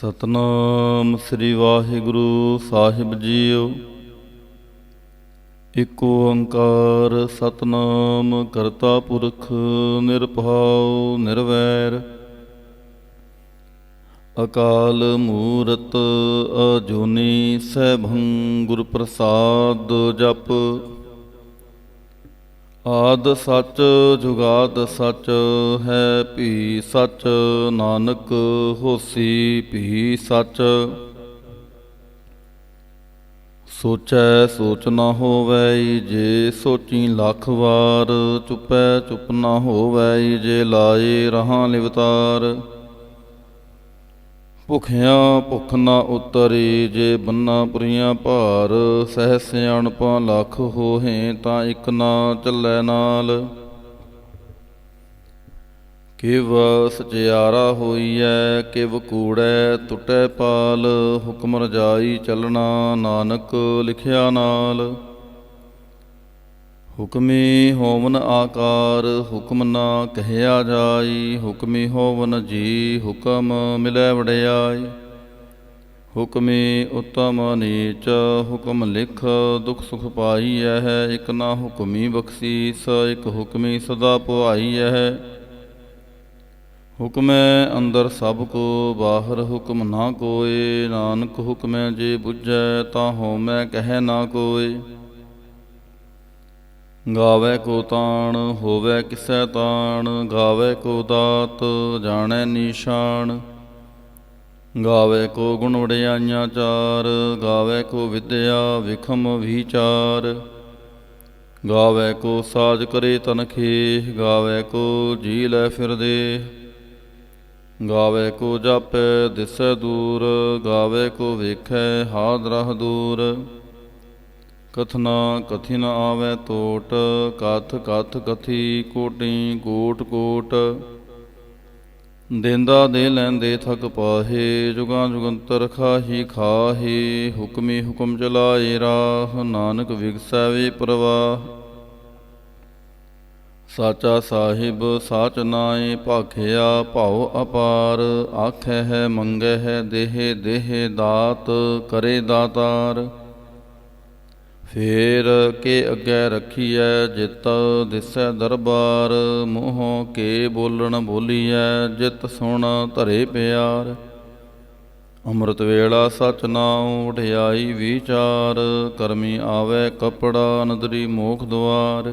ਸਤਨਾਮ ਸ੍ਰੀ ਵਾਹਿਗੁਰੂ ਸਾਹਿਬ JIO. ਇਕ ਓੰਕਾਰ ਸਤਨਾਮ ਕਰਤਾ ਪੁਰਖ ਨਿਰਭਉ ਨਿਰਵੈਰ ਅਕਾਲ ਮੂਰਤ ਅਜੂਨੀ ਸੈਭੰ ਗੁਰ ਪ੍ਰਸਾਦ ਜਪ। ਆਦ ਸੱਚ ਜੁਗਾਦ ਸੱਚ ਹੈ ਭੀ ਸੱਚ, ਨਾਨਕ ਹੋਸੀ ਭੀ ਸੱਚ। ਸੋਚੈ ਸੋਚ ਨਾ ਹੋਵੈ ਜੇ ਸੋਚੀ ਲੱਖ ਵਾਰ, ਚੁਪੈ ਚੁਪ ਨਾ ਹੋਵੈ ਜੇ ਲਾਏ ਰਹਾ ਲਿਵਤਾਰ। ਭੁਖਿਆ ਭੁੱਖ ਨਾ ਉਤਰੀ ਜੇ ਬੰਨਾ ਪੁਰੀਆਂ ਭਾਰ, ਸਹਿ ਸਿਆਣਪਾਂ ਲੱਖ ਹੋਹੇ ਤਾਂ ਇੱਕ ਨਾ ਚੱਲੈ ਨਾਲ। ਕਿਵ ਸਚਿਆਰਾ ਹੋਈਐ ਕਿਵ ਕੂੜੈ ਟੁੱਟੈ ਪਾਲ, ਹੁਕਮ ਰਜਾਈ ਚੱਲਣਾ ਨਾਨਕ ਲਿਖਿਆ ਨਾਲ। ਹੁਕਮੀ ਹੋਵਨ ਆਕਾਰ ਹੁਕਮ ਨਾ ਕਹਿਆ ਜਾਈ, ਹੁਕਮੀ ਹੋਵਨ ਜੀ ਹੁਕਮ ਮਿਲੈ ਵਡਿਆਈ। ਹੁਕਮੀ ਉਤਮ ਨੀਚ ਹੁਕਮ ਲਿਖ, ਦੁਖ ਸੁਖ ਪਾਈਐ ਇਕ ਨਾ ਹੁਕਮੀ ਬਖਸ਼ੀਸ, ਇਕ ਹੁਕਮੀ ਸਦਾ ਪੁਆਈਐ। ਹੁਕਮੈ ਅੰਦਰ ਸਭ ਕੋ ਬਾਹਰ ਹੁਕਮ ਨਾ ਕੋਇ, ਨਾਨਕ ਹੁਕਮੈ ਜੇ ਬੁਝੈ ਤਾਂ ਹਉਮੈ ਕਹਿ ਨਾ ਕੋਇ। ਗਾਵੈ ਕੋ ਤਾਣ ਹੋਵੈ ਕਿਸੈ ਤਾਣ, ਗਾਵੈ ਕੋ ਦਾਤ ਜਾਣੈ ਨੀਸ਼ਾਨ। ਗਾਵੈ ਕੋ ਗੁਣ ਵਡਿਆਈਆਂ ਚਾਰ, ਗਾਵੈ ਕੋ ਵਿਦਿਆ ਵਿਖਮ ਵਿਚਾਰ। ਗਾਵੈ ਕੋ ਸਾਜ ਕਰੇ ਤਨਖੇਹ, ਗਾਵੈ ਕੋ ਜੀ ਲੈ ਫਿਰਦੇ। ਗਾਵੈ ਕੋ ਜਾਪੈ ਦਿਸੈ ਦੂਰ, ਗਾਵੈ ਕੋ ਵੇਖੈ ਹਾਦ ਰਹ ਦੂਰ। ਕਥਨਾ ਕਥੀ ਨ ਆਵੈ ਤੋਟ, ਕਥ ਕਥ ਕਥੀ ਕੋਟਿ ਕੋਟ ਕੋਟ। ਦੇਂਦਾ ਦੇ ਲੈਂਦੇ ਥਕ ਪਾਹੇ, ਜੁਗਾਂ ਜੁਗੰਤਰ ਖਾਹੀ ਖਾਹੇ। ਹੁਕਮੀ ਹੁਕਮ ਚਲਾਏ ਰਾਹ, ਨਾਨਕ ਵਿਗਸੈ ਵੇ ਪ੍ਰਵਾਹ। ਸਾਚਾ ਸਾਹਿਬ ਸਾਚ ਨਾਇ ਭਾਖਿਆ ਭਉ ਅਪਾਰ, ਆਖੈ ਹੈ ਮੰਗੈ ਹੈ ਦੇਹ ਦੇਹ ਦਾਤ ਕਰੇ ਦਾਤਾਰ। ਫੇਰ ਕੇ ਅੱਗੇ ਰੱਖੀਐ ਜਿਤ ਦਿਸੈ ਦਰਬਾਰ, ਮੂੰਹੋਂ ਕੇ ਬੋਲਣ ਬੋਲੀਐ ਜਿਤ ਸੁਣ ਧਰੇ ਪਿਆਰ। ਅੰਮ੍ਰਿਤ ਵੇਲਾ ਸਚ ਨਾਉ ਵਡਿਆਈ ਵਿਚਾਰ, ਕਰਮੀ ਆਵੈ ਕਪੜਾ ਨਦਰੀ ਮੋਖ ਦੁਆਰ।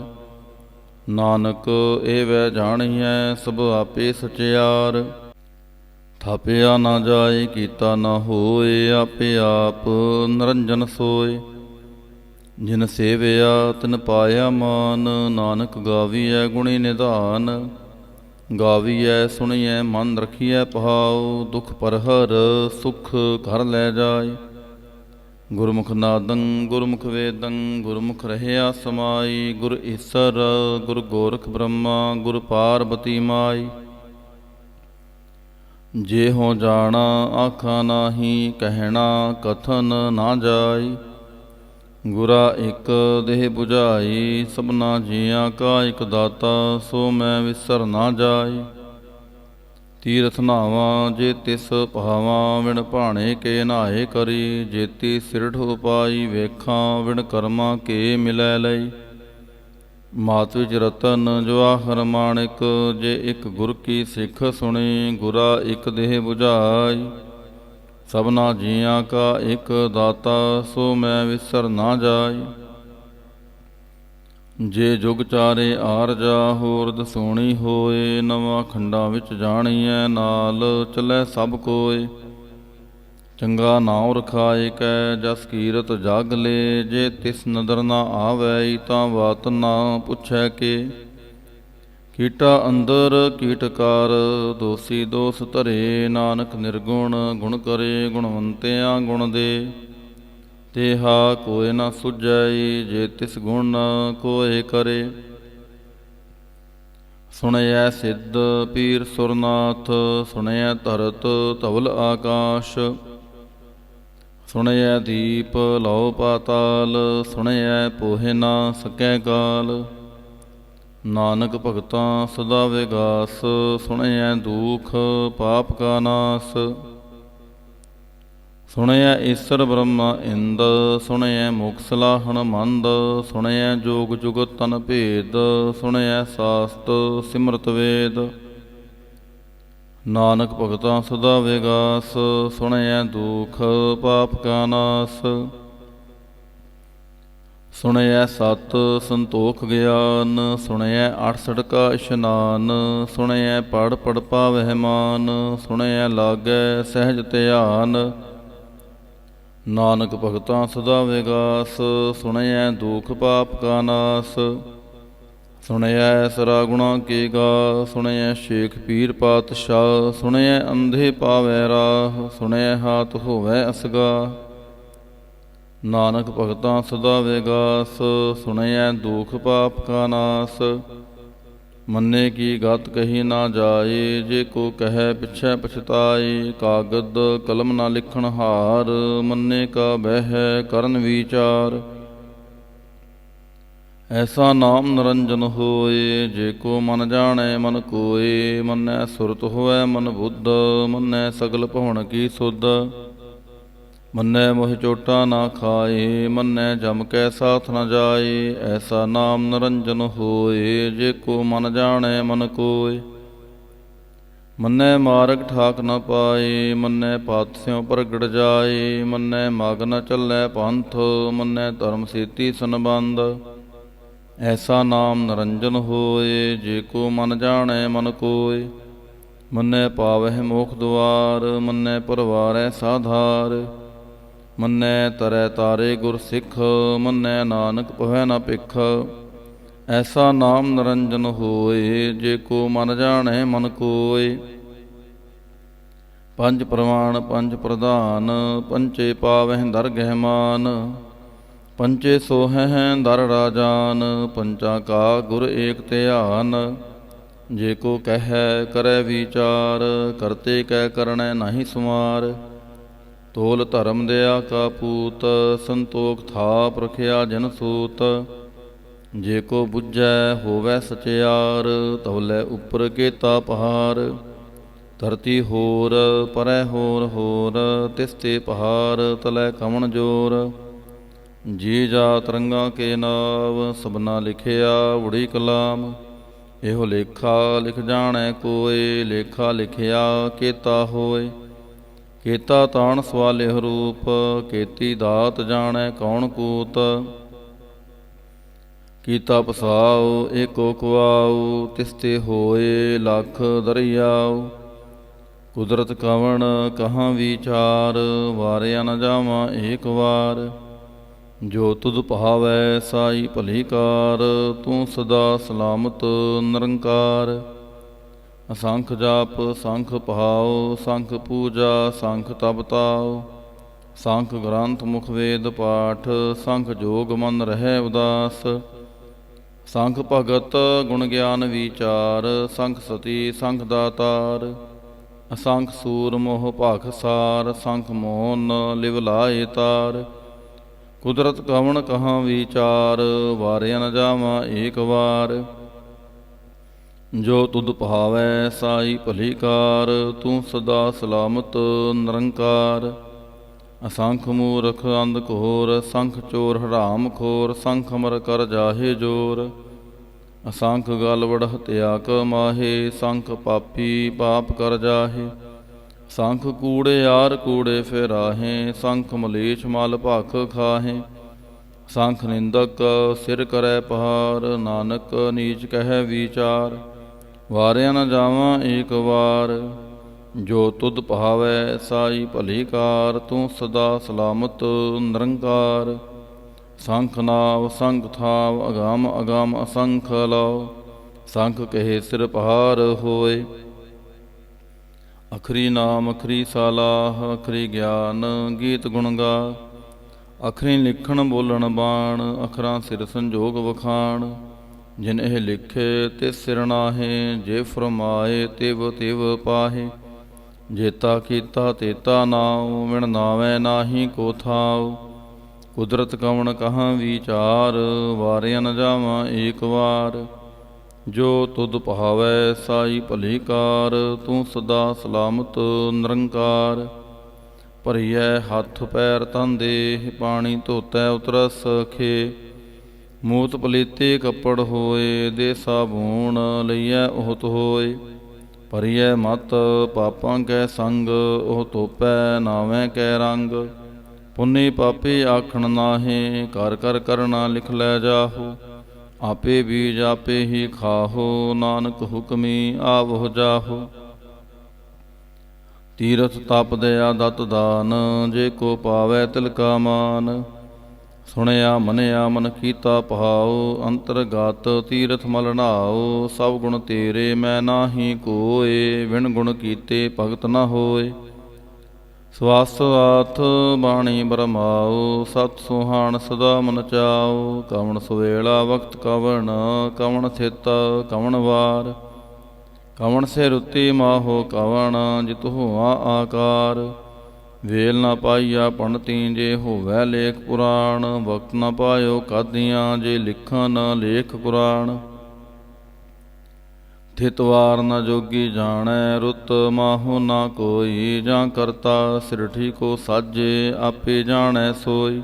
ਨਾਨਕ ਏਵੈ ਜਾਣੀਐ ਸਭ ਆਪੇ ਸਚਿਆਰ, ਥਾਪਿਆ ਨਾ ਜਾਏ ਕੀਤਾ ਨਾ ਹੋਏ, ਆਪੇ ਆਪ ਨਿਰੰਜਨ ਸੋਏ। ਜਿਨ ਸੇਵਿਆ ਤਿਨ ਪਾਇਆ ਮਾਨ, ਨਾਨਕ ਗਾਵੀਐ ਗੁਣੀ ਨਿਧਾਨ। ਗਾਵੀਐ ਸੁਣੀਐ ਮਨ ਰਖੀਐ ਭਾਉ, ਦੁਖ ਪਰਹਰ ਸੁਖ ਘਰ ਲੈ ਜਾਏ। ਗੁਰਮੁਖ ਨਾਦੰ ਗੁਰਮੁਖ ਵੇਦੰ ਗੁਰਮੁਖ ਰਹਿਆ ਸਮਾਈ, ਗੁਰ ਈਸਰ ਗੁਰ ਗੋਰਖ ਬ੍ਰਹਮਾ ਗੁਰ ਪਾਰਬਤੀ ਮਾਈ। ਜੇ ਹੋ ਜਾਣਾ ਆਖਾ ਨਾਹੀ, ਕਹਿਣਾ ਕਥਨ ਨਾ ਜਾਈ। ਗੁਰਾ ਇਕ ਦੇਹ 부ਝਾਈ, ਸਭਨਾ ਜੀਆਂ ਕਾ ਇਕ ਦਾਤਾ, ਸੋ ਮੈਂ ਵਿਸਰ ਨਾ ਜਾਈ। ਤੀਰਥ ਨਾਵਾਂ ਜੇ ਤਿਸ ਭਾਵਾਂ, ਵਿਣ ਭਾਣੇ ਕੇ ਨਹਾਏ ਕਰੀ। ਜੇਤੀ ਸਿਰਠ ਉਪਾਈ ਵੇਖਾਂ, ਵਿਣ ਕਰਮਾਂ ਕੇ ਮਿਲੈ ਲਈ। ਮਾਤ ਵਿੱਚ ਰਤਨ ਜਵਾਹਰ ਮਾਣਿਕ, ਜੇ ਇਕ ਗੁਰ ਕੀ ਸਿੱਖ ਸੁਣੀ। ਗੁਰਾ ਇਕ ਦੇਹ 부ਝਾਈ, ਸਭਨਾ ਜੀਆਂ ਕਾ ਇਕ ਦਾਤਾ, ਸੋ ਮੈਂ ਵਿਸਰ ਨਾ ਜਾਈ। ਜੇ ਜੁਗ ਚਾਰੇ ਆਰਜਾ ਹੋਰਦ ਸੋਣੀ ਹੋਏ, ਨਵਾਂ ਖੰਡਾਂ ਵਿੱਚ ਜਾਣੀਐ ਨਾਲ ਚੱਲੈ ਸਭ ਕੋਏ। ਚੰਗਾ ਨਾਉ ਰਖਾਏ ਕੈ ਜਸ ਕੀਰਤ ਜਗ ਲੇ, ਜੇ ਤਿਸ ਨਦਰ ਨਾ ਆਵੈ ਤਾਂ ਬਾਤ ਨਾ ਪੁੱਛੈ ਕੇ। ਕੀਟਾ ਅੰਦਰ ਕੀਟਕਾਰ ਦੋਸੀ ਦੋਸ ਧਰੇ, ਨਾਨਕ ਨਿਰਗੁਣ ਗੁਣ ਕਰੇ ਗੁਣਵੰਤਿਆਂ ਗੁਣ ਦੇ। ਤੇਹਾ ਕੋਇ ਨਾ ਸੁਝੈ ਜੇ ਤਿਸ ਗੁਣ ਕੋਇ ਕਰੇ। ਸੁਣਿਐ ਸਿੱਧ ਪੀਰ ਸੁਰਨਾਥ, ਸੁਣਿਐ ਧਰਤ ਧਵਲ ਆਕਾਸ਼। ਸੁਣਿਐ ਦੀਪ ਲਉ ਪਾਤਾਲ, ਸੁਣਿਐ ਪੋਹਿ ਨਾ ਸਕੈ ਕਾਲ। ਨਾਨਕ ਭਗਤਾਂ ਸਦਾ ਵਿਗਾਸ, ਸੁਣਿਐ ਦੂਖ ਪਾਪ ਕਾ ਨਾਸ। ਸੁਣਿਐ ਈਸਰ ਬ੍ਰਹਮਾ ਇੰਦ, ਸੁਣਿਐ ਮੁਖ ਸਲਾਹਣ ਮੰਦ, ਸੁਣਿਐ ਜੋਗ ਜੁਗਤ ਤਨ ਭੇਦ, ਸੁਣਿਐ ਸਾਸਤ ਸਿਮਰਤ ਵੇਦ। ਨਾਨਕ ਭਗਤਾਂ ਸਦਾ ਵਿਗਾਸ, ਸੁਣਿਐ ਦੁਖ ਪਾਪ ਕਾ ਨਾਸ। ਸੁਣਿਐ ਸਤ ਸੰਤੋਖ ਗਿਆਨ, ਸੁਣਿਐ 68 ਕਾ ਇਸ਼ਨਾਨ, ਸੁਣਿਐ ਪੜ ਪੜ ਪਾਵਹਿ ਮਾਨ, ਸੁਣਿਐ ਲਾਗੈ ਸਹਿਜ ਧਿਆਨ। ਨਾਨਕ ਭਗਤਾਂ ਸਦਾ ਵਿਗਾਸ, ਸੁਣਿਐ ਦੁਖ ਪਾਪ ਕਾ ਨਾਸ। ਸੁਣਿਐ ਸਰਾ ਗੁਣਾ ਕੀ ਗਾ, ਸੁਣਿਐ ਸ਼ੇਖ ਪੀਰ ਪਾਤਸ਼ਾਹ, ਸੁਣਿਐ ਅੰਧੇ ਪਾਵੈ ਰਾਹ, ਸੁਣਿਐ ਹਾਥ ਹੋਵੈ ਅਸਗਾ। ਨਾਨਕ ਭਗਤਾਂ ਸਦਾ ਵਿਗਾਸ, ਸੁਣਿਐ ਦੁਖ ਪਾਪ ਕਾ ਨਾਸ। ਮੰਨੇ ਕੀ ਗਤ ਕਹੀ ਨਾ ਜਾਏ, ਜੇ ਕੋ ਕਹੈ ਪਿਛੈ ਪਛਤਾਏ। ਕਾਗਦ ਕਲਮ ਨਾ ਲਿਖਣ ਹਾਰ, ਮੰਨੇ ਕਾ ਬਹਿ ਕਰਨ ਵਿਚਾਰ। ਐਸਾ ਨਾਮ ਨਿਰੰਜਨ ਹੋਏ, ਜੇ ਕੋ ਮਨ ਜਾਣੈ ਮਨ ਕੋਏ। ਮੰਨੈ ਸੁਰਤ ਹੋਵੈ ਮਨ ਬੁੱਧ, ਮੰਨੈ ਸਗਲ ਭਵਨ ਕੀ ਸੁਧ। ਮੰਨੈ ਮੋਹਿ ਚੋਟਾ ਨਾ ਖਾਏ, ਮੰਨੈ ਜਮ ਕੈ ਸਾਥ ਨ ਜਾਏ। ਐਸਾ ਨਾਮ ਨਿਰੰਜਨ ਹੋਏ, ਜੇ ਕੋ ਮਨ ਜਾਣੈ ਮਨ ਕੋਏ। ਮੰਨੈ ਮਾਰਗ ਠਾਕ ਨ ਪਾਏ, ਮੰਨੈ ਪਤ ਸਿਉ ਪ੍ਰਗਟ ਜਾਏ। ਮੰਨੈ ਮਗ ਨ ਚੱਲੈ ਪੰਥ, ਮੰਨੈ ਧਰਮ ਸੇਤੀ ਸੰਬੰਧ। ਐਸਾ ਨਾਮ ਨਿਰੰਜਨ ਹੋਏ, ਜੇ ਕੋ ਮਨ ਜਾਣੈ ਮਨ ਕੋਏ। ਮੰਨੈ ਪਾਵਹਿ ਮੋਖ ਦੁਆਰ, ਮੰਨੈ ਪਰਵਾਰੈ ਸਾਧਾਰ। ਮੰਨੈ ਤਰੈ ਤਾਰੇ ਗੁਰ ਸਿੱਖ, ਮੰਨੈ ਨਾਨਕ ਪਵੈ ਨ ਭਿਖ। ਐਸਾ ਨਾਮ ਨਿਰੰਜਨ ਹੋਏ, ਜੇ ਕੋ ਮਨ ਜਾਣੈ ਮਨ ਕੋਏ। ਪੰਜ ਪ੍ਰਮਾਣ ਪੰਜ ਪ੍ਰਧਾਨ, ਪੰਚੇ ਪਾਵਹਿ ਦਰਗਹਿ ਮਾਨ। ਪੰਚੇ ਸੋਹਹਿ ਦਰ ਰਾਜਾਨ, ਪੰਚਾਂ ਕਾ ਗੁਰ ਏਕ ਧਿਆਨ। ਜੇ ਕੋ ਕਹਿੈ ਕਰੈ ਵਿਚਾਰ, ਕਰਤੇ ਕੈ ਕਰਣੈ ਨਾਹੀ ਸੁਮਾਰ। ਤੋਲ ਧਰਮ ਦਿਆ ਕਾ ਪੂਤ, ਸੰਤੋਖ ਥਾਪ ਰਖਿਆ ਜਨ ਸੂਤ। ਜੇ ਕੋ ਬੁੱਝੈ ਹੋਵੈ ਸਚਿਆਰ, ਤਵਲੇ ਉਪਰ ਕੇਤਾ ਪਹਾਰ। ਧਰਤੀ ਹੋਰ ਪਰੈ ਹੋਰ ਹੋਰ, ਤਿਸ ਤੇ ਪਹਾਰ ਤਲੈ ਕਵਣ ਜੋਰ। ਜੀ ਜਾ ਤਰੰਗਾਂ ਕੇ ਨਾਵ, ਸਭਨਾ ਲਿਖਿਆ ਉੜੀ ਕਲਾਮ। ਇਹੋ ਲੇਖਾ ਲਿਖ ਜਾਣੈ ਕੋਇ, ਲੇਖਾ ਲਿਖਿਆ ਕੇਤਾ ਹੋਏ। ਕੇਤਾ ਤਾਣ ਸਵਾਲਿਹ ਰੂਪ, ਕੇਤੀ ਦਾਤ ਜਾਣੈ ਕੌਣ ਕੂਤ। ਕੀਤਾ ਪਸਾਉ ਏਕੋ ਕੁਆਉ, ਤਿਸ ਤੇ ਹੋਏ ਲੱਖ ਦਰਿਆਉ। ਕੁਦਰਤ ਕਵਣ ਕਹਾਂ ਵਿਚਾਰ, ਵਾਰਿਆ ਨ ਜਾਵਾਂ ਏਕ ਵਾਰ। ਜੋ ਤੁਧ ਭਾਵੈ ਸਾਈ ਭਲੀ ਕਾਰ, ਤੂੰ ਸਦਾ ਸਲਾਮਤ ਨਿਰੰਕਾਰ। ਅਸੰਖ ਜਾਪ ਸੰਖ ਭਾਉ, ਸੰਖ ਪੂਜਾ ਸੰਖ ਤਪ ਤਾਉ। ਸੰਖ ਗ੍ਰੰਥ ਮੁਖ ਵੇਦ ਪਾਠ, ਸੰਖ ਜੋਗ ਮਨ ਰਹਿ ਉਦਾਸ। ਸੰਖ ਭਗਤ ਗੁਣ ਗਿਆਨ ਵਿਚਾਰ, ਸੰਖ ਸਤੀ ਸੰਖ ਦਾਤਾਰ। ਅਸੰਖ ਸੂਰ ਮੋਹ ਭਾਖ ਸਾਰ, ਸੰਖ ਮੋਹਨ ਲਿਵ ਲਾਏ ਤਾਰ। ਕੁਦਰਤ ਕਵਣ ਕਹਾਂ ਵਿਚਾਰ, ਵਾਰਿਆ ਨ ਜਾਵਾਂ ਏਕ ਵਾਰ। ਜੋ ਤੁਧ ਭਾਵੈ ਸਾਈ ਭਲੀ ਕਾਰ, ਤੂੰ ਸਦਾ ਸਲਾਮਤ ਨਿਰੰਕਾਰ। ਅਸੰਖ ਮੂਰਖ ਅੰਧ ਘੋਰ, ਸੰਖ ਚੋਰ ਹਰਾਮ ਖੋਰ। ਸੰਖ ਅਮਰ ਕਰ ਜਾਹੇ ਜੋਰ, ਅਸੰਖ ਗਲ ਵੜ ਹਤਿਆ ਕਮਾਹੇ। ਸੰਖ ਪਾਪੀ ਪਾਪ ਕਰ ਜਾਹੇ, ਸੰਖ ਕੂੜਿਆਰ ਕੂੜੇ ਫਿਰਾਹੇ। ਸੰਖ ਮਲੇਛ ਮਲ ਭਖ ਖਾਹੇ, ਸੰਖ ਨਿੰਦਕ ਸਿਰ ਕਰੈ ਪਹਾਰ। ਨਾਨਕ ਨੀਚ ਕਹਿ ਵਿਚਾਰ, ਵਾਰਿਆ ਨ ਜਾਵਾਂ ਏਕ ਵਾਰ। ਜੋ ਤੁਧ ਭਾਵੈ ਸਾਈ ਭਲੀ ਕਾਰ, ਤੂੰ ਸਦਾ ਸਲਾਮਤ ਨਿਰੰਕਾਰ। ਸੰਖ ਨਾਵ ਸੰਖ ਥਾਵ, ਅਗਮ ਅਗਮ ਅਸੰਖ ਲਉ। ਸੰਖ ਕਹੇ ਸਿਰ ਪਹਾਰ ਹੋਏ। ਅਖਰੀ ਨਾਮ ਅਖਰੀ ਸਾਲਾਹ, ਅਖਰੀ ਗਿਆਨ ਗੀਤ ਗੁਣ ਗਾ। ਅਖਰੀ ਲਿਖਣ ਬੋਲਣ ਬਾਣ, ਅਖਰਾਂ ਸਿਰ ਸੰਜੋਗ ਵਖਾਣ। ਜਿਨ ਇਹ ਲਿਖੇ ਤਿਸ ਸਿਰ ਨਾਹੇ, ਜੇ ਫਰਮਾਏ ਤਿਵ ਤਿਵ ਪਾਹੇ। ਜੇਤਾ ਕੀਤਾ ਤੇਤਾ ਨਾਉ, ਵਿਣ ਨਾਵੈ ਨਾਹੀ ਕੋ ਥਾਉ। ਕੁਦਰਤ ਕਵਣ ਕਹਾਂ ਵਿਚਾਰ, ਵਾਰਿਆ ਨ ਜਾਵਾਂ ਏਕ ਵਾਰ। ਜੋ ਤੁਧ ਭਾਵੈ ਸਾਈ ਭਲੀ ਕਾਰ, ਤੂੰ ਸਦਾ ਸਲਾਮਤ ਨਿਰੰਕਾਰ। ਭਰੀਐ ਹੱਥ ਪੈਰ ਤਨ ਦੇਹ, ਪਾਣੀ ਧੋਤੈ ਉਤਰਸ ਖੇ। ਮੂਤ ਪਲੀਤੇ ਕੱਪੜ ਹੋਏ, ਦੇ ਸਾਬੂਣ ਲਈਐ ਉਹਤ ਹੋਏ। ਭਰੀਐ ਮਤ ਪਾਪਾਂ ਕੈ ਸੰਗ, ਉਹ ਧੋਪੈ ਨਾਵੇਂ ਕੈ ਰੰਗ। ਪੁੰਨੀ ਪਾਪੀ ਆਖਣ ਨਾਹੀਂ, ਕਰ ਕਰ ਕਰਨਾ ਲਿਖ ਲੈ ਜਾਹੋ। ਆਪੇ ਬੀਜ ਆਪੇ ਹੀ ਖਾਹੋ, ਨਾਨਕ ਹੁਕਮੀ ਆਵਹੁ ਜਾਹੋ। ਤੀਰਥ ਤਪ ਦਇਆ ਦਤ ਦਾਨ, ਜੇ ਕੋ ਪਾਵੈ ਤਿਲ ਕਾ ਮਾਨ। ਸੁਣਿਆ ਮੰਨਿਆ ਮਨ ਕੀਤਾ ਭਾਉ, ਅੰਤਰਗਤ ਤੀਰਥ ਮਲ ਨਹਾਉ। ਸਭ ਗੁਣ ਤੇਰੇ ਮੈਂ ਨਾਹੀ ਕੋਇ, ਵਿਣ ਗੁਣ ਕੀਤੇ ਭਗਤ ਨ ਹੋਏ। ਸਵਾਸ ਆਥ ਬਾਣੀ ਬਰਮਾਉ, ਸਤ ਸੁਹਾਣ ਸਦਾ ਮਨ ਚਾਉ। ਕਵਣ ਸਵੇਲਾ ਵਕਤ ਕਵਣ, ਕਵਣ ਥਿਤ ਕਵਣ ਵਾਰ। ਕਵਣ ਸੇ ਰੁੱਤੀ ਮਾਹੋ ਕਵਣ, ਜਿਤ ਹੋਆ ਆਕਾਰ। ਵੇਲ ਨਾ ਪਾਈਆ ਪੰਡਤੀ, ਜੇ ਹੋਵੈ ਲੇਖ ਪੁਰਾਣ। ਵਕਤ ਨਾ ਪਾਇਓ ਕਾਦੀਆਂ, ਜੇ ਲਿਖਨ ਲੇਖ ਕੁਰਾਨ। ਥਿਤ ਵਾਰ ਨ ਜੋਗੀ ਜਾਣੈ, ਰੁੱਤ ਮਾਹੋ ਨਾ ਕੋਈ। ਜਾਂ ਕਰਤਾ ਸਿਰਠੀ ਕੋ ਸਾਜੇ, ਆਪੇ ਜਾਣੈ ਸੋਈ।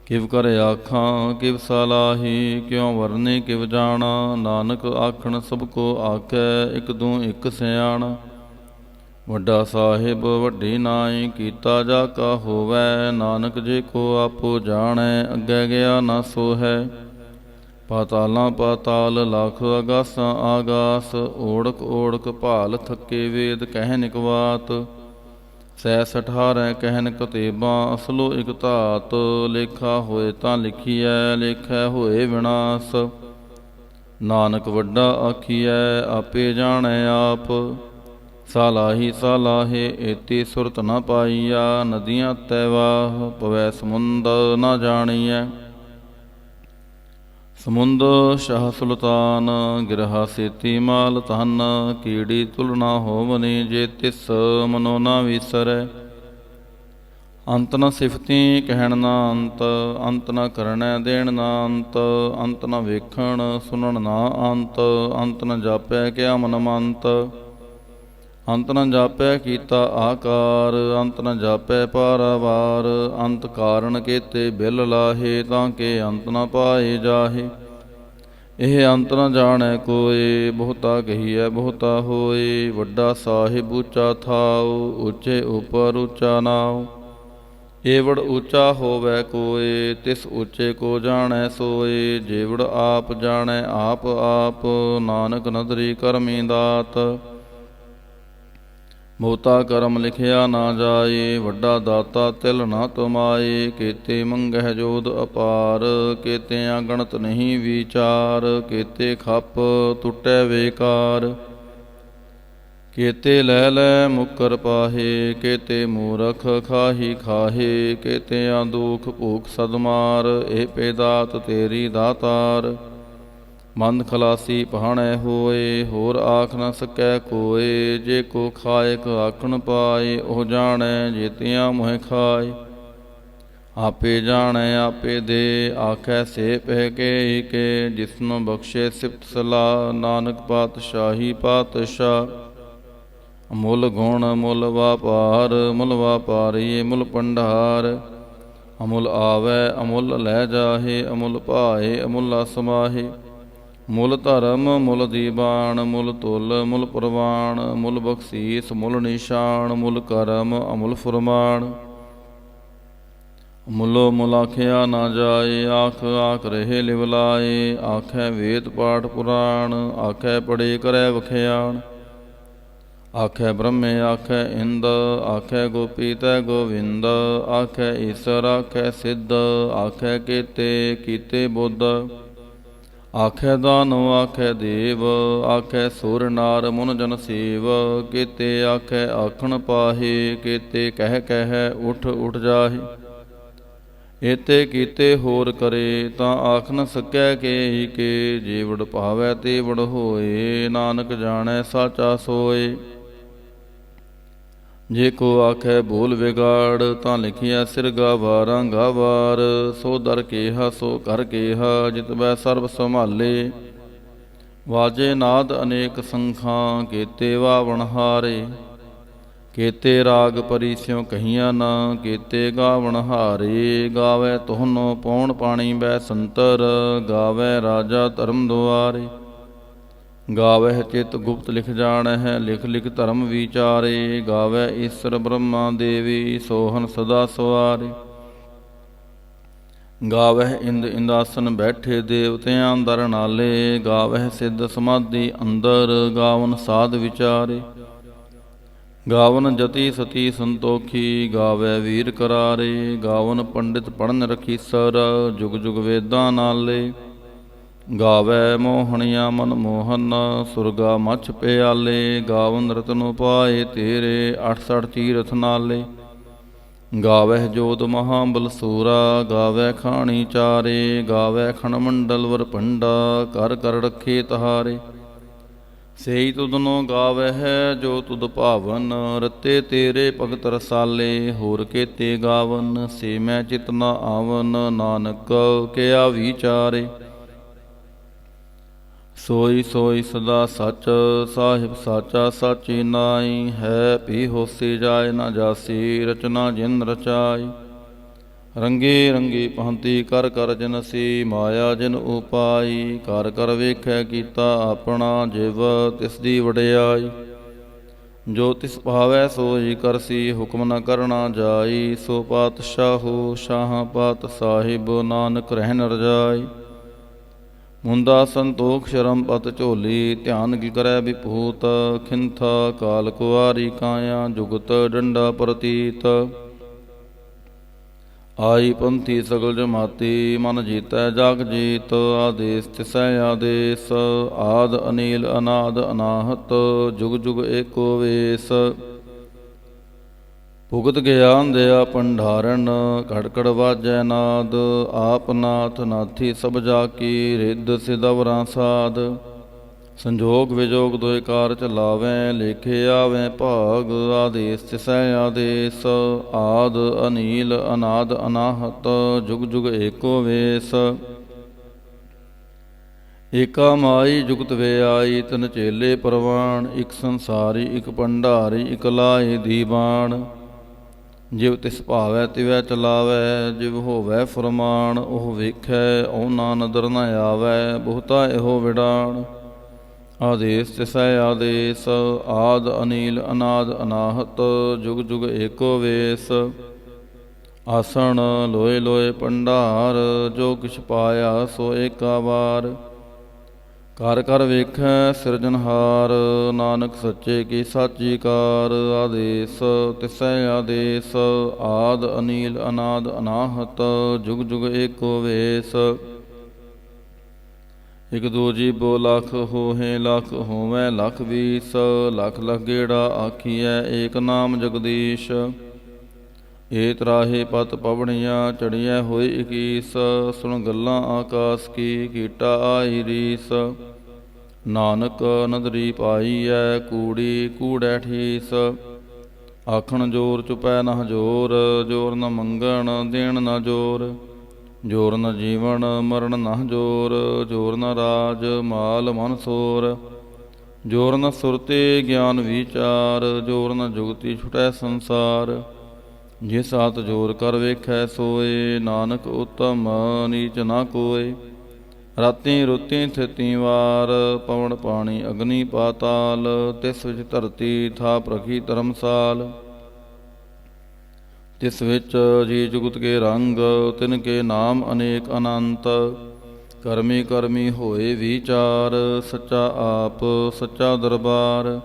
ਕਿਵ ਕਰ ਆਖਾਂ ਕਿਵ ਸਲਾਹੀ, ਕਿਉ ਵਰਨੇ ਕਿਵ ਜਾਣਾ। ਨਾਨਕ ਆਖਣ ਸਭ ਕੋ ਆਖੈ, ਇਕ ਦੂ ਇਕ ਸਿਆਣਾ। ਵੱਡਾ ਸਾਹਿਬ ਵੱਡੀ ਨਾਈ, ਕੀਤਾ ਜਾ ਕਾ ਹੋਵੈ। ਨਾਨਕ ਜੇ ਕੋ ਆਪੋ ਜਾਣੈ, ਅੱਗੇ ਗਿਆ ਨਾ ਸੋਹੈ। ਪਾਤਾਲਾਂ ਪਾਤਾਲ ਲੱਖ, ਆਗਾਸਾਂ ਆਗਾਸ। ਓੜਕ ਓੜਕ ਭਾਲ ਥੱਕੇ, ਵੇਦ ਕਹਿਨ ਇਕ ਬਾਤ। ਸੈਸ 18 ਕਹਿਨ ਕਤੇਬਾਂ, ਅਸਲੋ ਇਕ ਧਾਤ। ਲੇਖਾ ਹੋਏ ਤਾਂ ਲਿਖੀਐ, ਲੇਖੈ ਹੋਏ ਵਿਨਾਸ਼। ਨਾਨਕ ਵੱਡਾ ਆਖੀਐ, ਆਪੇ ਜਾਣੈ ਆਪ। ਸਾਲਾਹੀ ਸਾਲਾਹੇ ਏਤੀ ਸੁਰਤ ਨ ਪਾਈਆ। ਨਦੀਆਂ ਤੈ ਵਾਹ, ਪਵੈ ਸਮੁੰਦ ਨ ਜਾਣੀਐ। ਸਮੁੰਦ ਸ਼ਾਹ ਸੁਲਤਾਨ, ਗਿਰਹਾ ਸੇਤੀ ਮਾਲ ਧਨ। ਕੀੜੀ ਤੁਲ ਨਾ ਹੋਵਨੀ, ਜੇ ਤਿਸ ਮਨੋ ਨਾ ਵੀਸਰੈ। ਅੰਤ ਨ ਸਿਫਤੀ ਕਹਿਣ ਨਾ ਅੰਤ, ਅੰਤ ਨ ਕਰਣੈ ਦੇਣ ਨਾ ਅੰਤ। ਅੰਤ ਨ ਵੇਖਣ ਸੁਣਨ ਨਾ ਅੰਤ, ਅੰਤ ਨ ਜਾਪੈ ਕਿਆ ਮਨ ਮੰਤ। ਅੰਤ ਨ ਜਾਪੈ ਕੀਤਾ ਆਕਾਰ, ਅੰਤ ਨ ਜਾਪੈ ਪਾਰਾਵਾਰ। ਅੰਤ ਕਾਰਨ ਕੇਤੇ ਬਿਲ ਲਾਹੇ, ਤਾਂ ਕੇ ਅੰਤ ਨ ਪਾਏ ਜਾਹੇ। ਇਹ ਅੰਤ ਨ ਜਾਣੈ ਕੋਇ, ਬਹੁਤਾ ਕਹੀਐ ਬਹੁਤਾ ਹੋਏ। ਵੱਡਾ ਸਾਹਿਬ ਉੱਚਾ ਥਾਉ, ਉੱਚੇ ਉਪਰ ਉੱਚਾ ਨਾਉ। ਏਵੜ ਉੱਚਾ ਹੋਵੈ ਕੋਇ, ਤਿਸ ਉੱਚੇ ਕੋ ਜਾਣੈ ਸੋਇ। ਜੇਵੜ ਆਪ ਜਾਣੈ ਆਪ ਆਪ, ਨਾਨਕ ਨਦਰੀ ਕਰਮੀ ਦਾਤ। ਬਹੁਤਾ ਕਰਮ ਲਿਖਿਆ ਨਾ ਜਾਏ, ਵੱਡਾ ਦਾਤਾ ਤਿਲ ਨਾ ਤੁਮਾਏ। ਕੇਤੇ ਮੰਗਹਿ ਜੋਦ ਅਪਾਰ, ਕੇਤਿਆਂ ਗਣਤ ਨਹੀਂ ਵਿਚਾਰ। ਕੇਤੇ ਖੱਪ ਟੁੱਟੈ ਵੇਕਾਰ, ਕੇਤੇ ਲੈ ਲੈ ਮੁਕਰ ਪਾਹੇ। ਕੇਤੇ ਮੂਰਖ ਖਾਹੀ ਖਾਹੇ, ਕੇਤਿਆਂ ਦੁਖ ਭੂਖ ਸਦਮਾਰ। ਇਹ ਪੇਦਾਤ ਤੇਰੀ ਦਾਤਾਰ, ਮੰਦ ਖਲਾਸੀ ਪਹਾਣੈ ਹੋਏ। ਹੋਰ ਆਖ ਨ ਸਕੈ ਕੋਇ, ਜੇ ਕੋ ਖਾਇਕ ਆਖਣ ਪਾਏ। ਉਹ ਜਾਣੈ ਜੇਤਿਆਂ ਮੋਹਿ ਖਾਏ। ਆਪੇ ਜਾਣੈ ਆਪੇ ਦੇ, ਆਖੈ ਸੇ ਪਹਿ ਕੇ ਕੇ। ਜਿਸਨੂੰ ਬਖਸ਼ੇ ਸਿਫਤ ਸਲਾਹ, ਨਾਨਕ ਪਾਤਸ਼ਾਹੀ ਪਾਤਸ਼ਾਹ। ਮੁੱਲ ਗੁਣ ਮੁੱਲ ਵਾਪਾਰ, ਮੁੱਲ ਵਾਪਾਰੀਏ ਮੁੱਲ ਭੰਡਾਰ। ਅਮੁੱਲ ਆਵੈ ਅਮੁੱਲ ਲੈ ਜਾਹੇ, ਅਮੁੱਲ ਭਾਏ ਅਮੁੱਲਾ ਸਮਾਹੇ। ਮੁੱਲ ਧਰਮ ਮੁੱਲ ਦੀਵਾਨ, ਮੁੱਲ ਤੁਲ ਮੁੱਲ ਪ੍ਰਵਾਨ। ਮੁੱਲ ਬਖਸ਼ੀਸ ਮੁੱਲ ਨਿਸ਼ਾਨ, ਮੁੱਲ ਕਰਮ ਅਮੁੱਲ ਫੁਰਮਾਨ। ਮੁੱਲੋ ਮੁੱਲ ਆਖਿਆ ਨਾ ਜਾਏ, ਆਖ ਆਖ ਰਹੇ ਲਿਵ ਲਾਏ। ਆਖੈ ਵੇਦ ਪਾਠ ਪੁਰਾਣ, ਆਖੈ ਪੜੇ ਕਰੈ ਵਖਿਆਣ। ਆਖੈ ਬ੍ਰਹਮੇ ਆਖੈ ਇੰਦ, ਆਖੈ ਗੋਪੀ ਤੈ ਗੋਵਿੰਦ। ਆਖੈ ਈਸਰ ਆਖੈ ਸਿੱਧ, ਆਖੈ ਕੇਤੇ ਕੀਤੇ ਬੁੱਧ। ਆਖੈ ਦਾਨਵ ਆਖੈ ਦੇਵ, ਆਖੈ ਸੁਰ ਨਾਰ ਮੁਨ ਜਨ ਸੇਵ। ਕੇਤੇ ਆਖੈ ਆਖਣ ਪਾਹੇ, ਕੇਤੇ ਕਹਿ ਕਹਿ ਉਠ ਉਠ ਜਾਹੇ। ਏਤੇ ਕੀਤੇ ਹੋਰ ਕਰੇ, ਤਾਂ ਆਖ ਨ ਸਕੈ ਕੇ ਕੇ। ਜੇਵੜ ਭਾਵੈ ਤੇਵੜ ਹੋਏ, ਨਾਨਕ ਜਾਣੈ ਸਾਚਾ ਸੋਏ। ਜੇ ਕੋ ਆਖੈ ਬੋਲ ਵਿਗਾੜ, ਤਾਂ ਲਿਖਿਆ ਸਿਰਗਾ ਵਾਰਾਂ ਗਾਵਾਰ। ਸੋ ਦਰ ਕੇਹਾ ਸੋ ਕਰ ਕੇਹਾ, ਜਿਤਬੈ ਸਰਬ ਸੰਭਾਲੇ। ਵਾਜੇ ਨਾਦ ਅਨੇਕ ਸੰਖਾਂ, ਕੇਤੇ ਵਾਵਣ ਹਾਰੇ। केते राग परी स्यों कहिया न, केते गावण हारे। गावै तुहनो पौण पाणी बै संतर, गावै राजा धर्म दुआरे। गावह चित गुप्त लिख जानह, लिख लिख धर्म विचारे। गावै ईश्वर ब्रह्मा देवी, सोहन सदा सवारे। गावह इंद इंदासन बैठे देवतियां दर नाले। गावह सिद्ध समाधि अंदर, गावन साध विचारे। गावन जति सती संतोखी, गावै वीर करारे। गावन पंडित पढ़न रखीसर, जुग जुग वेदां नाले। गावै मोहनिया मन मोहन, सुरगा मछ प्याले। गावन रतन उपाय तेरे, 68 तीरथ नाले। गावह जोध महाबल सूरा, गावै खाणी चारे। गावै खण मंडल वर पंडा, कर कर रखे तहारे। सेई तुधनो गावह जो तुध भावन, रते तेरे भगत रसाले। होर केते गावन, से मैं चित न आवन। नानक किया विचारे। सोई सोई सदा सच, साहिब साचा साची नाई। है भी होसी जाय न जासी, रचना जिन रचाई। रंगे रंगे भांति कर कर जनसी, माया जिन उपाई। कर कर वेखै कीता अपना, जिव तिसदी वडियाई। जो तिस भावै सोई करसी, हुक्म न करना जाई। सो पातशाहो शाह पात साहिब, नानक रहन रजाई। मुंदा संतोख शरम पत झोली, ध्यान की करै विभूत। खिंथा काल कुआरी काया, जुगत डंडा प्रतीत। आई पंथी सगल जमाती, मन जीतै जाग जीत। आदेश तिसै आदेश, आद अनील अनाद अनाहत। जुग जुग एको वेश। भुगत ज्ञान दया भंडारण, कड़कड़ वाजै नाद। आप नाथ नाथी सब जाकी, रिद्ध सिदवरां साध। संजोग विजोग दोय कार चलावैं, लेखे आवैं भाग। आदेश तिसै आदेश, आद अनील अनाद अनाहत। जुग जुग एको वेश। एका माई जुगत वे आई, तिन चेले परवान। इक संसारी इक भंडारी, इक लाए दीवान। ਜਿਵ ਤਿਸ ਭਾਵੈ ਤਿਵੈ ਚਲਾਵੈ, ਜਿਵ ਹੋਵੈ ਫੁਰਮਾਨ। ਉਹ ਵੇਖੈ ਉਹ ਨਾ ਨਦਰ ਨ ਆਵੈ, ਬਹੁਤਾ ਇਹੋ ਵਿਡਾਣ। ਆਦੇਸ ਤਿਸੈ ਆਦੇਸ, ਆਦ ਅਨੀਲ ਅਨਾਦ ਅਨਾਹਤ। ਜੁਗ ਜੁਗ ਏਕੋ ਵੇਸ। ਆਸਣ ਲੋਏ ਲੋਏ ਭੰਡਾਰ, ਜੋ ਕਿਛ ਪਾਇਆ ਸੋ ਏਕਾ ਵਾਰ। ਕਰ ਕਰ ਵੇਖੈ ਸਿਰਜਨਹਾਰ, ਨਾਨਕ ਸੱਚੇ ਕੀ ਸਾਚੀ ਕਾਰ। ਆਦੇਸ ਤਿਸੈ ਆਦੇਸ, ਆਦ ਅਨੀਲ ਅਨਾਦ ਅਨਾਹਤ। ਜੁਗ ਜੁਗ ਏਕੋ ਵੇਸ। ਇਕ ਦੋ ਜੀਬੋ ਲੱਖ ਹੋਹੇ, ਲੱਖ ਹੋਵੈ ਲੱਖ ਵੀਸ। ਲੱਖ ਲੱਖ ਗੇੜਾ ਆਖੀਐ, ਏਕ ਨਾਮ ਜਗਦੀਸ਼। ਏ ਤਰਾਹੇ ਪਤ ਪਵਣੀਆਂ, ਚੜੀਐ ਹੋਏ ਇਕੀਸ। ਸੁਣ ਗੱਲਾਂ ਆਕਾਸ ਕੀ, ਕੀਟਾ ਆਈ ਰੀਸ। ਨਾਨਕ ਨਦਰੀ ਪਾਈਐ, ਕੂੜੀ ਕੂੜੈ ਠੀਸ। ਆਖਣ ਜੋਰ ਚੁਪੈ ਨਾ ਜੋਰ, ਜੋਰ ਨ ਮੰਗਣ ਦੇਣ ਨਾ ਜੋਰ। ਜੋਰ ਨ ਜੀਵਨ ਮਰਨ ਨਾ ਜੋਰ, ਜੋਰ ਨ ਰਾਜ ਮਾਲ ਮਨ ਸੋਰ। ਜੋਰ ਨ ਸੁਰਤੇ ਗਿਆਨ ਵਿਚਾਰ, ਜੋਰ ਨ ਜੁਗਤੀ ਛੁਟੈ ਸੰਸਾਰ। ਜਿਸ ਹੱਥ ਜੋਰ ਕਰ ਵੇਖੈ ਸੋਏ, ਨਾਨਕ ਉਤਮ ਨੀਚ ਨਾ ਕੋਏ। ਰਾਤੀ ਰੁੱਤੀ ਥਿਤੀ ਵਾਰ, ਪਵਨ ਪਾਣੀ ਅਗਨੀ ਪਾਤਾਲ। ਤਿਸ ਵਿੱਚ ਧਰਤੀ ਥਾਪ ਰਖੀ ਧਰਮਸਾਲ। ਤਿਸ ਵਿੱਚ ਜੀ ਜੁਗਤ ਕੇ ਰੰਗ, ਤਿਨ ਕੇ ਨਾਮ ਅਨੇਕ ਅਨੰਤ। ਕਰਮੀ ਕਰਮੀ ਹੋਏ ਵਿਚਾਰ, ਸੱਚਾ ਆਪ ਸੱਚਾ ਦਰਬਾਰ।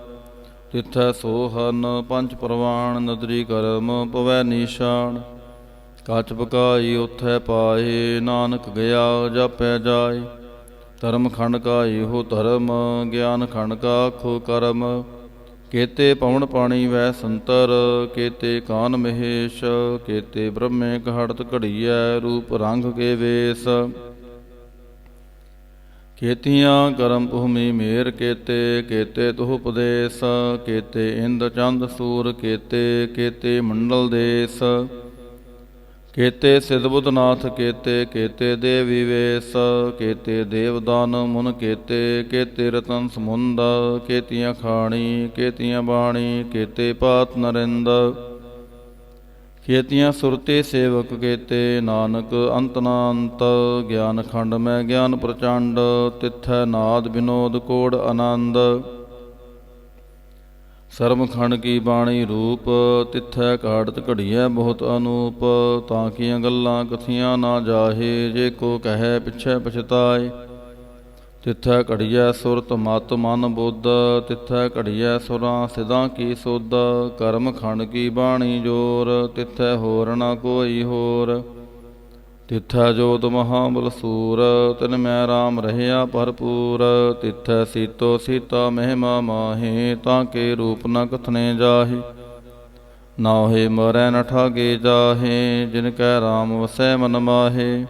ਤਿੱਥੈ ਸੋਹਨ ਪੰਜ ਪ੍ਰਵਾਨ, ਨਦਰੀ ਕਰਮ ਪਵੈ ਨੀਸ਼ਾਨ। ਕੱਚ ਪਕਾਈ ਉਥੈ ਪਾਏ, ਨਾਨਕ ਗਿਆ ਜਾਪੈ ਜਾਏ। ਧਰਮ ਖੰਡ ਕਾ ਇਹੋ ਧਰਮ, ਗਿਆਨ ਖੰਡ ਕਾ ਆਖੋ ਕਰਮ। ਕੇਤੇ ਪਵਨ ਪਾਣੀ ਵੈ ਸੰਤਰ, ਕੇਤੇ ਕਾਨ ਮਹੇਸ਼। ਕੇਤੇ ਬ੍ਰਹਮੇ ਕਹੜਤ ਘੜੀਐ, ਰੂਪ ਰੰਗ ਕੇ ਵੇਸ। ਕੇਤੀਆਂ ਕਰਮ ਭੂਮੀ ਮੇਰ ਕੇਤੇ, ਕੇਤੇ ਤੁਹ ਉਪਦੇਸ। ਕੇਤੇ ਇੰਦ ਚੰਦ ਸੂਰ ਕੇਤੇ, ਕੇਤੇ ਮੰਡਲ ਦੇਸ। केते सिद्धबुद्धनाथ केते केते देवी वेश केते देवदान मुन केते केते रतन समुंद केतियाँ खाणी केतियाँ बाणी केते पात नरिंद केतियाँ सुरते सेवक केते नानक अंत ना अंत ज्ञान खंड में ज्ञान प्रचंड तिथै नाद विनोद कोड आनंद ਸਰਮਖੰਡ ਕੀ ਬਾਣੀ ਰੂਪ ਤਿੱਥੈ ਘਾੜਤ ਘੜੀਐ ਬਹੁਤ ਅਨੂਪ ਤਾਂ ਕੀਆਂ ਗੱਲਾਂ ਕਥੀਆਂ ਨਾ ਜਾਹੇ ਜੇ ਕੋ ਕਹੈ ਪਿਛੈ ਪਛਤਾਏ ਤਿੱਥੈ ਘੜੀਐ ਸੁਰਤ ਮਤ ਮਨ ਬੁੱਧ ਤਿੱਥੈ ਘੜੀਐ ਸੁਰਾਂ ਸਿਦਾਂ ਕੀ ਸੁਧ ਕਰਮ ਖੰਡ ਕੀ ਬਾਣੀ ਜੋਰ ਤਿੱਥੈ ਹੋਰ ਨਾ ਕੋਈ ਹੋਰ ਤਿੱਥੈ ਜੋਤ ਮਹਾਬਲ ਸੂਰ ਤਿਨ ਮੈਂ ਰਾਮ ਰਹਿਆ ਭਰਪੂਰ ਤਿੱਥੈ ਸੀਤੋ ਸੀਤਾ ਮਹਿਮਾ ਮਾਹੇ ਤਾਂ ਕੇ ਰੂਪ ਨ ਕਥਨੇ ਜਾਹੇ ਨਾਹੇ ਮਰੈ ਨ ਠਾਗੇ ਜਾਹੇ ਜਿਨ ਕੈ ਰਾਮ ਵਸੈ ਮਨ ਮਾਹੇ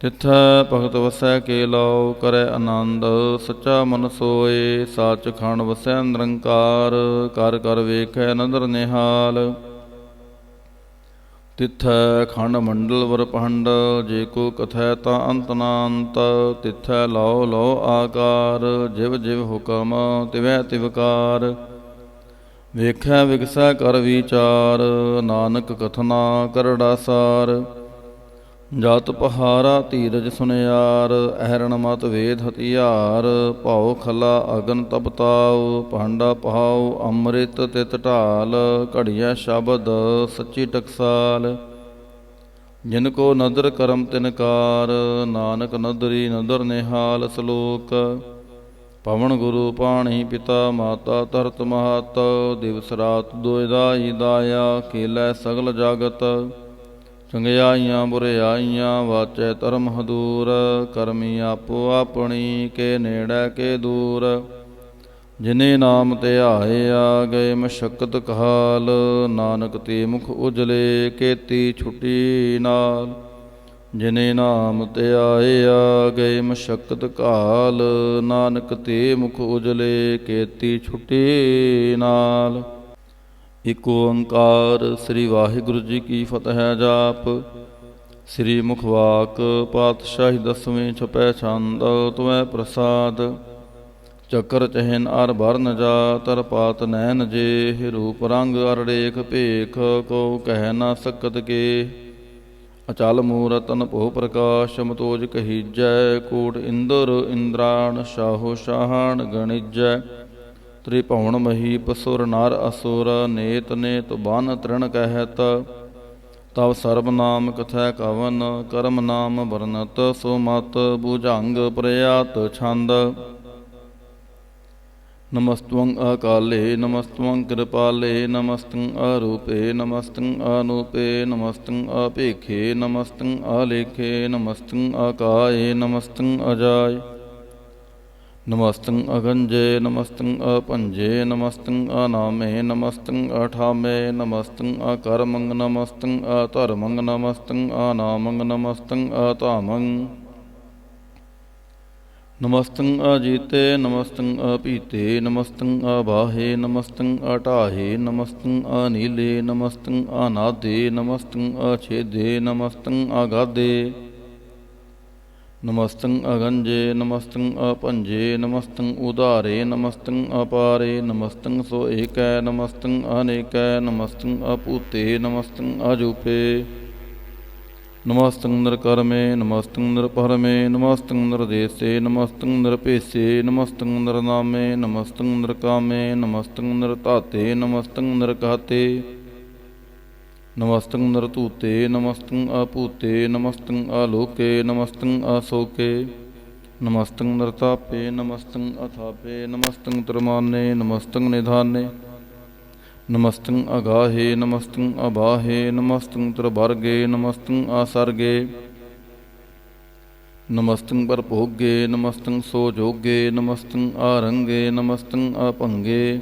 ਤਿੱਥੈ ਭਗਤ ਵਸੈ ਕੇ ਲਾਉ ਕਰੈ ਆਨੰਦ ਸੱਚਾ ਮਨ ਸੋਏ ਸੱਚ ਖੰਡ ਵਸੈ ਨਿਰੰਕਾਰ ਕਰ ਕਰ ਵੇਖੈ ਨਦਰ ਨਿਹਾਲ ਤਿੱਥੈ ਖੰਡ ਮੰਡਲ ਵਰ ਪਹੰਡ ਜੇ ਕੋ ਕਥੈ ਤਾਂ ਅੰਤ ਨਾ ਅੰਤ ਤਿੱਥੈ ਲਉ ਲਉ ਆਕਾਰ ਜਿਵ ਜਿਵ ਹੁਕਮ ਤਿਵੈ ਤਿਵਕਾਰ ਵੇਖੈ ਵਿਗਸੈ ਕਰ ਵਿਚਾਰ ਨਾਨਕ ਕਥਨਾ ਕਰੜਾ ਸਾਰ ਜਤ ਪਹਾਰਾ ਧੀਰਜ ਸੁਨਿਆਰ ਅਹਰਣ ਮਤ ਵੇਦ ਹਥਿਆਰ ਭਾਉ ਖਲਾ ਅਗਨ ਤਪਤਾਉ ਭਾਂਡਾ ਪਹਾਉ ਅੰਮ੍ਰਿਤ ਤਿਤ ਢਾਲ ਘੜੀਐ ਸ਼ਬਦ ਸੱਚੀ ਟਕਸਾਲ ਜਿਨ ਕੋ ਨਦਰ ਕਰਮ ਤਿਨਕਾਰ ਨਾਨਕ ਨਦਰੀ ਨਦਰ ਨਿਹਾਲ ਸਲੋਕ ਪਵਨ ਗੁਰੂ ਪਾਣੀ ਪਿਤਾ ਮਾਤਾ ਧਰਤ ਮਹਤ ਦਿਵਸ ਰਾਤ ਦੁਇਦਾਈ ਦਾਇਆ ਖੇਲੈ ਸਗਲ ਜਗਤ ਚੰਗਿਆਈਆਂ ਬੁਰਿਆਈਆਂ ਵਾਚੈ ਧਰਮ ਹਦੂਰ ਕਰਮੀ ਆਪੋ ਆਪਣੀ ਕੇ ਨੇੜੇ ਕੇ ਦੂਰ ਜਿਨੇ ਨਾਮ ਧਿਆਇਆ ਗਏ ਮਸ਼ਕਤ ਕਾਲ ਨਾਨਕ ਤੇ ਮੁਖ ਉਜਲੇ ਕੇਤੀ ਛੁੱਟੀ ਨਾਲ ਜਿਨੇ ਨਾਮ ਧਿਆਇਆ ਗਏ ਮਸ਼ਕਤ ਕਾਲ ਨਾਨਕ ਤੇ ਮੁਖ ਉਜਲੇ ਕੇਤੀ ਛੁੱਟੀ ਨਾਲ। ਇਕ ਓੰਕਾਰ ਸ੍ਰੀ ਵਾਹਿਗੁਰੂ ਜੀ ਕੀ ਫਤਿਹ ਜਾਪ। ਸ੍ਰੀ ਮੁਖਵਾਕ ਪਾਤਸ਼ਾਹੀ ਦਸਵੇਂ ਛਪੈ ਛੰਦ ਤੁਮੈ ਪ੍ਰਸਾਦ। ਚੱਕਰ ਚਹਿਨ ਅਰ ਬਰਨ ਜਾ ਤਰ ਪਾਤ ਨੈਨ ਜੇ ਰੂਪ ਰੰਗ ਅਰ ਰੇਖ ਭੇਖ ਕੋ ਕਹਿ ਨਾ ਸਕਤ ਕੇ। ਅਚਲ ਮੂਰਤਨ ਭੋ ਪ੍ਰਕਾਸ਼ ਮਤੋਜ ਕਹੀਜੈ ਕੋਟ ਇੰਦਰ ਇੰਦਰਾਣ ਸ਼ਾਹੋ ਸ਼ਾਹਣ ਗਣਿਜੈ। ਤ੍ਰਿਭੁਵਨ ਮਹੀਪ ਸੁਰ ਨਰ ਅਸੁਰ ਨੇਤ ਨੇਤ ਬਨ ਤ੍ਰਿਣ ਕਹਿਤ। ਤਵ ਸਰਬ ਨਾਮ ਕਥੈ ਕਵਨ ਕਰਮ ਨਾਮ ਵਰਨਤ ਸੋ ਮਤ ਭੁਜੰਗ ਪ੍ਰਯਾਤ ਛੰਦ। ਨਮਸਤਵੰ ਅਕਾਲੇ ਨਮਸਤਵੰ ਕਿਰਪਾਲੇ ਨਮਸਤੰ ਅਰੂਪੇ ਨਮਸਤੰ ਅਨੂਪੇ ਨਮਸਤੰ ਅਭੇਖੇ ਨਮਸਤੰ ਆਲੇਖੇ ਨਮਸਤੰ ਆਕਾਏ ਨਮਸਤੰ ਅਜਾਏ। ਨਮਸਤੰ ਅਗੰਜੇ ਨਮਸਤੰ ਅਭੰਜੇ ਨਮਸਤੰ ਅਨਾਮੇ ਨਮਸਤੰ ਅਠਾਮੇ ਨਮਸਤੰ ਅਕਰਮੰ ਨਮਸਤੰ ਅਧਰਮੰ ਨਮਸਤੰ ਅਨਾਮੰ ਨਮਸਤੰ ਅਧਾਮੰ। ਨਮਸਤੰ ਅਜੀਤੇ ਨਮਸਤੰ ਅਪੀਤੇ ਨਮਸਤੰ ਅਬਾਹੇ ਨਮਸਤੰ ਅਟਾਹੇ ਨਮਸਤੰ ਅਨੀਲੇ ਨਮਸਤੰ ਅਨਾਦੇ ਨਮਸਤੰ ਅਛੇਦੇ ਨਮਸਤੰ ਅਗਾਧੇ। ਨਮਸਤੰ ਅਗੰਜੇ ਨਮਸਤੰ ਅਭੰਜੇ ਨਮਸਤੰ ਉਦਾਰੇ ਨਮਸਤੰ ਅਪਾਰੇ ਨਮਸਤੰ ਸੋ ਏਕੈ ਨਮਸਤੰ ਅਨੇਕੈ ਨਮਸਤੰ ਅਭੂਤੇ ਨਮਸਤੰ ਅਜੂਪੇ। ਨਮਸਤੰ ਨਿਰਕਰਮੇ ਨਮਸਤੰ ਨਿਰਭਰਮੇ ਨਮਸਤੰ ਨਿਰਦੇਸੇ ਨਮਸਤੰ ਨਿਰਭੇਸੇ ਨਮਸਤੰ ਨਿਰਨਾਮੇ ਨਮਸਤੰ ਨਿਰਕਾਮੇ ਨਮਸਤੰ ਨਿਰਧਾਤੇ ਨਮਸਤੰ ਨਿਰਘਾਤੇ। ਨਮਸਤੰ ਨਿਰਧੂਤੇ ਨਮਸਤੰ ਅਭੂਤੇ ਨਮਸਤੰ ਆਲੋਕੇ ਨਮਸਤੰ ਅਸੋਕੇ। ਨਮਸਤੰ ਨਿਰਤਾਪੇ ਨਮਸਤੰ ਅਥਾਪੇ ਨਮਸਤੰ ਤ੍ਰਿਮਾਨੇ ਨਮਸਤੰ ਨਿਧਾਨੇ। ਨਮਸਤੰ ਅਗਾਹੇ ਨਮਸਤੰ ਅਬਾਹੇ ਨਮਸਤੰ ਤ੍ਰਿਵਰਗੇ ਨਮਸਤੰ ਆਸਰਗੇ। ਨਮਸਤੰ ਪਰਭੋਗੇ ਨਮਸਤੰ ਸੋਜੋਗੇ ਨਮਸਤੰ ਆਰੰਗੇ ਨਮਸਤੰ ਅਭੰਗੇ।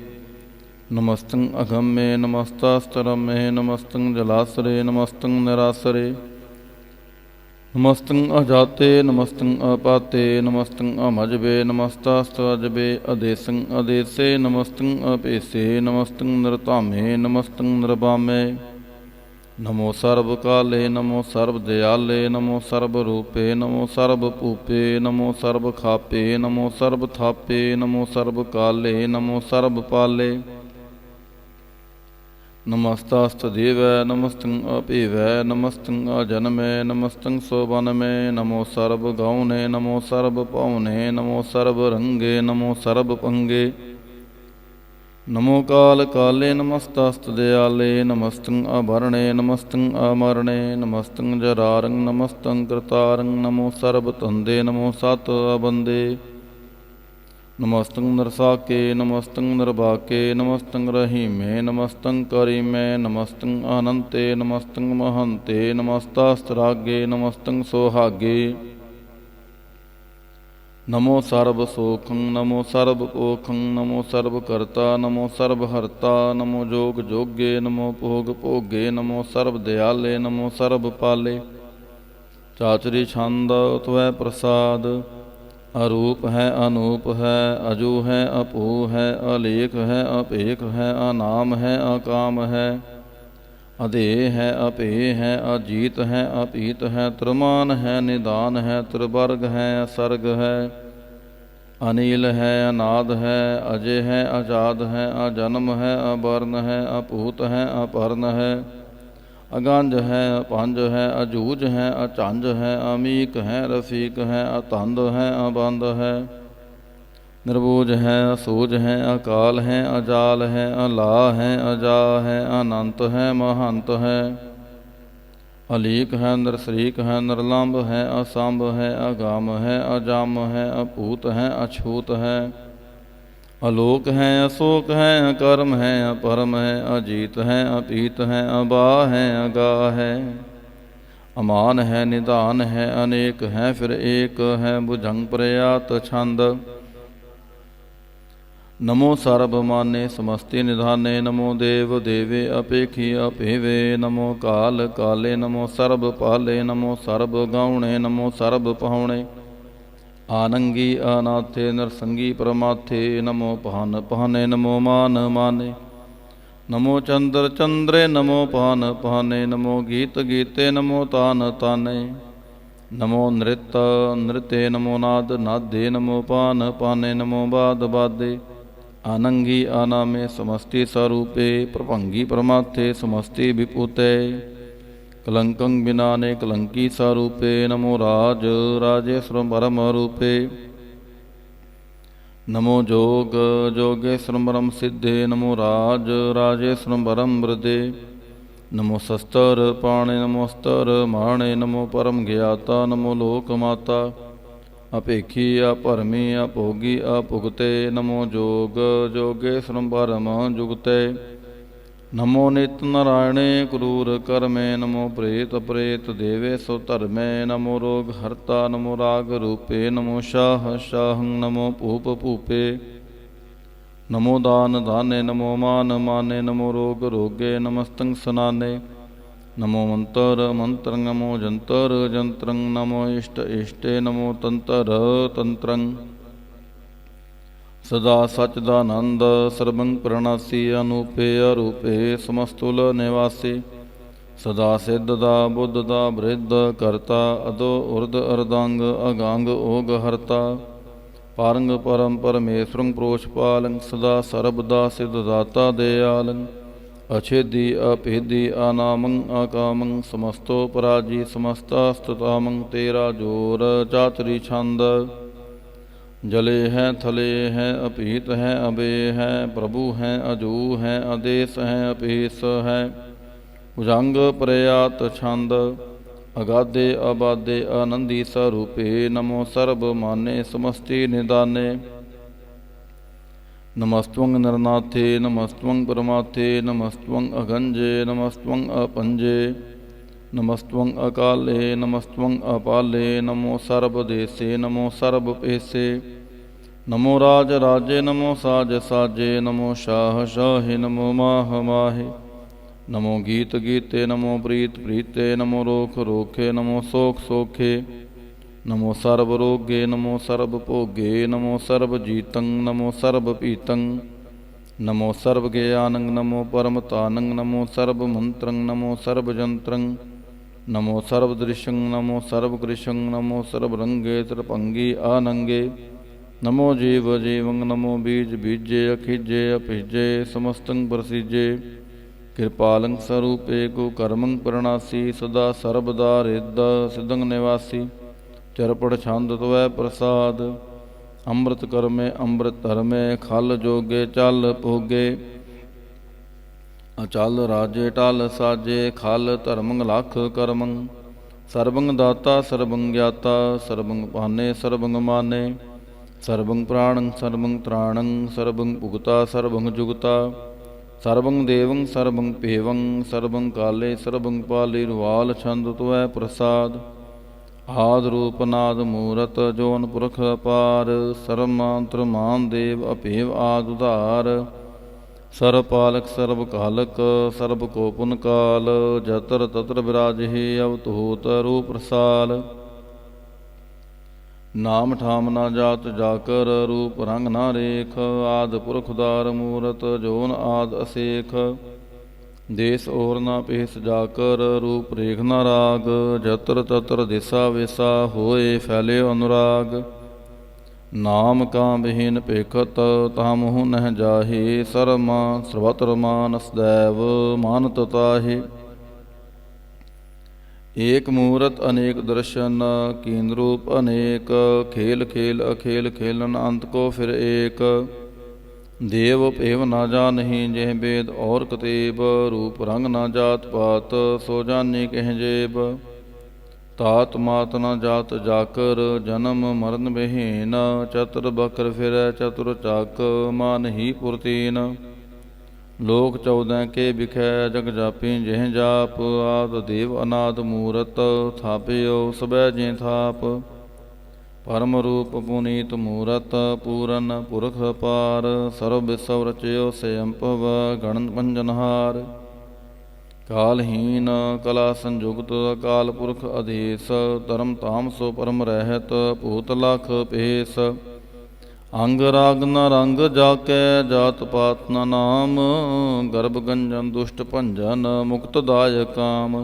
ਨਮਸਤੰ ਅਗੰਮੇ ਨਮਸਤਾਸਤਰਮੇ ਨਮਸਤੰ ਜਲਾਸਰੇ ਨਮਸਤੰ ਨਿਰਾਸਰੇ। ਨਮਸਤੰ ਅਜਾਤੇ ਨਮਸਤੰ ਅਪਾਤੇ ਨਮਸਤੰ ਅਮਜਬੇ ਨਮਸਤਾਸਤਅਜਬੇ। ਅਦੇਸੰ ਅਦੇਸੇ ਨਮਸਤੰ ਅਭੇਸੇ ਨਮਸਤੰ ਨਿਰਧਾਮੇ ਨਮਸਤੰ ਨਿਰਭਾਮੇ। ਨਮੋ ਸਰਬ ਕਾਲੇ, ਨਮੋ ਸਰਬ ਦਿਆਲੇ, ਨਮੋ ਸਰਬ ਰੂਪੇ, ਨਮੋ ਸਰਬ ਭੂਪੇ, ਨਮੋ ਸਰਬ ਖਾਪੇ, ਨਮੋ ਸਰਬ ਥਾਪੇ, ਨਮੋ ਸਰਬ ਕਾਲੇ, ਨਮੋ ਸਰਬ ਪਾਲੇ। ਨਮਸਤਾਸਤ ਦੇਵੈ, ਨਮਸਤੰ ਅਭੇਵੈ, ਨਮਸਤੰ ਅਜਨਮੈ, ਨਮਸਤੰ ਸੋਬਨਮੈ, ਨਮੋ ਸਰਬ ਗਾਉਨੇ, ਨਮੋ ਸਰਬ ਪਾਉਨੇ, ਨਮੋ ਸਰਬ ਰੰਗੇ, ਨਮੋ ਸਰਬ ਪੰਗੇ। ਨਮੋ ਕਾਲ ਕਾਲੇ, ਨਮਸਤਸਤ ਦਿਆਲੇ, ਨਮਸਤੰ ਅਭਰਣੇ, ਨਮਸਤੰ ਅਮਰਣੇ, ਨਮਸਤੰ ਜਰਾਰੰ, ਨਮਸਤੰ ਕਰਤਾਰੰ, ਨਮੋ ਸਰਬ ਧੰਦੇ, ਨਮੋ ਸਤ ਅਬੰਦੇ। ਨਮਸਤੰ ਨਰਸਾਕੇ, ਨਮਸਤੰ ਨਿਰਭਾਕੇ, ਨਮਸਤੰ ਰਹੀਮੇ, ਨਮਸਤੰ ਕਰੀਮੇ, ਨਮਸਤੰ ਅਨੰਤੇ, ਨਮਸਤੰ ਮਹੰਤੇ, ਨਮਸਤਾਸਤ ਰਾਗੇ, ਨਮਸਤੰ ਸੁਹਾਗੇ। ਨਮੋ ਸਰਬ ਸੋਖੰ, ਨਮੋ ਸਰਬ ਪੋਖੰ, ਨਮੋ ਸਰਬ ਕਰਤਾ, ਨਮੋ ਸਰਬ ਹਰਤਾ, ਨਮੋ ਜੋਗ ਜੋਗੇ, ਨਮੋ ਭੋਗ ਭੋਗੇ, ਨਮੋ ਸਰਬ ਦਿਆਲੇ, ਨਮੋ ਸਰਬ ਪਾਲੇ। ਚਾਚਰੀ ਛੰਦ ਤਵੈ ਪ੍ਰਸਾਦ। ਅਰੂਪ ਹੈ, ਅਨੂਪ ਹੈ, ਅਜੂ ਹੈ, ਅਭੂ ਹੈ, ਅਲੇਖ ਹੈ, ਅਭੇਖ ਹੈ, ਅਨਾਮ ਹੈ, ਅਕਾਮ ਹੈ, ਅਧੇਹ ਹੈ, ਅਭੇ ਹੈ, ਅਜੀਤ ਹੈ, ਅਪੀਤ ਹੈ, ਤ੍ਰਮਾਨ ਹੈ, ਨਿਦਾਨ ਹੈ, ਤ੍ਰਿਵਰਗ ਹੈ, ਅਸਰਗ ਹੈ, ਅਨੀਲ ਹੈ, ਅਨਾਦ ਹੈ, ਅਜੇ ਹੈ, ਅਜਾਦ ਹੈ, ਅਜਨਮ ਹੈ, ਅਬਰਨ ਹੈ, ਅਭੂਤ ਹੈ, ਅਪਰਨ ਹੈ, ਅਗੰਜ ਹੈ, ਅਪੰਜ ਹੈ, ਅਜੂਝ ਹੈ, ਅਝੰਜ ਹੈ, ਅਮੀਕ ਹੈ, ਰਫੀਕ ਹੈ, ਅਤੰਦ ਹੈ, ਅਬੰਦ ਹੈ, ਨਿਰਬੋਝ ਹੈ, ਅਸੂਝ ਹੈ, ਅਕਾਲ ਹੈ, ਅਜਾਲ ਹੈ, ਅਲਾ ਹੈ, ਅਜਾ ਹੈ, ਅਨੰਤ ਹੈ, ਮਹੰਤ ਹੈ, ਅਲੀਕ ਹੈ, ਨਿਰਸਰੀਕ ਹੈ, ਨਿਰਲੰਭ ਹੈ, ਅਸੰਭ ਹੈ, ਅਗਮ ਹੈ, ਅਜਮ ਹੈ, ਅਭੂਤ ਹੈ, ਅਛੂਤ ਹੈ, ਅਲੋਕ ਹੈ, ਅਸੋਕ ਹੈ, ਅਕਰਮ ਹੈ, ਅਪਰਮ ਹੈ, ਅਜੀਤ ਹੈ, ਅਪੀਤ ਹੈ, ਅਬਾ ਹੈ, ਅਗਾ ਹੈ, ਅਮਾਨ ਹੈ, ਨਿਧਾਨ ਹੈ, ਅਨੇਕ ਹੈ, ਫਿਰ ਏਕ ਹੈ, ਭੁਜੰਗ ਪ੍ਰਯਾਤ ਛੰਦ। ਨਮੋ ਸਰਬ ਮਾਨੇ, ਸਮਸਤੀ ਨਿਧਾਨੇ, ਨਮੋ ਦੇਵ ਦੇਵੇ, ਅਪੇਖੀ ਅਭੇਵੇ, ਨਮੋ ਕਾਲ ਕਾਲੇ, ਨਮੋ ਸਰਬ ਪਾਲੇ, ਨਮੋ ਸਰਬ ਗਾਉਣੇ, ਨਮੋ ਸਰਬ ਪਹਾਉਣੇ। ਆਨੰਗੀ ਅਨਾਥੇ, ਨਰਸੰਗੀ ਪਰਮਾਥੇ, ਨਮੋ ਪਹਨ ਪਹਨੇ, ਨਮੋ ਮਾਨ ਮਾਨੇ। ਨਮੋ ਚੰਦਰ ਚੰਦਰੇ, ਨਮੋ ਪਾਨ ਪਾਨੇ, ਨਮੋ ਗੀਤ ਗੀਤੇ, ਨਮੋ ਤਾਨ ਤਾਨੇ। ਨਮੋ ਨ੍ਰਿਤ ਨ੍ਰਿਤੇ, ਨਮੋ ਨਾਦ ਨਾਦੇ, ਨਮੋ ਪਾਨ ਪਾਨੇ, ਨਮੋ ਬਾਦ ਬਾਦੇ। ਆਨੰਗੀ ਆਨਾਮੇ, ਸਮਸਤੀ ਸਰੂਪੇ, ਪ੍ਰਭੰਗੀ ਪਰਮਾਥੇ, ਸਮਸਤੀ ਵਿਭੂਤੇ। ਕਲੰਕੰ ਬਿਨਾਨੇ, ਕਲੰਕੀ ਸਰੂਪੇ, ਨਮੋ ਰਾਜ ਰਾਜੇਸ਼ਵਰੰ ਪਰਮ ਰੂਪੇ। ਨਮੋ ਜੋਗ ਜੋਗੇਸ਼ਵਰੰ ਪਰਮ ਸਿੱਧੇ, ਨਮੋ ਰਾਜ ਰਾਜੇਸ਼ਵਰੰ ਪਰਮ ਬ੍ਰਦੇ। ਨਮੋ ਸ਼ਸਤਰ ਪਾਣੇ, ਨਮੋ ਅਸਤਰ ਮਾਣੇ, ਨਮੋ ਪਰਮ ਗਿਆਤਾ, ਨਮੋ ਲੋਕ ਮਾਤਾ। ਅਭੇਖੀ ਅਭਰਮੀ ਅਭੋਗੀ ਅਭੁਗਤੇ, ਨਮੋ ਜੋਗ ਜੋਗੇਸ਼ਵਰੰ ਪਰਮ ਜੁਗਤੇ। ਨਮੋ ਨਿਤ ਨਾਰਾਇਣੇ ਕਰੂਰ ਕਰਮੇ, ਨਮੋ ਪ੍ਰੇਤ ਪ੍ਰੇਤ ਦੇਵੇ ਸੋ ਧਰਮੇ। ਨਮੋ ਰੋਗ ਹਰਤਾ, ਨਮੋ ਰਾਗ ਰੂਪੇ, ਨਮੋ ਸ਼ਾਹ ਸ਼ਾਹੰ, ਨਮੋ ਭੂਪ ਭੂਪੇ। ਨਮੋ ਦਾਨ ਦਾਨੇ, ਨਮੋ ਮਾਨ ਮਾਨੇ, ਨਮੋ ਰੋਗ ਰੋਗੇ, ਨਮਸਤੰ ਸਨਾਨੇ। ਨਮੋ ਮੰਤਰ ਮੰਤਰੰ, ਨਮੋ ਜੰਤਰ ਜੰਤਰੰ, ਨਮੋ ਇਸ਼ਟ ਇਸ਼ਟੇ, ਨਮੋ ਤੰਤਰ ਤੰਤਰੰ। ਸਦਾ ਸਚਦਾਨੰਦ ਸਰਬੰ ਪ੍ਰਣਾਸੀ, ਅਨੂਪੇ ਅਰੂਪੇ ਸਮਸਤੁਲ ਨਿਵਾਸੀ। ਸਦਾ ਸਿੱਧ ਦਾ ਬੁੱਧ ਦਾ ਬ੍ਰਿਧ ਕਰਤਾ, ਅਦੋ ਉਰਧ ਅਰਦਾਂਗ ਅਗਾਂਗ ਓਗ ਹਰਤਾ। ਪਾਰੰਗ ਪਰਮ ਪਰਮੇਸ਼ਵਰੰ ਪ੍ਰੋਸ਼ਪਾਲੰ, ਸਦਾ ਸਰਬ ਦਾ ਸਿੱਧ ਦਾਤਾ ਦਿਆਲੰ। ਅਛੇਦੀ ਅਭੇਦੀ ਅਨਾਮੰ ਅਕਾਮੰ, ਸਮਸਤੋ ਪਰਾਜੀ ਸਮਸਤਾ ਸਤਤਾਮੰ। ਤੇਰਾ ਜੋਰ ਚਾਤਰੀ ਛੰਦ। ਜਲੇ ਹੈ ਥਲੇ ਹੈ, ਅਭੀਤ ਹੈ ਅਬੇ ਹੈ, ਪ੍ਰਭੂ ਹੈ ਅਜੂ ਹੈ, ਆਦੇਸ ਹੈ ਅਪੇਸ ਹੈ। ਭੁਜੰਗ ਪ੍ਰਯਾਤ ਛੰਦ। ਅਗਾਧੇ ਆਬਾਦੇ ਆਨੰਦੀ ਸਰੂਪੇ, ਨਮੋ ਸਰਬ ਮਾਨੇ, ਸਮਸਤੀ ਨਿਦਾਨੇ। ਨਮਸਤਵੰ ਨਰਨਾਥੇ, ਨਮਸਤਵੰ ਪਰਮਾਥੇ, ਨਮਸਤਵੰ ਅਗੰਜੇ, ਨਮਸਤਵੰ ਅਪੰਜੇ। ਨਮਸਤਵੰ ਅਕਾਲੇ, ਨਮਸਤਵੰ ਅਪਾਲੇ, ਨਮੋ ਸਰਬ ਦੇਸੇ, ਨਮੋ ਸਰਬ ਪੇਸੇ। ਨਮੋ ਰਾਜ ਰਾਜੇ, ਨਮੋ ਸਾਜ ਸਾਜੇ, ਨਮੋ ਸ਼ਾਹ ਸ਼ਾਹੇ, ਨਮੋ ਮਾਹ ਮਾਹੇ। ਨਮੋ ਗੀਤ ਗੀਤੇ, ਨਮੋ ਪ੍ਰੀਤ ਪ੍ਰੀਤੇ, ਨਮੋ ਰੋਖ ਰੋਖੇ, ਨਮੋ ਸੋਖ ਸੋਖੇ। ਨਮੋ ਸਰਬ ਰੋਗੇ, ਨਮੋ ਸਰਬ ਭੋਗੇ, ਨਮੋ ਸਰਬ ਜੀਤੰ, ਨਮੋ ਸਰਬ ਪੀਤੰ। नमो सर्वज्ञानंग नमो परमतानंग नमो सर्वमंत्रं नमो सर्वजंत्रं नमो सर्वदृशं नमो सर्वकृशं नमो सर्वरंगे त्रिपंगी आनंगे नमो जीव जीवं नमो बीज बीजे अखिजे अभिजे समस्तं प्रसिजे कृपालं स्वरूपे कुकर्मं प्रणासी सदा सर्वदा रिद्ध सिद्धं निवासी चरपड़ छंद त्वै प्रसाद ਅੰਮ੍ਰਿਤ ਕਰਮੇ ਅੰਮ੍ਰਿਤ ਧਰਮੇ ਖਲ ਜੋਗੇ ਚੱਲ ਭੋਗੇ ਅਚਲ ਰਾਜੇ ਟਲ ਸਾਜੇ ਖਲ ਧਰਮੰ ਲਖ ਕਰਮੰ ਸਰਬੰ ਦਾਤਾ ਸਰਬੰ ਗਿਆਤਾ ਸਰਬੰ ਪਾਨੇ ਸਰਬੰ ਮਾਨੇ ਸਰਬੰ ਪ੍ਰਾਣੰ ਸਰਬੰ ਤ੍ਰਾਣੰ ਸਰਬੰ ਭੁਗਤਾ ਸਰਬੰ ਜੁਗਤਾ ਸਰਬੰ ਦੇਵੰ ਸਰਬੰ ਭੇਵੰ ਸਰਬੰ ਕਾਲੇ ਸਰਬੰ ਪਾਲੇ ਰੁਵਾਲ ਛੰਦ ਤੁਐ ਪ੍ਰਸਾਦ ਆਦ ਰੂਪ ਨਾਦ ਮੂਰਤ ਜੋਨ ਪੁਰਖ ਅਪਾਰ ਸਰਮਾਂਤਰ ਮਾਨ ਦੇਵ ਅਭੇਵ ਆਦ ਉਧਾਰ ਸਰਬ ਪਾਲਕ ਸਰਬ ਕਾਲਕ ਸਰਬ ਕੋ ਪੁਨ ਕਾਲ ਜਤਰ ਤਤਰ ਬਿਰਾਜਹਿ ਅਵਤੂਤ ਰੂਪ ਰਸਾਲ ਨਾਮ ਠਾਮ ਨਾ ਜਾਤ ਜਾਕਰ ਰੂਪ ਰੰਗ ਨਾ ਰੇਖ ਆਦ ਪੁਰਖ ਉਦਾਰ ਮੂਰਤ ਜੋਨ ਆਦ ਅਸੇਖ ਦੇਸ ਔਰ ਨਾ ਪੇਸ ਜਾਕਰ ਰੂਪ ਰੇਖ ਨਾ ਰਾਗ ਜਤਰ ਤਤਰ ਦਿਸਾ ਵੇਸਾ ਹੋਏ ਫੈਲੇ ਅਨੁਰਾਗ ਨਾਮ ਕਾ ਬਿਹੀਨ ਭੇਖਤ ਤਾ ਮੋਹ ਨਹਿ ਜਾਹੇ ਸਰਮਾ ਸਰਵਤਰ ਮਾਨ ਸਦੈਵ ਮਾਨਤ ਤਾਹੇ ਏਕ ਮੂਰਤ ਅਨੇਕ ਦਰਸ਼ਨ ਕੀਨ ਰੂਪ ਅਨੇਕ ਖੇਲ ਖੇਲ ਅਖੇਲ ਖੇਲਨ ਅੰਤ ਕੋ ਫਿਰ ਏਕ ਦੇਵ ਭੇਵ ਨਾ ਜਾਨਹਿ ਜਿਹ ਬੇਦ ਔਰ ਕਤੇਬ ਰੂਪ ਰੰਗ ਨਾ ਜਾਤ ਪਾਤ ਸੋ ਜਾਨੀ ਕਹਿ ਜੇਬ ਤਾਤ ਮਾਤ ਨਾ ਜਾਤ ਜਾਕਰ ਜਨਮ ਮਰਨ ਬਿਹੀਨ ਚਤੁਰ ਬਕਰ ਫਿਰੈ ਚਤੁਰ ਚਾਕ ਮਾਨਹਿ ਪੁਰਤੀਨ ਲੋਕ 14 ਕੇ ਬਿਖੈ ਜਗ ਜਾਪੀ ਜਿਹ ਜਾਪ ਆਦ ਦੇਵ ਅਨਾਦ ਮੂਰਤ ਥਾਪਿਓ ਸਬੈ ਜੇ ਥਾਪ ਪਰਮ ਰੂਪ ਪੁਨੀਤ ਮੂਰਤ ਪੂਰਨ ਪੁਰਖ ਪਾਰ ਸਰਬ ਵਿਸਵ ਰਚਿਓ ਸਯੰਭਵ ਗਣ ਪੰਜਨਹਾਰ ਕਾਲਹੀਨ ਕਲਾ ਸੰਯੁਗਤ ਅਕਾਲ ਪੁਰਖ ਅਧੀਸ ਧਰਮ ਧਾਮ ਸੋ ਪਰਮ ਰਹਿਤ ਭੂਤ ਲਖ ਭੇਸ ਅੰਗ ਰਾਗ ਨ ਰੰਗ ਜਾਕੈ ਜਾਤ ਪਾਤ ਨ ਨਾਮ ਗਰਭ ਗੰਜਨ ਦੁਸ਼ਟ ਭੰਜਨ ਮੁਕਤ ਦਾਇ ਕਾਮ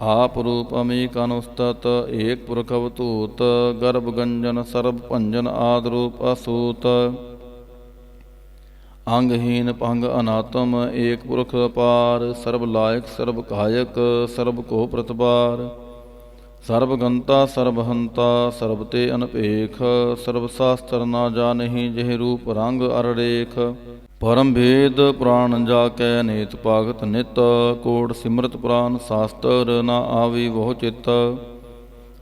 ਆਪ ਰੂਪ ਅਮੀਕ ਅਨੁਸਤਤ ਏਕ ਪੁਰਖ ਅਵਤੂਤ ਗਰਭ ਗੰਜਨ ਸਰਬ ਭੰਜਨ ਆਦ ਰੂਪ ਅਸੂਤ ਅੰਗਹੀਨ ਭੰਗ ਅਨਾਤਮ ਏਕ ਪੁਰਖ ਅਪਾਰ ਸਰਬ ਲਾਇਕ ਸਰਬ ਕਾਇਕ ਸਰਬ ਕੋ ਪ੍ਰਤਪਾਰ ਸਰਬ ਗੰਤਾ ਸਰਬ ਹੰਤਾ ਸਰਬ ਤੇ ਅਨਪੇਖ ਸਰਬ ਸ਼ਾਸਤਰ ਨਾ ਜਾਣਹਿ ਜਿਹ ਰੂਪ ਰੰਗ ਅਰ ਰੇਖ ਪਰਮ ਭੇਦ ਪੁਰਾਣ ਜਾ ਕੈ ਨੇਤ ਭਾਗਤ ਨਿਤ ਕੋਟ ਸਿਮਰਤ ਪੁਰਾਨ ਸ਼ਾਸਤਰ ਨਾ ਆਵੀ ਬਹੁ ਚਿਤ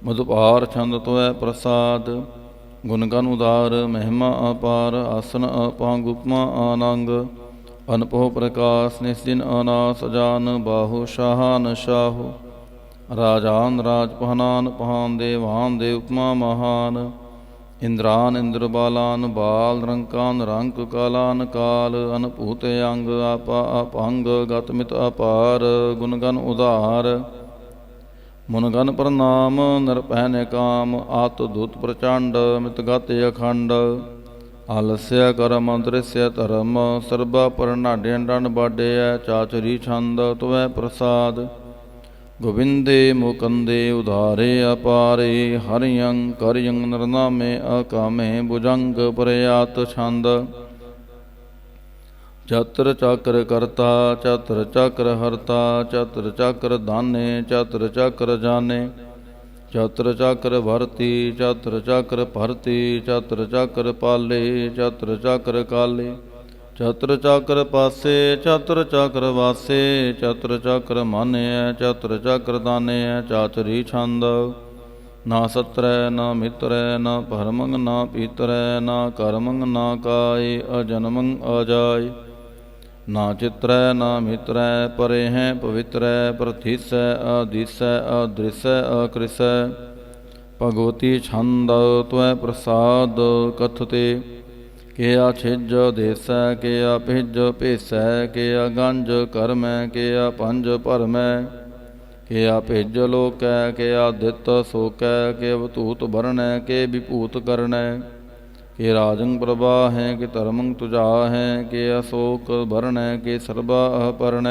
ਮਧੁਪਾਰ ਛੰਦ ਤੋਐ ਪ੍ਰਸਾਦ ਗੁਣ ਗਨ ਉਦਾਰ ਮਹਿਮਾ ਅਪਾਰ ਆਸਨ ਅਪਾੰਗ ਉਪਮਾ ਆਨੰਗ ਅਨਪੋ ਪ੍ਰਕਾਸ਼ ਨਿਸਦਿਨ ਅਨਾਸ ਅਜਾਨ ਬਾਹੂ ਸ਼ਾਹਾਨ ਸ਼ਾਹੂ ਰਾਜਾਨ ਰਾਜ ਪਹਨਾਨ ਪਹਾਨ ਦੇਵਾਨ ਦੇ ਉਪਮਾ ਮਹਾਨ ਇੰਦਰਾਨ ਇੰਦਰ ਬਾਲਾਨ ਬਾਲ ਰੰਕਾਨ ਰੰਕ ਕਾਲਾਨ ਕਾਲ ਅਨਭੂਤ ਅੰਗ ਆਪਾ ਅਪੰਗ ਗਤ ਮਿਤ ਅਪਾਰ ਗੁਣ ਗਨ ਉਧਾਰ ਮੁਨ ਗਨ ਪ੍ਰਨਾਮ ਨਿਰਭੈ ਕਾਮ ਆਤ ਦੂਤ ਪ੍ਰਚੰਡ ਮਿਤ ਗਤ ਅਖੰਡ ਆਲਸਿਆ ਕਰਮ ਦ੍ਰਿਸ਼ਯ ਧਰਮ ਸਰਬਾ ਪਰਨਾਡਿ ਡੰਡ ਬਾਡਿਆ ਚਾਚਰੀ ਛੰਦ ਤੁਵੈ ਪ੍ਰਸਾਦ ਗੋਬਿੰਦੇ ਮੁਕੰਦੇ ਉਧਾਰੇ ਅਪਾਰੇ ਹਰਿਯੰ ਕਰਿਯੰ ਨਰਨਾਮੇ ਅਕਾਮੇ ਭੁਜੰਗ ਪ੍ਰਯਾਤ ਛੰਦ ਚਤੁਰ ਚੱਕਰ ਕਰਤਾ ਚਤੁਰ ਚੱਕਰ ਹਰਤਾ ਚਤੁਰ ਚੱਕਰ ਦਾਨੇ ਚਤੁਰ ਚੱਕਰ ਜਾਣੇ ਚਤੁਰ ਚੱਕਰ ਭਰਤੀ ਚਤੁਰ ਚੱਕਰ ਭਰਤੀ ਚਤੁਰ ਚੱਕਰ ਪਾਲੇ ਚਤੁਰ ਚੱਕਰ ਕਾਲੇ ਚਤੁਰ ਚੱਕਰ ਪਾਸੇ ਚਤੁਰ ਚੱਕਰ ਵਾਸੇ ਚਤੁਰ ਚੱਕਰ ਮਾਨਿਐ ਚਤੁਰ ਚੱਕਰ ਦਾਨਿਐ ਚਾਤੁਰੀ ਛੰਦ ਨਾ ਸਤਰੈ ਨਾ ਮਿਤਰੈ ਨਾ ਭਰਮੰ ਨਾ ਪੀਤਰੈ ਨਾ ਕਰਮੰ ਨਾ ਕਾਇ ਅਜਨਮੰ ਅਜਾਇ ਨਾ ਚਿਤਰੈ ਨਾ ਮਿਤਰੈ ਪਰੇ ਹੈ ਪਵਿੱਤਰੈ ਪ੍ਰਥਿਸੈ ਅਦੀਸੈ ਅਦ੍ਰਿਸੈ ਅਕ੍ਰਿਸੈ ਭਗਵਤੀ ਛੰਦ ਤੁਐ ਪ੍ਰਸਾਦ ਕਥਤੇ ਕਿਆ ਛਿਜ ਦੇਸੈ ਕਿਆ ਭਿਜ ਭੇਸੈ ਕਿਆ ਗੰਜ ਕਰਮੈ ਕਿਆ ਪੰਜ ਭਰਮੈ ਕਿਆ ਭਿਜ ਲੋਕੈ ਕਿਆ ਦਿੱਤ ਸੋਕੈ ਕਿ ਅਵਤੂਤ ਵਰਣੈ ਕਿ ਵਿਭੂਤ ਕਰਨੈ के राजं प्रभा है कि धर्मं तुझा है के अशोक भरण के सर्वा अपरण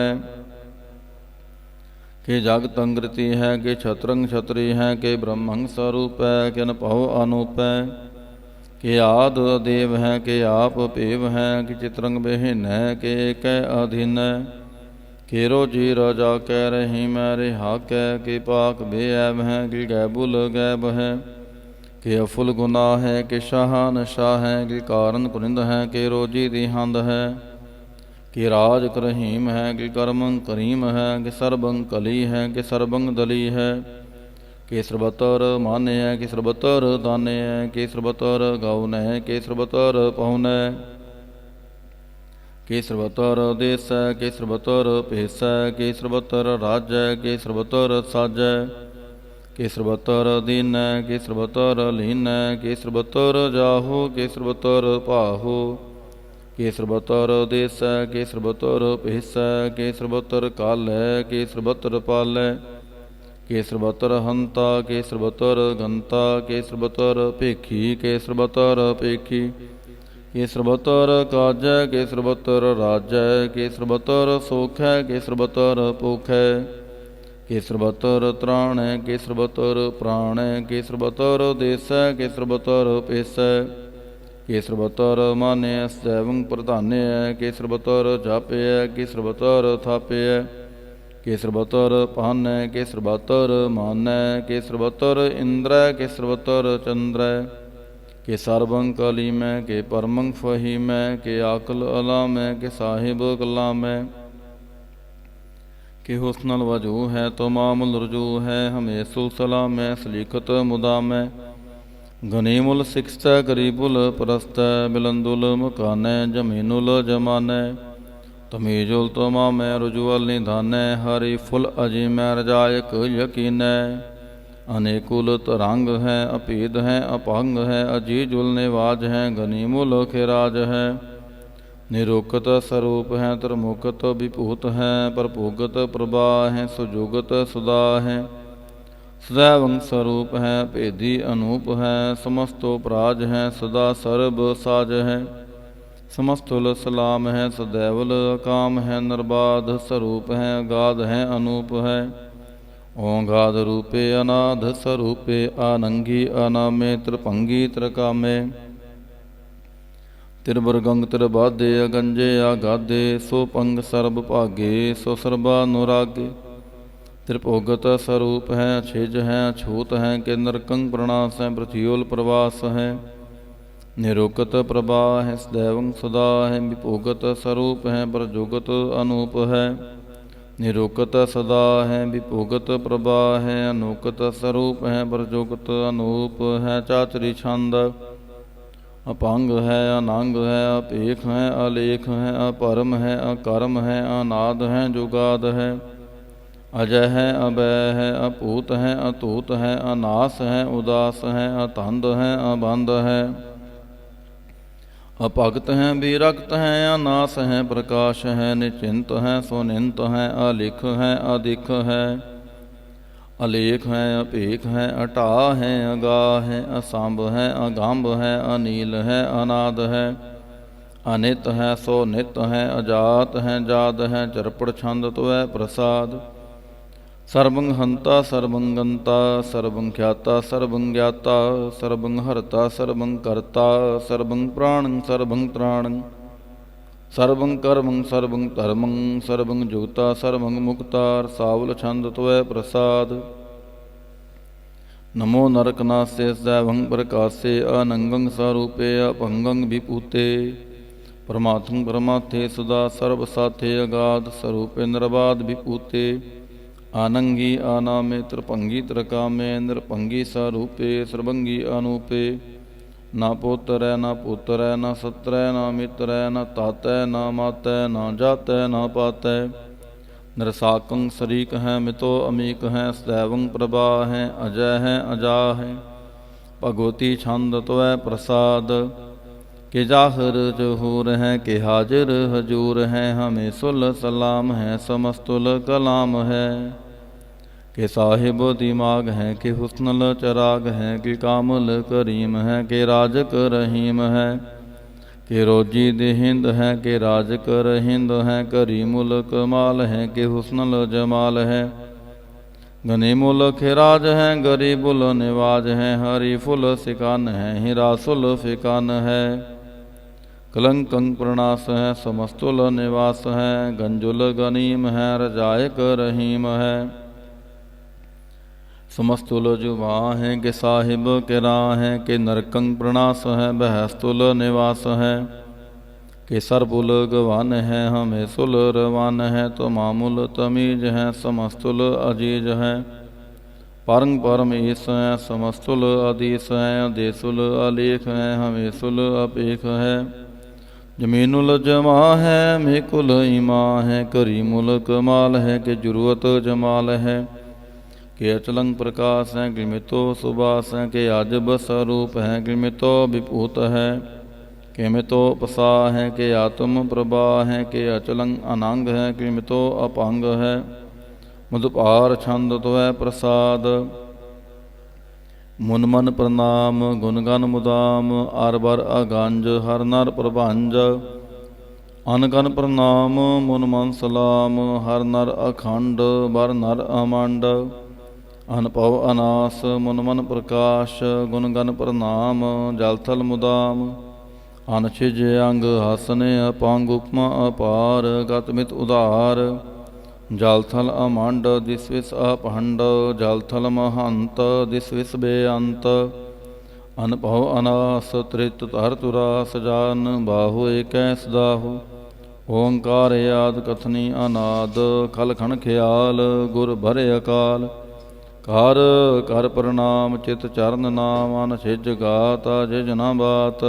के जागत अंकृति है के छत्रंग छत्री है के ब्रह्मं स्वरूप है के नभव अनूप है के आद देव है के आप पेव है कि चित्रंग बेहिन है के एक अधीन के रोजी राजा कह रही मैं रिहा कह के पाक बेऐब है कि गैबुल गैब है के अफुल गुनाह है कि शाह शाह है कि कारण कुरिंद है के रोजी दिहंद है कि राज करहीम है कि करमं करीम है कि सर्बं कली है कि सर्बं दली है कि सर्वतर मान्य है कि सर्वतर दान्य है कि सर्वतर गौन है कि सर्वतर पहुन है कि सर्वतर देश है कि सर्वतर भेष है कि सर्वतर राज्य है कि सर्वतर साज है कि सर्वतर दीन है कि सर्वतर लीन है कि सर्वतर जाहो कि सर्वतर पाहो के सर्वतर देश है के सर्वतर भेष है के सर्वतर काल है के सर्वतर पाल है के सर्वतर हंता के सर्वतर घंता के सर्वतर पेखी के सर्वतर पेखी के सर्वतर काज है के सर्वतर राज है के सर्वतर सोख है के सर्वतर पोख है के सर्वतर त्राण है के सर्वतर प्राण है के सर्वतर देश है के सर्वतर पेश है के सर्वतर मान्य सैवं प्रधान्य है के सर्वतर जापे है के सर्वतर थापे है के सर्वतर पान है के सर्वतर मान है के सर्वतर इंद्र है के सर्वतर चंद्र है के सर्वं कली में के परमं फही में के आकल अलाम है के साहिब कलाम है के हुस्नल वजू है तो मामुल रजू है हमें सुलसलाम है सलीखत मुदाम है गनीमुल सिक्स्त करीबुल परस्त बिलंदुल मकाने जमीनुल जमाने तमीजुल तमा में रुजुअल निधाने हरि फुल अजीम रजायक यकीन अनेकुल तरंग है अपीद है अपंग है अजीजुल निवाज है गनीमुल खिराज है निरोकत स्वरूप है तरमुकत विभूत है परभुगत प्रभा है सुजुगत सुदा है सदैवं स्वरूप है भेदी अनूप है समस्तो प्राज है सदा सर्ब साज है समस्तुल सलाम है सदैवल काम है निर्बाध स्वरूप है अगाध है अनूप है ओंगाध रूपे अनाध स्वरूपे आनंगी अनामे त्रिभंगी त्रिकामे तिरबरगंग तिरबाधे अगंजे आगाधे सो पंग सर्ब भागे सो सर्बानुरागे त्रिभोगत स्वरूप है छिज है छूत है के नरकंग प्रणास है पृथ्वील प्रवास है निरोकत प्रभा है सदैवं सदा है विभोगत स्वरूप है प्रजोगत अनूप है निरोकत सदा है विभोगत प्रभा है अनोकत स्वरूप है प्रजोगत अनूप है चाचरी छंद अपंग है अनांग है अपेख है अलेख है अपरम है अकर्म है अनाद है जुगाद है अजय है अभय है अपूत है अतूत है अनास है उदास है अतंद है अबंध है अपगत है विरक्त है अनास है प्रकाश है निश्चिंत है सुनिंत है अलिख है अधिक है अलेख है अपेख है अटा है अगाह है असंभ है अगंभ है अनील है अनाद है अनित है सो नित है अजात है जाद है चरपड़ छंद तो है प्रसाद सर्वं हंता सर्वं गंता सर्वं ख्याता सर्वं ज्ञाता सर्वं हरता सर्वं कर्ता सर्वं प्राणं सर्वं त्राणं सर्वं कर्मं सर्वं धर्मं सर्वं जुगता सर्वं मुक्ता सावल छंद त्वय प्रसाद नमो नरकनासे सदैवं प्रकाशे अनंगं स्वरूपे अपंगं विभूते परमात्म परमाथे सदा सर्वसाथे अगाध स्वरूपे निर्बाध विभूते आनंगी आनामे त्रिभंगी त्रिकामे नृभंगी स्वरूपे सर्वंगी अनूपे ना पोतर ना पुत्र ना सत्र ना मित्र ना तात ना मात ना जात ना पात नरसाकं शरीक है मितो अमीक है सदैवं प्रभा है अजय है अजा है भगवती छंद त्वय प्रसाद के जाहिर जहूर है के हाजिर हजूर है हमें सुल सलाम है समस्तुल कलाम है के साहिब दिमाग हैं, के हुस्नल चराग हैं, के कामल करीम हैं, के राजक रहीम है, के रोजी देहिंद हैं, के राज कर हिंद हैं, करी मुल्क माल हैं, के हुस्नल जमाल है, गनी मुल्क राज हैं, गरीबुल निवाज हैं, हरी फुल सिकान है, हिरासुल फिकान है, कलंकं प्रणास है, समस्तुल निवास है, गंजुल गनीम है, रजायक रहीम है, समस्तुल जुबा है, के साहिब के राह है, के नरकंग प्रणास है, बहस्तुल निवास है, के सरबुल गवान है, हमें सुल रवान है, तो मामूल तमीज है, समस्तुल अजीज है, परंग परम ईस है, समस्तुल अदीस है, देसुल अलेख है, हमें सुल अपेख है, जमीनुल जमा है, मेकुल ईमा है, करी मुल्क माल है, के जुरुअत जमाल है, के अचलंग प्रकाश है, गिमितो सुबास है, के आजब स्वरूप है, गिमितो विभूत है, के मितो पसा है, के आत्म प्रभा है, के अचलंग अनंग है, गिमितो अपांग है, मधुपार छंद तो है प्रसाद, मुन मन प्रणाम गुणगन मुदाम, आर बर अगंज हर नर प्रभंज, अनगन प्रणाम मुन मन सलाम, हर नर अखंड बर नर अमंड, अनपव अनास मुन मन प्रकाश, गुणगन प्रणाम जल थल मुदाम, अनछिज अंग हसने अपांग उपमा अपार, गतमित उदार, जल थल अमंड दिस विस अपहंड, जल थल महंत दिस विस बेअंत, अनपव अनास त्रित तर तुरास, जान बाहु एक सदाहु, ओंकार याद कथनी अनाद, खल खण ख्याल गुर भरे अकाल, कर कर प्रणाम चित चरण नाम, अन छिज गात जिज न बात,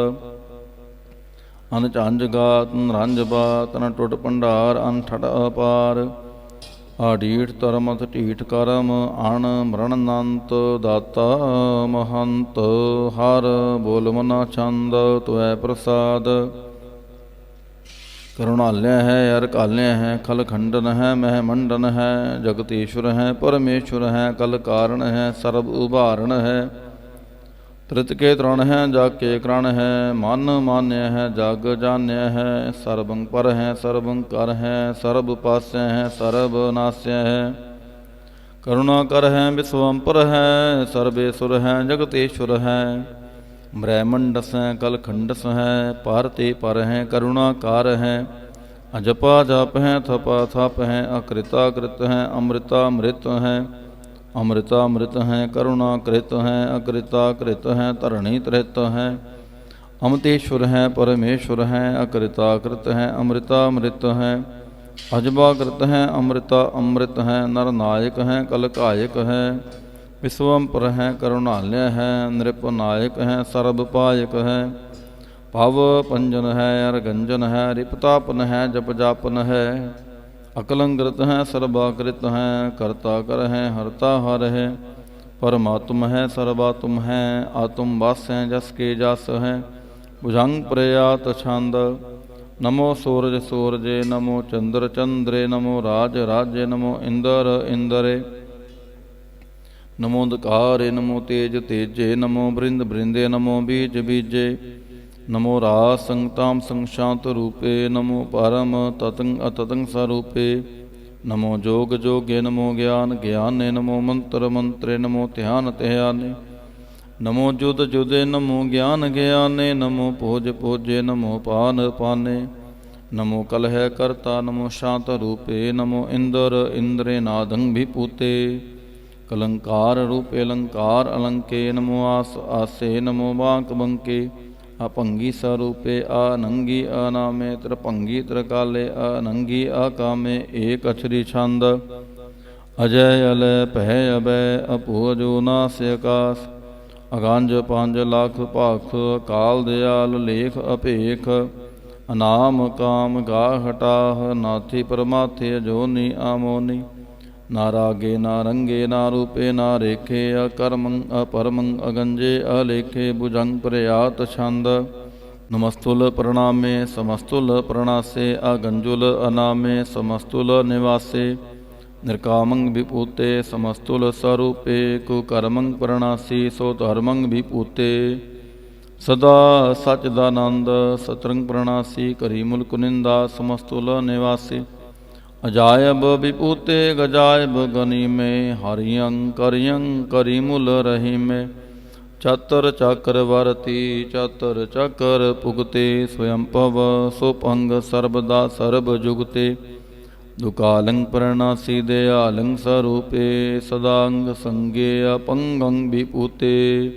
अन झांझ गात रंज बात, न टुट भंडार अन ठट अपार, आढ़ीठ तरमथ ढीठ करम, अण मरणनंत दाता महंत, हर बोल मना छंद तुऐ प्रसाद, करुणालय है अरकालय है, खल खंडन है महमंडन है, जगतीश्वर है परमेश्वर है, कल कारण है सर्ब उभारण है, त्रित के तृण है जग के करण है, मन मान्य है जग जान्य है, सर्वं पर है सर्वं कर है, सर्व पास्य है सर्व नास्य है, करुणा कर है विश्वम्पर है, सर्वेश्वर है जगतेश्वर है, ब्रह्मंडस है कल खंडस है, पारते पर है करुणाकार है, अजपा जप है थपा थप है, अकृता कृत है अमृता मृत है, अमृतामृत हैं करुणा कृत हैं, अकृता कृत हैं धरणी त्रित हैं, अमृतेश्वर हैं परमेश्वर हैं, अकृता कृत हैं अमृतामृत हैं, अजबा कृत हैं अमृता अमृत हैं, नरनायक हैं कलकायक हैं, विश्वम्पर हैं करुणालय हैं, नृपनायक हैं सर्वपायक हैं, भव पंजन है अरगंजन है, रिपतापन है जप जापन है, अकलंकृत हैं सर्वाकृत हैं, कर्ता कर हैं हरता हर है, परमात्म है सर्वात्म है, आत्म वास हैं जस के जस है, भुजंग प्रयात छंद, नमो सूरज सूरजे, नमो चंद्र चंद्रे, नमो राज राज्य, नमो इंद्र इंद्रे, नमो दकारे, नमो तेज तेजे, नमो बृंद बृंदे, नमो बीज बीजे, नमो राज संगताम संशांत रूपे, नमो परम ततंग अततंग स्वरूपे, नमो जोग जोगे, नमो ज्ञान ज्ञाने, नमो मंत्र मंत्रे, नमो ध्यान ध्याने, नमो जुद जुदे, नमो ज्ञान ज्ञाने, नमो भोज भोजे, नमो पान पाने, नमो कलह कर्ता, नमो शांत रूपे, नमो इंद्र इंद्रे नादंग विपूते, कलंकार रूपे अलंकार अलंके, नमो आस आसे, नमो बांक बंके, अपंगी स्वरूपे अनंगी अनामे, त्रिभंगी त्रिकाले अनंगी अकामे, एक अक्षरी छंद, अजय अलय भय अभय, अपूजो नास्य आकाश, अगांज पांज लाख पाख, काल दयाल लेख अपेख, अनाम काम गा हटाह, नाथी परमाथे जोनी आमोनी, ना रागे ना रंगे ना रूपे ना रेखे, अकर्मं अपरमं अगंजे अलेखे, भुजंग प्रयात छंद, नमस्तुल प्रणामे समस्तुल प्रणासे, अगंजुल अनामे समस्तुल निवासे, ਨਿਰਕਾਮੰ ਵਿਭੂਤੇ ਸਮਸਤੁਲ ਸਰੂਪੇ ਕੁਕਰਮੰ ਪ੍ਰਣਾਸੀ ਸੋ ਧਰਮੰ ਵਿਭੂਤੇ ਸਦਾ ਸਚਦਾਨੰਦ ਸਤਰੰਗ ਪ੍ਰਣਾਸੀ ਕਰੀ ਮੁਲਕ ਨਿੰਦਾ ਸਮਸਤੁਲ ਨਿਵਾਸੀ ਅਜਾਇਬ ਵਿਭੂਤੇ ਗਜਾਇਬ ਗਨੀਮੇ ਹਰਿਯੰ ਕਰਿਯੰ ਕਰੀ ਮੁਲ ਰਹੀਮੇ ਚਤਰ ਚੱਕਰ ਵਰਤੀ ਚਤਰ ਚੱਕਰ ਪੁਗਤੇ ਸਵਯੰ ਭਵ ਸੋ ਭੰਗ ਸਰਬਦਾ ਸਰਬ ਜੁਗਤੇ ਦੁਕਾਲੰ ਪ੍ਰਣਾਸੀ ਦਿਆਲੰ ਸਰੂਪੇ ਸਦਾੰਗ ਸੰਗੇ ਅਪੰਗੰ ਵਿਭੂਤੇ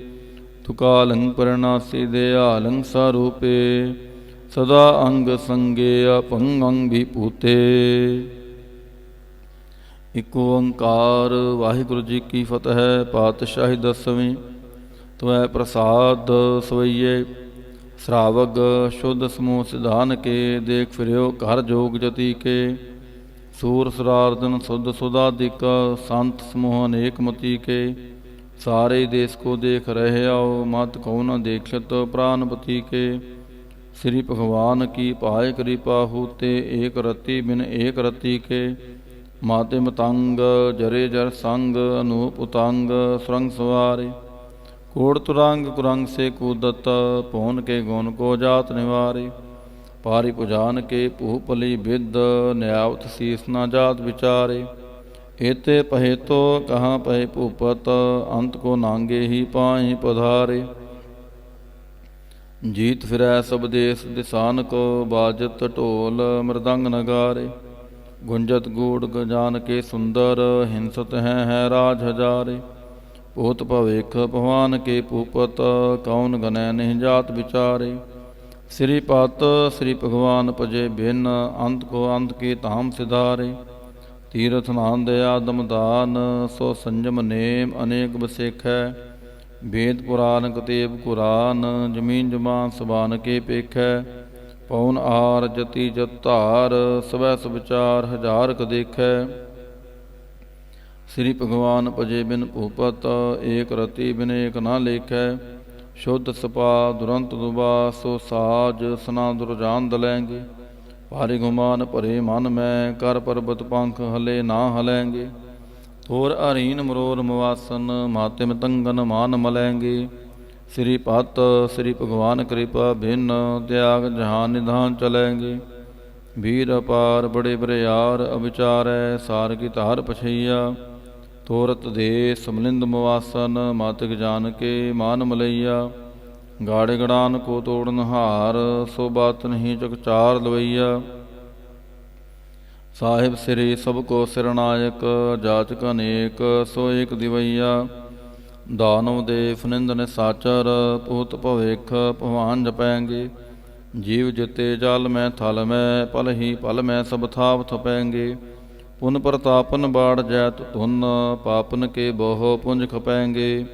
ਦੁਕਾਲੰ ਪ੍ਰਣਾਸੀ ਦਿਆਲੰ ਸਰੂਪੇ ਸਦਾ ਅੰਗ ਸੰਗੇ ਅਪੰਗੰ ਵਿਭੂਤੇ। ਇਕ ਓੰਕਾਰ। ਵਾਹਿਗੁਰੂ ਜੀ ਕੀ ਫਤਿਹ। ਪਾਤਸ਼ਾਹੀ ਦਸਵੀਂ। ਤੁਐ ਪ੍ਰਸਾਦ ਸਵਈਏ ਸਰਾਵਗ ਸ਼ੁੱਧ ਸਮੂਹ ਸਿਧਾਨ ਕੇ ਦੇਖ ਫਿਰਿਓ ਘਰ ਜੋਗ ਜਤੀ ਕੇ ਸੂਰ ਸਰਾਰਦਨ ਸੁਧ ਸੁਧਾਦਿਕ ਸੰਤ ਸਮੂਹ ਅਨੇਕ ਮਤੀ ਕੇ ਸਾਰੇ ਦੇਸ ਕੋ ਦੇਖ ਰਹੇ ਆਓ ਮਤ ਕਉ ਨ ਦੇਖਤ ਪ੍ਰਾਨਪਤੀ ਕੇ ਸ੍ਰੀ ਭਗਵਾਨ ਕੀ ਭਾਇ ਕਿਰਪਾ ਹੂਤੇ ਏਕ ਰਤੀ ਬਿਨ ਏਕ ਰਤੀ ਕੇ ਮਾਤੇ ਮਤੰਗ ਜਰੇ ਜਰ ਸੰਗ ਅਨੂਪ ਉਤੰਗ ਸੁਰੰਗ ਸਵਾਰੇ ਕੋੜ ਤੁਰੰਗ ਕੁਰੰਗ ਸੇ ਕੂਦਤ ਪੌਨ ਕੇ ਗੁਣ ਕੋ ਜਾਤ ਨਿਵਾਰੇ ਪਾਰੀ ਪੁਜਾਨ ਕੇ ਭੂਪਲੀ ਵਿਦ ਨਿਆਵਤ ਸੀਸ ਨਾ ਜਾਤ ਵਿਚਾਰੇ ਏਤੇ ਪਹਿ ਤੋ ਕਹਾਂ ਪਏ ਭੂਪਤ ਅੰਤ ਕੋ ਨਾਂਗੇ ਹੀ ਪਾਹੀ ਪਧਾਰੇ ਜੀਤ ਫਿਰੈ ਸਭ ਦੇਸ ਦਿਸਾਨ ਕੋ ਬਾਜਤ ਢੋਲ ਮਰਦੰਗ ਨਗਾਰੇ ਗੁੰਜਤ ਗੂੜ ਗਜਾਨ ਕੇ ਸੁੰਦਰ ਹਿੰਸਤ ਹੈ ਰਾਜ ਹਜ਼ਾਰੇ ਭੂਤ ਭਵੇਖ ਭਵਾਨ ਕੇ ਭੂਪਤ ਕੌਣ ਗਨੈ ਨਹੀਂ ਜਾਤ ਵਿਚਾਰੇ ਸ੍ਰੀ ਪਤ ਸ੍ਰੀ ਭਗਵਾਨ ਭਜੇ ਬਿਨ ਅੰਤ ਕੋ ਅੰਤ ਕੀ ਧਾਮ ਸਿਧਾਰੇ ਤੀਰਥ ਨਾਮ ਦਇਆ ਦਮਦਾਨ ਸੋ ਸੰਜਮ ਨੇਮ ਅਨੇਕ ਬਸੇਖੈ ਵੇਦ ਪੁਰਾਨ ਕਤੇਬ ਕੁਰਾਨ ਜਮੀਨ ਜਮਾਨ ਸਬਾਨ ਕੇ ਪੇਖੈ ਪਉਨ ਆਰ ਜਤੀ ਜਤ ਧਾਰ ਸਵੈ ਸੁਵਿਚਾਰ ਹਜ਼ਾਰ ਕ ਦੇਖੈ ਸ੍ਰੀ ਭਗਵਾਨ ਭਜੇ ਬਿਨ ਭੂਪਤ ਏਕ ਰਤੀ ਬਿਨ ਏਕ ਨਾ ਲੇਖੈ ਸ਼ੁੱਧ ਸਪਾ ਦੁਰੰਤ ਦੁਬਾ ਸੋ ਸਾਜ ਸਨਾ ਦੁਰਜਾਨ ਦਲੈਂਗੇ ਭਾਰੀ ਗੁਮਾਨ ਭਰੇ ਮਨ ਮੈਂ ਕਰ ਪਰਬਤ ਪੰਖ ਹਲੇ ਨਾ ਹਲੈਂਗੇ ਥੋਰ ਅਰੀਨ ਮਰੋਰ ਮਵਾਸਨ ਮਾਤਿ ਮਤੰਗਨ ਮਾਨ ਮਲੈਂਗੇ ਸ੍ਰੀ ਪਤ ਸ੍ਰੀ ਭਗਵਾਨ ਕਿਰਪਾ ਬਿਨ ਤਿਆਗ ਜਹਾਨ ਨਿਧਾਨ ਚਲੈਂਗੇ ਵੀਰ ਅਪਾਰ ਬੜੇ ਬਰਿਆਰ ਅਵਿਚਾਰੈ ਸਾਰ ਕੀ ਧਾਰ ਪਛਈਆ ਤੋਰਤ ਦੇ ਸਮਲਿੰਦ ਮਵਾਸਨ ਮਾਤਿਕ ਜਾਨ ਕੇ ਮਾਨ ਮਲਈਆ ਗਾੜੇ ਗੜਾਨ ਕੋ ਤੋੜਨ ਹਾਰ ਸੋ ਬਾਤ ਨਹੀਂ ਚਕਚਾਰ ਲਵਈਆ ਸਾਹਿਬ ਸ੍ਰੀ ਸਭ ਕੋ ਸਿਰਨਾਇਕ ਜਾਚਕ ਅਨੇਕ ਸੋ ਏਕ ਦਿਵਈਆ ਦਾਨਵ ਦੇ ਫਨਿੰਦ ਨੇ ਸਾਚਰ ਭੂਤ ਭਵੇਖ ਭਵਾਨ ਜਪੈਂਗੇ ਜੀਵ ਜਿਤੇ ਜਲ ਮੈਂ ਥਲ ਮੈਂ ਪਲ ਹੀ ਪਲ ਮੈਂ ਸਭ ਥਾਪ ਥਪੈਂਗੇ ਪੁਨ ਪ੍ਰਤਾਪਨ ਬਾੜ ਜੈਤ ਧੁਨ ਪਾਪਨ ਕੇ ਬਹੁ ਪੁੰਜ ਖਪੈਂਗੇ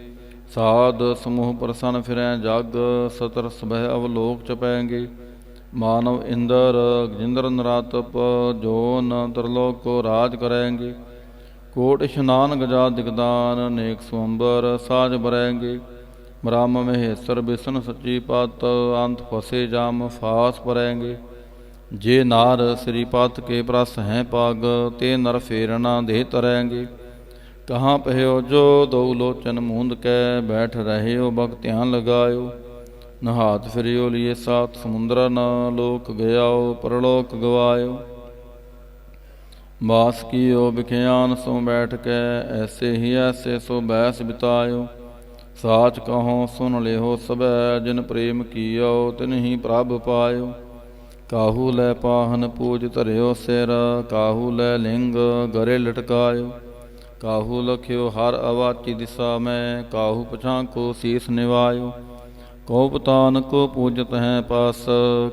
ਸਾਧ ਸਮੂਹ ਪ੍ਰਸੰਨ ਫਿਰੈ ਜਗ ਸਤਰ ਸਭੈ ਅਵਲੋਕ ਚਪੈਂਗੇ ਮਾਨਵ ਇੰਦਰ ਗਜਿੰਦਰ ਨਰਾਤਪ ਜੋਨ ਤਰਲੋਕ ਕੋ ਰਾਜ ਕਰੈਂਗੇ ਕੋਟ ਇਸ਼ਨਾਨ ਗਜਾ ਦਿਗਦਾਨ ਨੇਕ ਸਵੰਬਰ ਸਾਜ ਬਰੈਂਗੇ ਬ੍ਰਹਮ ਮਹੇਸ਼ਰ ਬਿਸ਼ਨ ਸੱਚੀ ਪਤ ਅੰਤ ਫਸੇ ਜਾਮ ਫਾਸ ਪਰੈਂਗੇ ਜੇ ਨਾਰ ਸ੍ਰੀ ਪਤ ਕੇ ਪ੍ਰਸ ਹੈ ਪਗ ਤੇ ਨਰ ਫੇਰਨਾ ਦੇ ਤਰੈਂਗੇ ਕਹਾਂ ਪਹਿਓ ਜੋ ਦੋ ਲੋਚਨ ਮੂੰਦ ਕੈ ਬੈਠ ਰਹਿਓ ਬਗ ਧਿਆਨ ਲਗਾਇਓ ਨਹਾਤ ਫਿਰਿਓ ਲੀਏ ਸਾਤ ਸਮੁੰਦਰ ਨ ਲੋਕ ਗਿਆਓ ਪਰਲੋਕ ਗਵਾਇਓ ਬਾਸ ਕੀਓ ਬਿਖਿਆਨ ਸੋ ਬੈਠ ਕੈ ਐਸੇ ਹੀ ਐਸੇ ਸੋ ਬੈਸ ਬਿਤਾਇਓ ਸਾਚ ਕਹੋ ਸੁਨ ਲਿਓ ਸਭੈ ਜਿਨ ਪ੍ਰੇਮ ਕੀਓ ਤਿਨ ਹੀ ਪ੍ਰਭ ਪਾਇਓ ਕਾਹੂ ਲੈ ਪਾਹਨ ਪੂਜ ਧਰਿਓ ਸਿਰ ਕਾਹੂ ਲੈ ਲਿੰਗ ਗਰੇ ਲਟਕਾਇਓ ਕਾਹੂ ਲਖਿਓ ਹਰ ਅਵਾਚੀ ਦਿਸਾ ਮੈਂ ਕਾਹੂ ਪਛਾਂ ਕੋ ਸੀਸ ਨਿਵਾਇਓ ਕੋ ਪਤਾਨ ਕੋ ਪੂਜਤ ਹੈ ਪਸ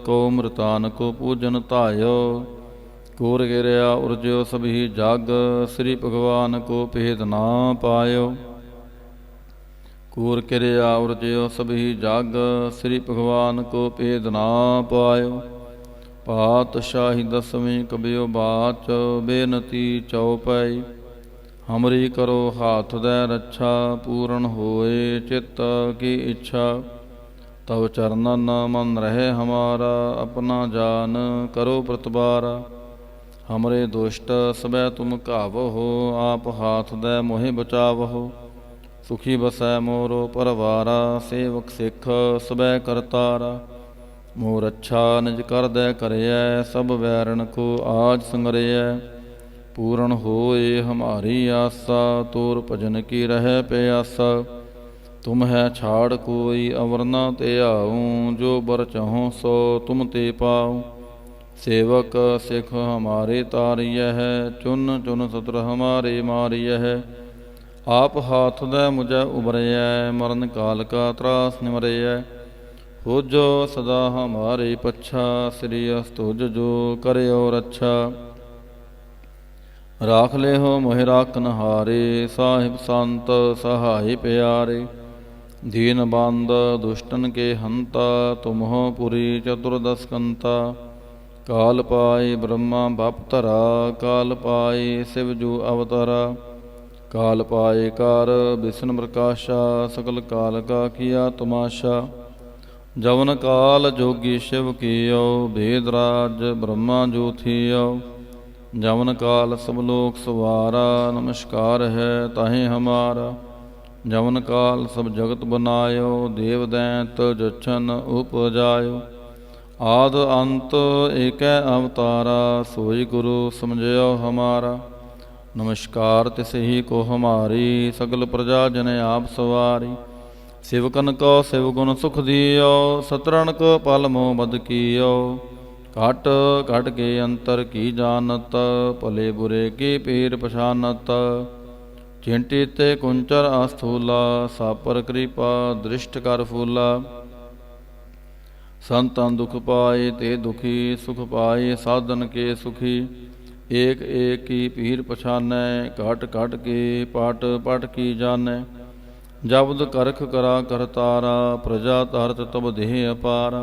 ਕੋ ਮ੍ਰਿਤਾਨ ਕੋ ਪੂਜਨ ਧਾਇਓ ਕੋਰ ਗਿਰਿਆ ਉਰਜਿਓ ਸਭੀ ਜਗ ਸ੍ਰੀ ਭਗਵਾਨ ਕੋ ਭੇਦ ਨਾ ਪਾਇਓ ਕੋਰ ਕਿਰਿਆ ਉਰਜਿਓ ਸਭੀ ਜਗ ਸ੍ਰੀ ਭਗਵਾਨ ਕੋ ਭੇਦ ਨਾ ਪਾਇਓ ਪਾਤਸ਼ਾਹੀ ਦਸਵੀਂ ਕਬਿਓ ਬਾਚ ਬੇਨਤੀ ਚਉਪਈ ਹਮਰੀ ਕਰੋ ਹਾਥ ਦੈ ਰੱਛਾ ਪੂਰਨ ਹੋਏ ਚਿੱਤ ਕੀ ਇੱਛਾ ਤਵ ਚਰਨਨ ਮਨ ਰਹੇ ਹਮਾਰਾ ਆਪਣਾ ਜਾਨ ਕਰੋ ਪ੍ਰਤਬਾਰਾ हमरे दुष्ट सबै तुम घावहो, आप हाथ दै मोहि बचावहो। सुखी बसै मोरो परवारा, सेवक सिख सबै करतारा। मोर अच्छा निज कर दै करियै, सब वैरण को आज संगरियै। पूर्ण होए हमारी आसा, तोर भजन की रह प्यासा। तुम है छाड़ कोई अवर न ते आऊँ, जो बर चाहो सो तुम ते पाऊँ। सेवक सिख हमारे तारिय है, चुन चुन सत्र हमारे मारिय है। आप हाथ दै मुझे उबरय, मरण काल का त्रास निमरय। हो जो सदा हमारे पच्छा, श्री अस्तुज जो करयो रक्षा। राख ले हो मोहि राखन हारे, साहिब संत सहाय प्यारे। दीन बांध दुष्टन के हंता, तुम हो पुरी चतुर्दश कंता। काल पाए ब्रह्मा बापतरा, काल पाए शिव जू अवतारा। काल पाए कार विष्णु प्रकाशा, सकल काल का किया तमाशा। जवन काल जोगी शिव कियो, भेद राज ब्रह्मा जो थियो। जवन काल सब लोक सवारा, नमस्कार है ताहि हमारा। जवन काल सब जगत बनायो, देव दैत जछन उपजायो। आद अंत एकै अवतारा, सोई गुरु समझयो हमारा। नमस्कार तिस ही को हमारी, सगल प्रजा जन आप सवारी। सेवकन को शिव गुण सुख दियो, सतरण को पल मोह बद कियो। घट घट के अंतर की जानत, भले बुरे की पीर पछानत। चिंटी ते कुंचर आस्थूला, सापर कृपा दृष्ट कर फूला। संतन दुख पाए ते दुखी, सुख पाए साधन के सुखी। एक एक की पीर पछानै, घट घट के पाट पाट की जानै। जबद करख करा करतारा, प्रजा तरत तब देह अपारा।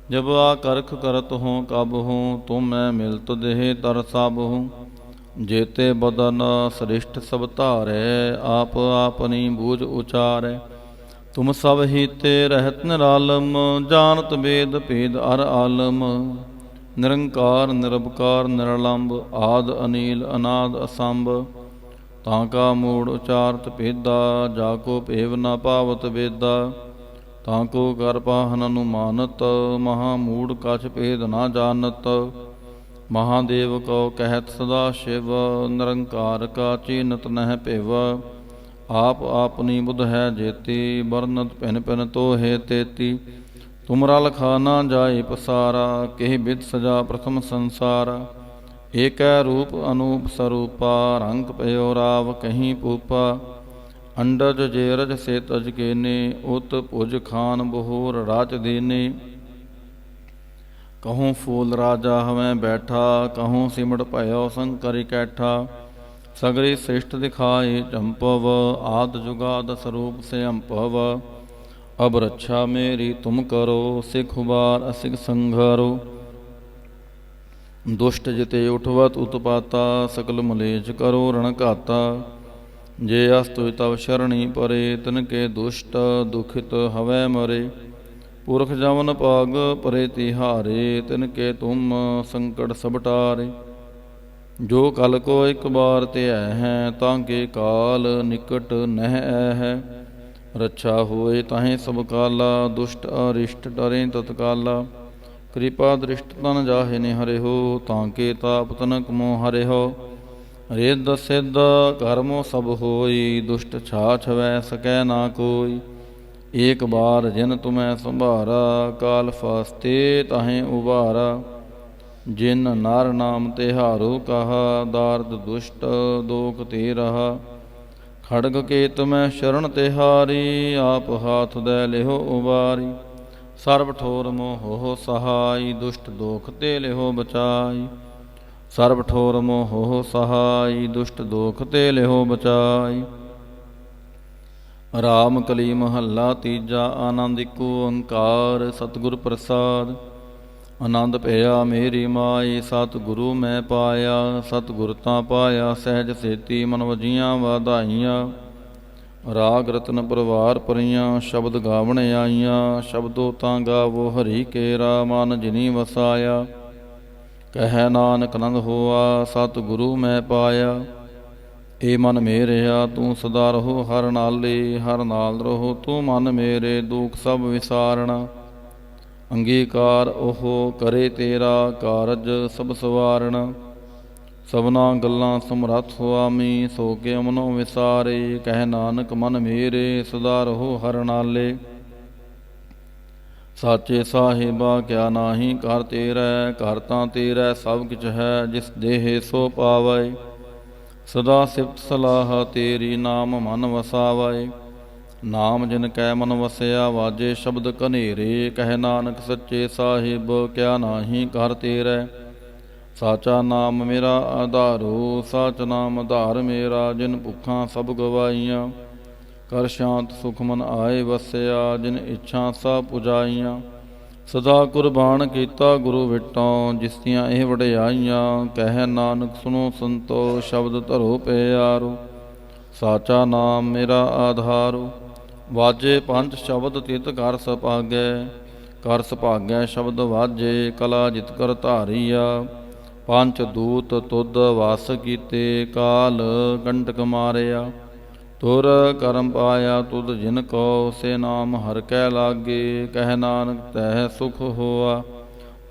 जब आ करख करत हूँ कब हूँ, तुम मैं मिलत देह तर सब हूँ। जेते बदन सृष्ट सब धारै, आप आपनी बूझ उचारै। तुम सब हीते रहत निरालम, जानत वेद भेद अर आलम। निरंकार निरबकार निरलंब, आद अनील अनाद असंभ। ताका मूढ़ उचारत भेदा, जाको भेव न पावत वेदा। ताको कर पाहन अनुमानत, महामूढ़ कछ भेद न जानत। महादेव को कहत सदा शिव, निरंकार का चीनत नह पिव। आप आपनी बुध है जेती, बरनत पिन पिन तो है तेती। तुमरा लखा ना जाए पसारा, केह बिद सजा प्रथम संसारा। एक रूप अनूप स्वरूपा, रंग पयो राव कहीं पूपा। अंडज जेरज से तज केने, उत भुज खान बहोर राज देने। कहूँ फूल राजा हमें बैठा, कहूँ सिमट भयो शंकर कैठा। सगरी श्रेष्ठ दिखाए चंपव, आद जुगाद स्वरूप से अम्पव। अब रक्षा मेरी तुम करो, सिख उबार असिख संघारो। दुष्ट जिते उठवत उत्पाता, सकल मलेच करो रण घाता। जे अस्तु तव शरणी परे, तिनके दुष्ट दुखित हवै मरे। पुरख जमन पाग परे तिहारे, तिनके तुम संकट सब टारे। जो कल को एक बार ते हैं, तांके काल निकट नह है। रक्षा होए ताहे सब काला, दुष्ट अरिष्ट डरे तत्काला। कृपा दृष्ट तन जाहे निहरे हो, तांके ताप तनक मोह हरे हो। रिद सिद्ध कर्मो सब होई, दुष्ट छाछ वै सकै ना कोई। एक बार जिन तुम्हें संभारा, काल फास्ते ताहें उबारा। जिन नार नाम तिहारो कहा, दार्द दुष्ट दोख ते रहा। खड़ग के तुम्हें शरण तिहारी, आप हाथ दे लेहो उबारी। सर्व ठोर मोह सहाय, दुष्ट दोख ते लेहो बचाई। सर्व ठोर मोह सहाय, दुष्ट दोख ते लेहो बचाई। राम कली महला तीजा, आनंद इको ओंकार सतगुर प्रसाद। आनंद भया मेरी माई, सतगुरु मैं पाया। सतगुर तां पाया सहज सेती, मन वजियां वाधाइयां। राग रतन परवार परियां, शब्द गावण आईयां। शब्दो तां गावो हरि केरा, मन जिनी वसाया। ਕਹਿ ਨਾਨਕ ਆਨੰਦ ਹੋਆ ਸਤਿ ਗੁਰੂ ਮੈਂ ਪਾਇਆ। ਏ ਮਨ ਮੇਰਿਆ ਤੂੰ ਸਦਾ ਰਹੋ ਹਰ ਨਾਲੇ, ਹਰ ਨਾਲ ਰਹੋ ਤੂੰ ਮਨ ਮੇਰੇ, ਦੁਖ ਸਭ ਵਿਸਾਰਣਾ। ਅੰਗੀਕਾਰ ਉਹ ਕਰੇ ਤੇਰਾ, ਕਾਰਜ ਸਭ ਸਵਾਰਣਾ। ਸਭਨਾ ਗੱਲਾਂ ਸਮਰੱਥ ਸੁਆਮੀ, ਸੋ ਕੇ ਮਨੋ ਵਿਸਾਰੇ। ਕਹਿ ਨਾਨਕ ਮਨ ਮੇਰੇ ਸਦਾ ਰਹੋ ਹਰ ਨਾਲੇ। ਸਾਚੇ ਸਾਹਿਬਾ ਕਿਆ ਨਾਹੀ ਘਰ ਤੇਰਾ, ਘਰ ਤਾਂ ਤੇਰਾ ਸਭ ਕਿਛ ਹੈ, ਜਿਸ ਦੇਹ ਸੋ ਪਾਵੈ। ਸਦਾ ਸਿਫਤ ਸਲਾਹ ਤੇਰੀ, ਨਾਮ ਮਨ ਵਸਾਵੈ। ਨਾਮ ਜਿਨ ਕੈ ਮਨ ਵਸਿਆ, ਵਾਜੇ ਸ਼ਬਦ ਕਨੇਰੇ। ਕਹਿ ਨਾਨਕ ਸੱਚੇ ਸਾਹਿਬ ਕਿਆ ਨਾਹੀ ਘਰ ਤੇਰਾ। ਸਾਚਾ ਨਾਮ ਮੇਰਾ ਆਧਾਰੋ, ਸਾਚ ਨਾਮ ਆਧਾਰ ਮੇਰਾ। ਜਿਨ ਭੁੱਖਾਂ ਸਭ ਗਵਾਈਆਂ, ਕਰ ਸ਼ਾਂਤ ਸੁਖ ਮਨ ਆਏ ਵਸਿਆ। ਜਿਨ ਇੱਛਾ ਸਭ ਪੁਜਾਈਆਂ, ਸਦਾ ਕੁਰਬਾਨ ਕੀਤਾ ਗੁਰੂ ਵਿਟੋਂ। ਜਿਸ ਦੀਆਂ ਇਹ ਵਡਿਆਈਆਂ, ਕਹਿ ਨਾਨਕ ਸੁਣੋ ਸੰਤੋ। ਸ਼ਬਦ ਧਰੋ ਪਿਆਰੋ, ਸਾਚਾ ਨਾਮ ਮੇਰਾ ਆਧਾਰੋ। ਵਾਜੇ ਪੰਜ ਸ਼ਬਦ ਤਿਤ ਕਰ ਸੁਭਾਗੈ, ਕਰ ਸੁਭਾਗੈ ਸ਼ਬਦ ਵਾਜੇ। ਕਲਾ ਜਿਤ ਕਰ ਧਾਰੀਆ, ਪੰਚ ਦੂਤ ਤੁਧ ਵਸ ਕੀਤੇ। ਕਾਲ ਕੰਟਕ ਮਾਰਿਆ, ਤੁਰ ਕਰਮ ਪਾਇਆ ਤੁਧ ਜਿਨ ਕੋ। ਸੇ ਨਾਮ ਹਰਿ ਕੈ ਲਾਗੇ, ਕਹਿ ਨਾਨਕ ਤਹਿ ਸੁਖ ਹੋਆ।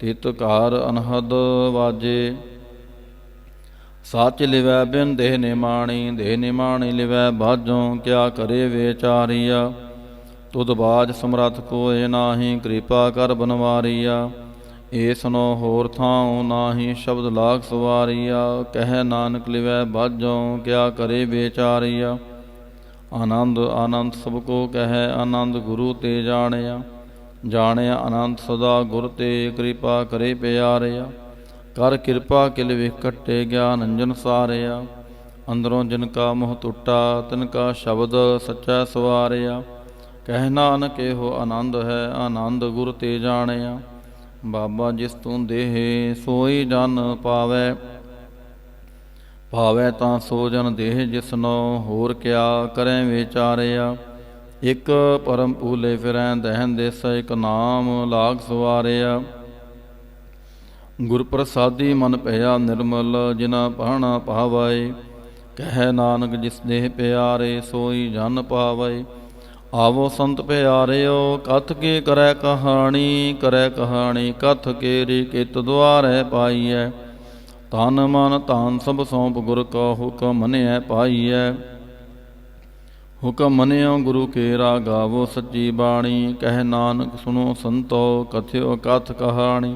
ਤਿਤ ਘਰ ਅਨਹਦ ਵਾਜੇ। ਸੱਚ ਲਿਵੈ ਬਿਨ ਦੇਹ ਨਿਮਾਣੀ, ਦੇਹ ਨਿਮਾਣੀ ਲਿਵੈ ਬਾਝੋਂ। ਕਿਆ ਕਰੇ ਵਿਚਾਰੀਆ, ਤੁਧ ਬਾਝ ਸਮਰੱਥ ਕੋਇ ਨਾਹੀ। ਕਿਰਪਾ ਕਰ ਬਨਵਾਰੀਆ, ਏਸਨੋ ਹੋਰ ਥਾਉ ਨਾਹੀ। ਸ਼ਬਦ ਲਾਗ ਸਵਾਰੀਆ, ਕਹਿ ਨਾਨਕ ਲਿਵੈ ਬਾਝੋਂ। ਕਿਆ ਕਰੇ ਵਿਚਾਰੀਆ, ਆਨੰਦ ਆਨੰਦ ਸਭ ਕੋ ਕਹਿ। ਆਨੰਦ ਗੁਰੂ ਤੇ ਜਾਣਿਆ, ਜਾਣਿਆ ਆਨੰਦ ਸਦਾ ਗੁਰ ਤੇ। ਕਿਰਪਾ ਕਰੇ ਪਿਆਰਿਆ, ਕਰ ਕਿਰਪਾ ਕਿਲ ਵਿਖ ਕੱਟੇ। ਗਿਆਨ ਅੰਜਨ ਸਾਰਿਆ, ਅੰਦਰੋਂ ਜਿਨ ਕਾ ਮੋਹ ਟੁੱਟਾ। ਤਿਨ ਕਾ ਸ਼ਬਦ ਸੱਚਾ ਸਵਾਰਿਆ। ਕਹਿ ਨਾਨਕ ਇਹੋ ਆਨੰਦ ਹੈ, ਆਨੰਦ ਗੁਰ ਤੇ ਜਾਣਿਆ। ਬਾਬਾ ਜਿਸ ਤੂੰ ਦੇਹ, ਸੋਈ ਜਨ ਪਾਵੈ। ਭਾਵੈ ਤਾਂ ਸੋ ਜਨ ਦੇਹ ਜਿਸਨੋ। ਹੋਰ ਕਿਆ ਕਰੈ ਵਿਚਾਰਿਆ, ਇਕ ਪਰਮ ਭੂਲੇ ਫਿਰੈ ਦਹਿਨ ਦੇਸ। ਇਕ ਨਾਮ ਲਾਗ ਸਵਾਰਿਆ, ਗੁਰ ਪ੍ਰਸਾਦੀ ਮਨ ਭਇਆ ਨਿਰਮਲ। ਜਿਨਾ ਭਾਣਾ ਭਾਵੈ, ਕਹਿ ਨਾਨਕ ਜਿਸ ਦੇਹ ਪਿਆਰੇ। ਸੋਈ ਜਨ ਪਾਵੈ। ਆਵੋ ਸੰਤ ਪਿਆਰਿਓ, ਕਥ ਕੀ ਕਰੈ ਕਹਾਣੀ। ਕਰੈ ਕਹਾਣੀ ਕਥ ਕੇਰੀ, ਕਿਤ ਦੁਆਰੈ ਪਾਈਐ। ਤਨ ਮਨ ਧਨ ਸਭ ਸੌਂਪ ਗੁਰ ਕਾ। ਹੁਕਮ ਮੰਨਿਐ ਪਾਈਐ, ਹੁਕਮ ਮੰਨਿਓ ਗੁਰੂ ਕੇਰਾ। ਗਾਵੋ ਸੱਚੀ ਬਾਣੀ, ਕਹਿ ਨਾਨਕ ਸੁਣੋ ਸੰਤੋ। ਕਥਿਓ ਕਥ ਕਹਾਣੀ,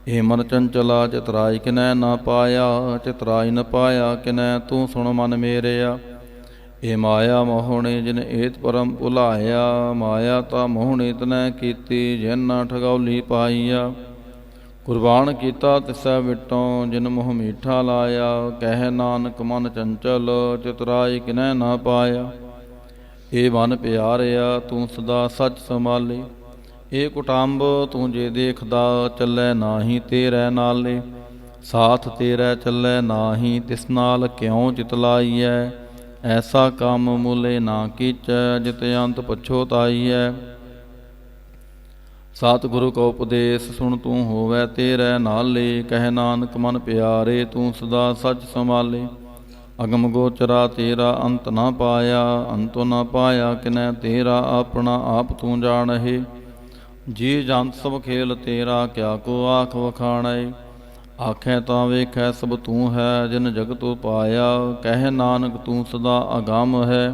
ਏ ਮਨ ਚੰਚਲਾ। ਚਿਤਰਾਈ ਕਿਨੈ ਨਾ ਪਾਇਆ, ਚਿਤਰਾਈ ਨ ਪਾਇਆ ਕਿਨੈ। ਤੂੰ ਸੁਣ ਮਨ ਮੇਰਿਆ, ਏ ਮਾਇਆ ਮੋਹਣੀ। ਜਿਨ ਏਤ ਪਰਮ ਭੁਲਾਇਆ, ਮਾਇਆ ਤਾਂ ਮੋਹਣੀ ਤਨੈ ਕੀਤੀ। ਜਿਨ ਨਾ ਠਗੌਲੀ ਪਾਈਆ, ਕੁਰਬਾਨ ਕੀਤਾ ਤਿਸੈ ਵਿਟੋਂ। ਜਿਨ ਮੋਹ ਮੀਠਾ ਲਾਇਆ, ਕਹਿ ਨਾਨਕ ਮਨ ਚੰਚਲ। ਚਿਤਰਾਈ ਕਿਨੈ ਨਾ ਪਾਇਆ, ਏ ਮਨ ਪਿਆਰਿਆ। ਤੂੰ ਸਦਾ ਸੱਚ ਸੰਭਾਲੇ, ਏ ਕੁਟੰਬ ਤੂੰ ਜੇ ਦੇਖਦਾ। ਚੱਲੈ ਨਾਹੀ ਤੇਰੇ ਨਾਲੇ, ਸਾਥ ਤੇਰੇ ਚੱਲੈ ਨਾਹੀ। ਤਿਸ ਨਾਲ ਕਿਉ ਚਿਤ ਲਾਈਐ, ਐਸਾ ਕੰਮ ਮੂਲੇ ਨਾ ਕੀਚੈ। ਜਿਤ ਅੰਤ ਪਛੋਤਾਈਐ, ਸਤਿਗੁਰੂ ਕੋ ਉਪਦੇਸ ਸੁਣ ਤੂੰ ਹੋਵੈ ਤੇਰੇ ਨਾਲੇ। ਕਹਿ ਨਾਨਕ ਮਨ ਪਿਆਰੇ, ਤੂੰ ਸਦਾ ਸੱਚ ਸੰਭਾਲੇ। ਅਗਮ ਗੋਚਰਾ ਤੇਰਾ ਅੰਤ ਨਾ ਪਾਇਆ, ਅੰਤੁ ਨਾ ਪਾਇਆ ਕਿਨੈ ਤੇਰਾ। ਆਪਣਾ ਆਪ ਤੂੰ ਜਾਣਹਿ, ਜੀ ਜੰਤ ਸਭ ਖੇਲ ਤੇਰਾ। ਕਿਆ ਕੋ ਆਖ ਵਖਾਣੈ, ਆਖੈ ਤਾਂ ਵੇਖੈ ਸਭ ਤੂੰ ਹੈ। ਜਿਨ ਜਗਤ ਉਪਾਇਆ, ਕਹਿ ਨਾਨਕ ਤੂੰ ਸਦਾ ਅਗੰਮ ਹੈ।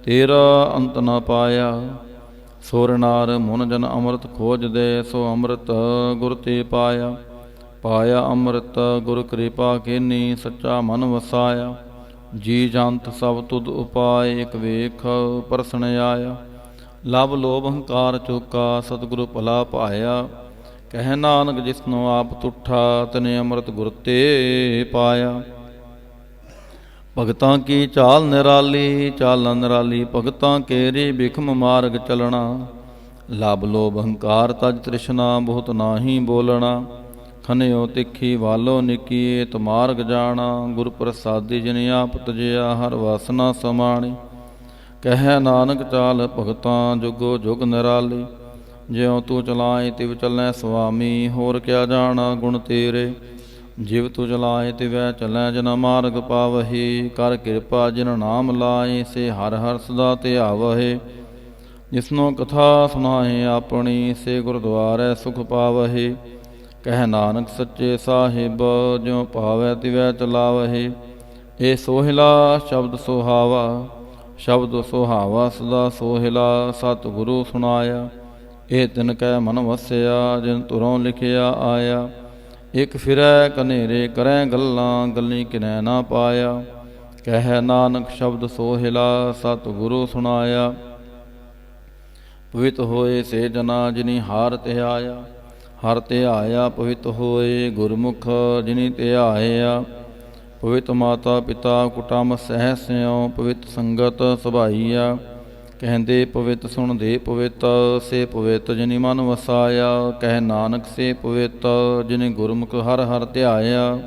ਤੇਰਾ ਅੰਤ ਨਾ ਪਾਇਆ, ਸੁਰ ਨਾਰ ਮੁਨ ਜਨ ਅੰਮ੍ਰਿਤ ਖੋਜਦੇ। ਸੋ ਅੰਮ੍ਰਿਤ ਗੁਰ ਤੇ ਪਾਇਆ, ਪਾਇਆ ਅੰਮ੍ਰਿਤ ਗੁਰ ਕਿਰਪਾ ਕੀਨੀ। ਸੱਚਾ ਮਨ ਵਸਾਇਆ, ਜੀ ਜੰਤ ਸਭ ਤੁਧ ਉਪਾਏ। ਇਕ ਵੇਖ ਪਰਸਣ ਆਇਆ, ਲਵ ਲੋਭ ਹੰਕਾਰ ਚੁਕਾ। ਸਤਿਗੁਰੂ ਭਲਾ ਪਾਇਆ, ਕਹਿ ਨਾਨਕ ਜਿਸਨੂੰ ਆਪ ਤੁਠਾ। ਤਨੇ ਅੰਮ੍ਰਿਤ ਗੁਰ ਤੇ ਪਾਇਆ। ਭਗਤਾਂ ਕੀ ਚਾਲ ਨਿਰਾਲੀ, ਚਾਲ ਨਿਰਾਲੀ ਭਗਤਾਂ ਕੇਰੀ। ਬਿਖਮ ਮਾਰਗ ਚਲਣਾ, ਲਬ ਲੋਭ ਹੰਕਾਰ ਤਜ ਤ੍ਰਿਸ਼ਨਾ। ਬਹੁਤ ਨਾਹੀ ਬੋਲਣਾ, ਖਨਿਓ ਤਿੱਖੀ ਵਾਲੋ ਨਿੱਕੀ। ਤ ਮਾਰਗ ਜਾਣਾ, ਗੁਰ ਪ੍ਰਸਾਦੀ ਜਿਨ ਆਪ ਤਜਿਆ। ਹਰ ਵਾਸਨਾ ਸਮਾਣੀ, ਕਹਿ ਨਾਨਕ ਚਾਲ ਭਗਤਾਂ। ਜੁਗੋ ਜੁਗ ਨਿਰਾਲੀ, ਜਿਉ ਤੂੰ ਚਲਾਏ ਤਿਵ ਚੱਲੈ ਸੁਆਮੀ, ਹੋਰ ਕਿਆ ਜਾਣਾ ਗੁਣ ਤੇਰੇ। ਜਿਵ ਤੂੰ ਚਲਾਏ ਤਿਵੈ ਚੱਲੈ ਜਨ ਮਾਰਗ ਪਾਵਹੀ, ਕਰ ਕਿਰਪਾ ਜਿਨ ਨਾਮ ਲਾਏ ਸੇ ਹਰ ਹਰ ਸਦਾ ਧਿਆਵਹਿ। ਜਿਸਨੋ ਕਥਾ ਸੁਨਾਏ ਆਪਣੀ, ਸੇ ਗੁਰਦੁਆਰੈ ਸੁਖ ਪਾਵਹਿ। ਕਹਿ ਨਾਨਕ ਸੱਚੇ ਸਾਹਿਬ, ਜਿਉ ਭਾਵੈ ਤਿਵੈ ਚਲਾਵਹਿ। ਇਹ ਸੋਹਿਲਾ ਸ਼ਬਦ ਸੁਹਾਵਾ, ਸ਼ਬਦ ਸੁਹਾਵਾ ਸਦਾ ਸੋਹਿਲਾ, ਸਤਿਗੁਰੂ ਸੁਨਾਇਆ। ਇਹ ਤਿਨ ਕੈ ਮਨ ਵਸਿਆ, ਜਿਨ ਧੁਰੋਂ ਲਿਖਿਆ ਆਇਆ। ਇਕ ਫਿਰੈ ਕਨੇਰੇ ਕਰੈ ਗੱਲਾਂ, ਗੱਲੀ ਕਿਨੈ ਨਾ ਪਾਇਆ। ਕਹਿ ਨਾਨਕ ਸ਼ਬਦ ਸੋਹਿਲਾ, ਸਤਿਗੁਰੂ ਸੁਨਾਇਆ। ਪਵਿੱਤ ਹੋਏ ਸੇ ਜਨਾ, ਜਿਨੀ ਹਾਰ ਧਿਆਇਆ। ਹਰ ਧਿਆਇਆ ਪਵਿੱਤ ਹੋਏ, ਗੁਰਮੁਖ ਜਿਨੀ ਧਿਆਇਆ। ਪਵਿੱਤ ਮਾਤਾ ਪਿਤਾ ਕੁਟੰਬ ਸਹਿ ਸਿਉ, ਪਵਿੱਤ ਸੰਗਤ ਸੁਭਾਈਆ। ਕਹਿੰਦੇ ਪਵਿੱਤ ਸੁਣਦੇ ਪਵਿੱਤ, ਸੇ ਪਵਿੱਤ ਜਿਨੀ ਮਨ ਵਸਾਇਆ। ਕਹਿ ਨਾਨਕ ਸੇ ਪਵਿੱਤ, ਜਿਨੀ ਗੁਰਮੁਖ ਹਰ ਹਰ ਧਿਆਇਆ।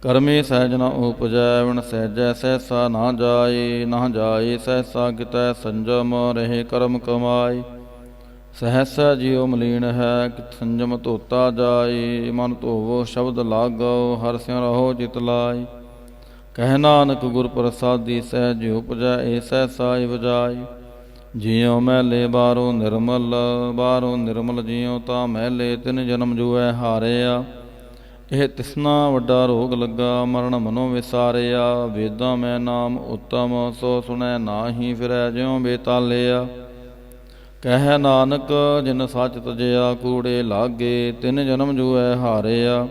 ਕਰਮੇ ਸਹਿਜ ਨ ਉਪਜੈ, ਵਿਣ ਸਹਿਜੈ ਸਹਿਸਾ ਨਾ ਜਾਏ। ਨਾ ਜਾਏ ਸਹਿਸਾ ਕਿਤੈ ਸੰਜਮ, ਰਹੇ ਕਰਮ ਕਮਾਏ। ਸਹਿਸਾ ਜਿਉ ਮਲੀਨ ਹੈ, ਕਿਤ ਸੰਜਮ ਧੋਤਾ ਜਾਏ। ਮਨ ਧੋਵੋ ਸ਼ਬਦ ਲਾਗੋ, ਹਰਿ ਸਿਉ ਰਹੋ ਚਿਤ ਲਾਏ। ਕਹਿ ਨਾਨਕ ਗੁਰ ਪ੍ਰਸਾਦੀ, ਸਹਿਜ ਉਪਜੈ ਏ ਸਹਿਸਾ ਈ ਵਜਾਈ। ਜਿਉ ਮੈਲੇ ਬਾਹਰੋਂ ਨਿਰਮਲ, ਬਾਹਰੋਂ ਨਿਰਮਲ ਜਿਉ ਤਾਂ ਮੈਲੇ। ਤਿਨ ਜਨਮ ਜੂਐ ਹਾਰਿਆ, ਇਹ ਤਿਸਨਾ ਵੱਡਾ ਰੋਗ ਲੱਗਾ। ਮਰਨ ਮਨੋ ਵਿਸਾਰਿਆ, ਵੇਦਾਂ ਮੈਂ ਨਾਮ ਉੱਤਮ, ਸੋ ਸੁਣੈ ਨਾਹੀ ਫਿਰੈ ਜਿਉ ਬੇਤਾਲਿਆ। ਕਹਿ ਨਾਨਕ ਜਿਨ ਸੱਚ ਤਜਿਆ, ਕੂੜੇ ਲਾਗੇ। ਤਿਨ ਜਨਮ ਜੂਐ ਹਾਰਿਆ,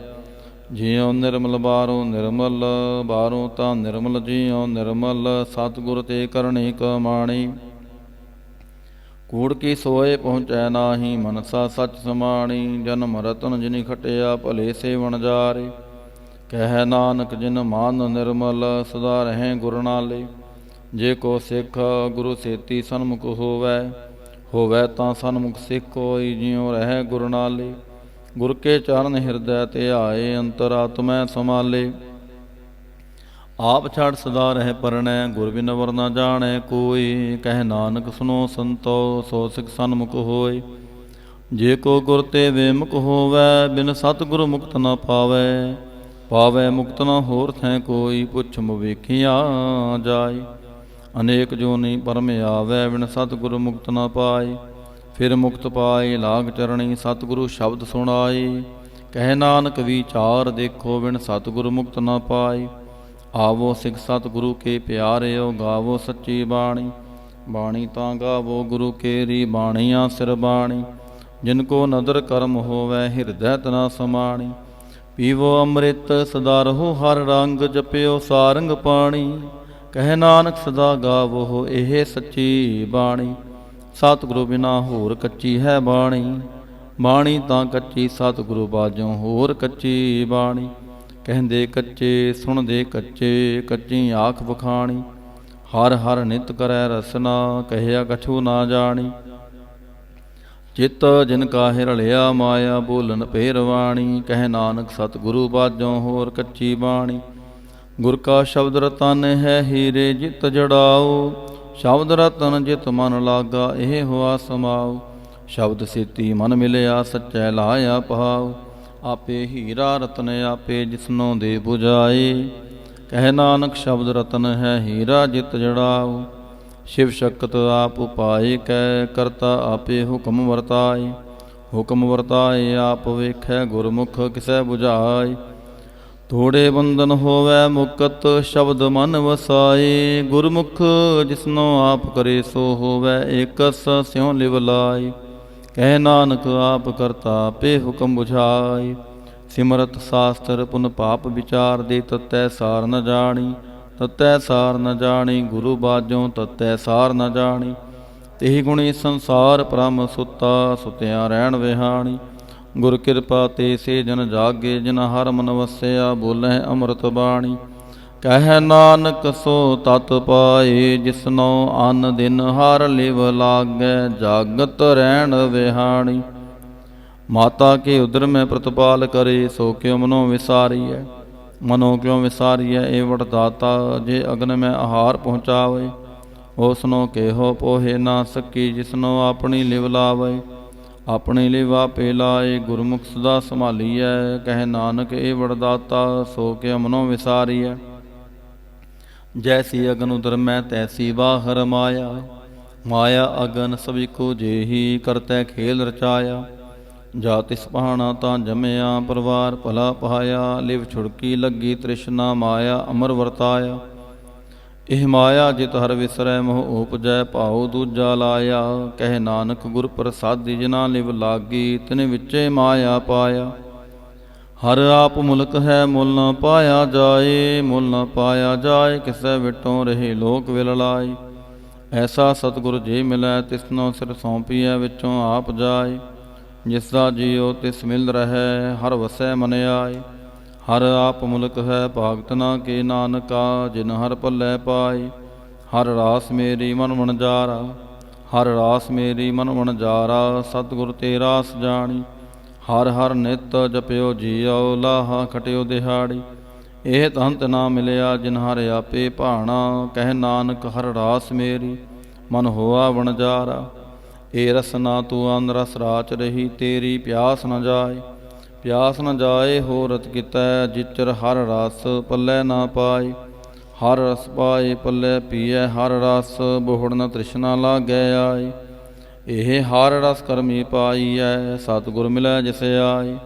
ਜਿਉ ਨਿਰਮਲ ਬਾਹਰੋਂ ਨਿਰਮਲ, ਬਾਹਰੋਂ ਤਾਂ ਨਿਰਮਲ ਜਿਉ ਨਿਰਮਲ। ਸਤਿਗੁਰ ਤੇ ਕਰਨੀ ਕਮਾਣੀ, ਕੂੜ ਕੀ ਸੋਏ ਪਹੁੰਚੈ ਨਾਹੀ। ਮਨਸਾ ਸੱਚ ਸਮਾਣੀ, ਜਨਮ ਰਤਨ ਜਿਨੀ ਖਟਿਆ, ਭਲੇ ਸੇਵਨ ਜਾਰੇ। ਕਹਿ ਨਾਨਕ ਜਿਨ ਮਨ ਨਿਰਮਲ, ਸਦਾ ਰਹੇ ਗੁਰ ਨਾਲੇ। ਜੇ ਕੋ ਸਿੱਖ ਗੁਰੂ ਸੇਤੀ ਸਨਮੁਖ ਹੋਵੈ, ਹੋਵੈ ਤਾਂ ਸਨਮੁਖ ਸਿੱਖ ਕੋਈ। ਜਿਉ ਰਹਿ ਗੁਰ ਨਾਲੇ, ਗੁਰ ਕੇ ਚਰਨ ਹਿਰਦੈ ਧਿਆਏ। ਅੰਤਰ ਆਤਮੈ ਸਮਾਲੇ, ਆਪ ਛੜ ਸਦਾ ਰਹਿ ਪਰਣੈ। ਗੁਰ ਬਿਨ ਵਰ ਨਾ ਜਾਣੈ ਕੋਈ। ਕਹਿ ਨਾਨਕ ਸੁਨੋ ਸੰਤੋ, ਸੋ ਸਿੱਖ ਸਨਮੁਖ ਹੋਏ। ਜੇ ਕੋ ਗੁਰ ਤੇ ਵੇਮੁਖ ਹੋਵੈ, ਬਿਨ ਸਤਿਗੁਰ ਮੁਕਤ ਨ ਪਾਵੈ। ਪਾਵੈ ਮੁਕਤ ਨ ਹੋਰ ਥੈ ਕੋਈ, ਪੁੱਛ ਵੇਖਿਆ ਜਾਏ। ਅਨੇਕ ਜੋਨੀ ਪਰਮ ਆਵੈ, ਬਿਨ ਸਤਿਗੁਰ ਮੁਕਤ ਨ ਪਾਏ। ਫਿਰ ਮੁਕਤ ਪਾਏ ਲਾਗ ਚਰਣੀ, ਸਤਿਗੁਰੂ ਸ਼ਬਦ ਸੁਣਾਏ। ਕਹਿ ਨਾਨਕ ਵਿਚਾਰ ਦੇਖੋ, ਬਿਨ ਸਤਿਗੁਰ ਮੁਕਤ ਨ ਪਾਏ। ਆਵੋ ਸਿੱਖ ਸਤਿਗੁਰੂ ਕੇ ਪਿਆਰਿਓ, ਗਾਵੋ ਸੱਚੀ ਬਾਣੀ। ਬਾਣੀ ਤਾਂ ਗਾਵੋ ਗੁਰੂ ਕੇਰੀ, ਬਾਣੀਆਂ ਸਿਰ ਬਾਣੀ। ਜਿਨ ਕੋ ਨਦਰ ਕਰਮ ਹੋਵੈ, ਹਿਰਦੈ ਤਨਾ ਸਮਾਣੀ। ਪੀਵੋ ਅੰਮ੍ਰਿਤ ਸਦਾ ਰਹੋ ਹਰ ਰੰਗ, ਜਪਿਓ ਸਾਰੰਗ ਪਾਣੀ। ਕਹਿ ਨਾਨਕ ਸਦਾ ਗਾਵੋ ਇਹ ਸੱਚੀ ਬਾਣੀ। ਸਤਿਗੁਰੂ ਬਿਨਾ ਹੋਰ ਕੱਚੀ ਹੈ ਬਾਣੀ। ਬਾਣੀ ਤਾਂ ਕੱਚੀ, ਸਤਿਗੁਰੂ ਬਾਝੋਂ ਹੋਰ ਕੱਚੀ ਬਾਣੀ। ਕਹਿੰਦੇ ਕੱਚੇ ਸੁਣਦੇ ਕੱਚੇ, ਕੱਚੀ ਆਖ ਵਖਾਣੀ। ਹਰ ਹਰ ਨਿਤ ਕਰੈ ਰਸਨਾ, ਕਹਿਆ ਕਛੂ ਨਾ ਜਾਣੀ। ਚਿੱਤ ਜਿਨ ਕਾਹਿ ਰਲਿਆ ਮਾਇਆ, ਬੋਲਨ ਪੇਰਵਾਣੀ। ਕਹਿ ਨਾਨਕ ਸਤਿਗੁਰੂ ਬਾਝੋਂ ਹੋਰ ਕੱਚੀ ਬਾਣੀ। ਗੁਰ ਕਾ ਸ਼ਬਦ ਰਤਨ ਹੈ ਹੀਰੇ, ਜਿਤ ਜੜਾਓ। ਸ਼ਬਦ ਰਤਨ ਜਿਤ ਮਨ ਲਾਗਾ, ਇਹ ਹੋਆ ਸਮਾਉ। ਸ਼ਬਦ ਸੇਤੀ ਮਨ ਮਿਲਿਆ, ਸੱਚੈ ਲਾਇਆ ਪਹਾਉ। ਆਪੇ ਹੀਰਾ ਰਤਨ ਆਪੇ, ਜਿਸਨੋ ਦੇ 부ਝਾਏ। ਕਹਿ ਨਾਨਕ ਸ਼ਬਦ ਰਤਨ ਹੈ ਹੀਰਾ, ਜਿਤ ਜੜਾਉ। ਸ਼ਿਵ ਸ਼ਕਤ ਆਪ ਉਪਾਏ, ਕੈ ਕਰਤਾ ਆਪੇ ਹੁਕਮ ਵਰਤਾਏ। ਹੁਕਮ ਵਰਤਾਏ ਆਪ ਵੇਖੈ, ਗੁਰਮੁਖ ਕਿਸੈ 부ਝਾਏ। ਥੋੜੇ ਬੰਧਨ ਹੋਵੈ ਮੁਕਤ, ਸ਼ਬਦ ਮਨ ਵਸਾਏ। ਗੁਰਮੁਖ ਜਿਸਨੋ ਆਪ ਕਰੇ, ਸੋ ਹੋਵੈ ਏਕਸ ਸਿਉ ਲਿਵ ਲਾਏ। ਕਹਿ ਨਾਨਕ ਆਪ ਕਰਤਾ ਆਪੇ ਹੁਕਮ 부ਝਾਏ। ਸਿਮਰਤ ਸਾਸਤਰ ਪੁਨ ਪਾਪ ਵਿਚਾਰ ਦੇ, ਤਤੈ ਸਾਰ ਨ ਜਾਣੀ। ਤਤੈ ਸਾਰ ਨ ਜਾਣੀ, ਗੁਰੂ ਬਾਝੋਂ ਤਤੈ ਸਾਰ ਨ ਜਾਣੀ। ਤੇਹੀ ਗੁਣੀ ਸੰਸਾਰ ਭ੍ਰਮ ਸੁੱਤਾ, ਸੁਤਿਆਂ ਰਹਿਣ ਵਿਹਾਣੀ। ਗੁਰ ਕਿਰਪਾ ਤੇ ਸੇ ਜਨ ਜਾਗੇ, ਜਿਨ ਹਰ ਮਨ ਵਸਿਆ, ਬੋਲੇ ਅੰਮ੍ਰਿਤ ਬਾਣੀ। ਕਹਿ ਨਾਨਕ ਸੋ ਤਤ ਪਾਏ, ਜਿਸਨੋ ਅਨ ਦਿਨ ਹਰ ਲਿਵ ਲਾਗੈ, ਜਾਗਤ ਰਹਿਣ ਵਿਹਾਣੀ। ਮਾਤਾ ਕੇ ਉਦਰ ਮੈਂ ਪ੍ਰਤਪਾਲ ਕਰੇ, ਸੋ ਕਿਉ ਮਨੋ ਵਿਸਾਰੀਐ। ਮਨੋ ਕਿਉ ਵਿਸਾਰੀਐ ਏ ਵਡਦਾਤਾ, ਜੇ ਅਗਨ ਮੈਂ ਆਹਾਰ ਪਹੁੰਚਾਵੇ। ਉਸਨੋ ਕੇਹੋ ਪੋਹੇ ਨਾ ਸਕੀ, ਜਿਸਨੋ ਆਪਣੀ ਲਿਵ ਲਾਵੇ। ਆਪਣੇ ਲੇਵਾ ਪੇ ਲਾਏ, ਗੁਰਮੁਖ ਸਦਾ ਸੰਭਾਲੀਐ। ਕਹਿ ਨਾਨਕ ਇਹ ਵਰਦਾਤਾ, ਸੋ ਕੇ ਮਨੋ ਵਿਸਾਰੀਐ। ਜੈਸੀ ਅਗਨ ਉਦਰਮੈ, ਤੈਸੀ ਬਾਹਰ ਮਾਇਆ। ਮਾਇਆ ਅਗਨ ਸਭੀ ਕੋ ਜੇਹੀ, ਕਰਤੈ ਖੇਲ ਰਚਾਇਆ। ਜਾ ਤਿਸ ਪਹਾਣਾ ਤਾਂ ਜਮਿਆ, ਪਰਿਵਾਰ ਭਲਾ ਪਾਇਆ। ਲਿਵ ਛੁੜਕੀ ਲੱਗੀ ਤ੍ਰਿਸ਼ਨਾ, ਮਾਇਆ ਅਮਰ ਵਰਤਾਇਆ। ਇਹ ਮਾਇਆ ਜਿਤ ਹਰ ਵਿਸਰੈ, ਮੋਹ ਉਪਜੈ ਭਾਉ ਦੂਜਾ ਲਾਇਆ। ਕਹਿ ਨਾਨਕ ਗੁਰ ਪ੍ਰਸਾਦੀ, ਜਿਨਾ ਲਿਵ ਲਾਗੀ, ਤਿਨ ਵਿੱਚੇ ਮਾਇਆ ਪਾਇਆ। ਹਰ ਆਪ ਮੁਲਕ ਹੈ, ਮੁੱਲ ਨ ਪਾਇਆ ਜਾਏ। ਮੁੱਲ ਨ ਪਾਇਆ ਜਾਏ, ਕਿਸੈ ਵਿਟੋਂ ਰਹੇ ਲੋਕ ਵਿਲ ਲਾਏ। ਐਸਾ ਸਤਿਗੁਰ ਜੇ ਮਿਲੈ, ਤਿਸਨੋ ਸਿਰ ਸੌਂਪੀਐ, ਵਿੱਚੋਂ ਆਪ ਜਾਏ। ਜਿਸ ਦਾ ਜੀਉ ਤਿਸ ਮਿਲ ਰਹੈ, ਹਰ ਵਸੈ ਮਨ ਆਏ। ਹਰ ਆਪ ਮੁਲਕ ਹੈ, ਭਾਗਤ ਨਾ ਕੇ ਨਾਨਕਾ, ਜਿਨ ਹਰ ਪੱਲੇ ਪਾਏ। ਹਰ ਰਾਸ ਮੇਰੀ ਮਨ ਵਣਜਾਰਾ, ਹਰ ਰਾਸ ਮੇਰੀ ਮਨ ਵਣਜਾਰਾ। ਸਤਿਗੁਰ ਤੇ ਰਾਸ ਜਾਣੀ, ਹਰ ਹਰ ਨਿਤ ਜਪਿਓ ਜੀਉ, ਲਾਹਾ ਖਟਿਓ ਦਿਹਾੜੀ। ਇਹ ਤੰਤ ਨਾ ਮਿਲਿਆ, ਜਿਨ ਹਰ ਆਪੇ ਭਾਣਾ। ਕਹਿ ਨਾਨਕ ਹਰ ਰਾਸ ਮੇਰੀ, ਮਨ ਹੋਆ ਵਣਜਾਰਾ। ਏ ਰਸਨਾ ਤੂੰ ਅੰਨ ਰਸ ਰਾਚ ਰਹੀ, ਤੇਰੀ ਪਿਆਸ ਨ ਜਾਏ। ਪਿਆਸ ਨ ਜਾਏ ਹੋ ਰਤ ਕੀਤੈ, ਜਿਚਰ ਹਰ ਰਸ ਪੱਲੇ ਨਾ ਪਾਏ। ਹਰ ਰਸ ਪਾਏ ਪੱਲੇ ਪੀਐ, ਹਰ ਰਸ ਬੋਹੜ ਨ ਤ੍ਰਿਸ਼ਨਾ ਲਾਗੈ ਆਏ। ਇਹ ਹਰ ਰਸ ਕਰਮੀ ਪਾਈਐ, ਸਤਿਗੁਰ ਮਿਲੈ ਜਿਸ ਆਏ।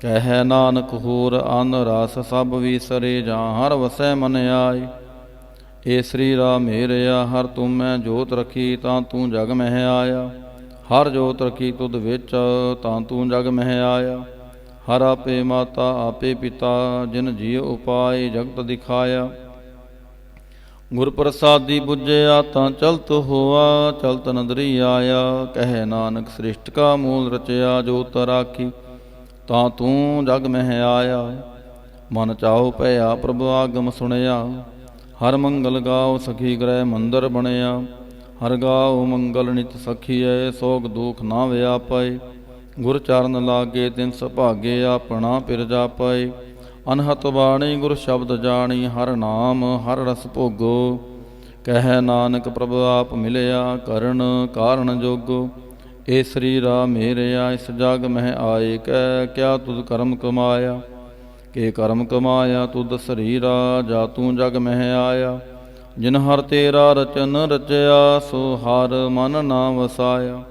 ਕਹਿ ਨਾਨਕ ਹੋਰ ਅੰਨ ਰਸ ਸਭ ਵਿਸਰੇ, ਜਾਂ ਹਰ ਵਸੈ ਮਨ ਆਏ। ਏ ਸ੍ਰੀ ਰਾਮ ਮੇਰਿਆ, ਹਰ ਤੂੰ ਮੈਂ ਜੋਤ ਰਖੀ, ਤਾਂ ਤੂੰ ਜਗ ਮਹਿ ਆਇਆ। ਹਰ ਜੋਤ ਰਖੀ ਤੁਧ ਵਿੱਚ, ਤਾਂ ਤੂੰ ਜਗ ਮਹਿ ਆਇਆ। ਹਰ ਆਪੇ ਮਾਤਾ ਆਪੇ ਪਿਤਾ, ਜਿਨ ਜੀਅ ਉਪਾਏ ਜਗਤ ਦਿਖਾਇਆ। ਗੁਰ ਪ੍ਰਸਾਦੀ ਬੁੱਝਿਆ, ਤਾਂ ਚਲਤ ਹੋਆ, ਚਲਤ ਨਦਰੀ ਆਇਆ। ਕਹਿ ਨਾਨਕ ਸ੍ਰਿਸ਼ਟ ਕਾ ਮੂਲ ਰਚਿਆ, ਜੋਤ ਰਾਖੀ, ਤਾਂ ਤੂੰ ਜਗ ਮਹਿ ਆਇਆ। ਮਨ ਚਾਉ ਭਇਆ ਪ੍ਰਭ ਆਗਮ ਸੁਣਿਆ, ਹਰ ਮੰਗਲ ਗਾਓ ਸਖੀ ਗ੍ਰਹਿ ਮੰਦਰ ਬਣਿਆ। ਹਰ ਗਾਓ ਮੰਗਲ ਨਿਤ ਸਖੀਐ, ਸੋਗ ਦੁਖ ਨਾ ਵਿਆਪੈ। ਗੁਰ ਚਰਨ ਲਾਗੇ ਤਿਨ ਸੁਭਾਗੇ, ਆਪਣਾ ਪਿਰ ਜਾਪੈ। ਅਨਹਤ ਬਾਣੀ ਗੁਰ ਸ਼ਬਦ ਜਾਣੀ, ਹਰ ਨਾਮ ਹਰ ਰਸ ਭੋਗੋ। ਕਹਿ ਨਾਨਕ ਪ੍ਰਭ ਆਪ ਮਿਲਿਆ, ਕਰਨ ਕਾਰਨ ਜੋਗੋ। ਏ ਸ੍ਰੀ ਰਾਮ ਮੇਰਿਆ, ਇਸ ਜਗ ਮਹਿ ਆਏ। ਕਹਿ ਕਿਆ ਤੁਧ ਕਰਮ ਕਮਾਇਆ, ਕੇ ਕਰਮ ਕਮਾਇਆ ਤੁਧ ਸਰੀਰਾ, ਜਾ ਤੂੰ ਜਗ ਮਹਿ ਆਇਆ। ਜਿਨ ਹਰ ਤੇਰਾ ਰਚਨ ਰਚਿਆ, ਸੋ ਹਰ ਮਨ ਨਾ ਵਸਾਇਆ।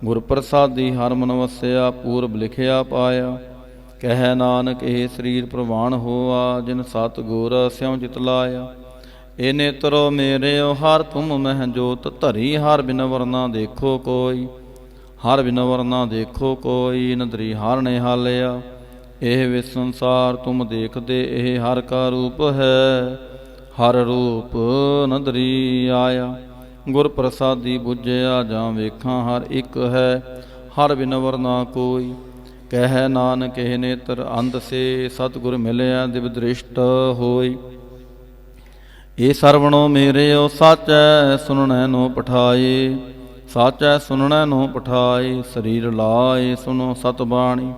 ਗੁਰ ਪ੍ਰਸਾਦੀ ਹਰ ਮਨ ਵਸਿਆ, ਪੂਰਬ ਲਿਖਿਆ ਪਾਇਆ। ਕਹਿ ਨਾਨਕ ਇਹ ਸਰੀਰ ਪ੍ਰਵਾਨ ਹੋਆ, ਜਿਨ ਸਤ ਗੁਰ ਸਿਉ ਚਿਤ ਲਾਇਆ। ਏ ਨੇਤਰੋ ਮੇਰਿਓ, ਹਰ ਤੁਮ ਮਹਿ ਜੋਤ ਧਰੀ, ਹਰ ਬਿਨ ਵਰਨਾ ਦੇਖੋ ਕੋਈ। ਹਰ ਬਿਨ ਵਰਨਾ ਦੇਖੋ ਕੋਈ, ਨਦਰੀ ਹਰ ਨੇ ਹਾਲਿਆ। ਇਹ ਵਿਸ ਸੰਸਾਰ ਤੁਮ ਦੇਖਦੇ, ਇਹ ਹਰ ਕਾ ਰੂਪ ਹੈ। ਹਰ ਰੂਪ ਨਦਰੀ ਆਇਆ। ਗੁਰ ਪ੍ਰਸਾਦੀ ਬੁੱਝਿਆ, ਜਾਂ ਵੇਖਾਂ ਹਰ ਇੱਕ ਹੈ। ਹਰ ਬਿਨ ਵਰਨਾ ਕੋਈ। ਕਹਿ ਨਾਨਕ ਇਹ ਨੇਤਰ ਅੰਧ ਸੇ, ਸਤਿਗੁਰ ਮਿਲਿਆ ਦਿਵ ਦ੍ਰਿਸ਼ਟ ਹੋਈ। ਇਹ ਸਰਵਣੋ ਮੇਰਿਓ, ਸਾਚੈ ਸੁਣਨੈ ਨੋ ਪਠਾਏ। ਸਾਚੈ ਸੁਣਨੈ ਨੋ ਪਠਾਏ, ਸਰੀਰ ਲਾਏ ਸੁਨੋ ਸਤ ਬਾਣੀ।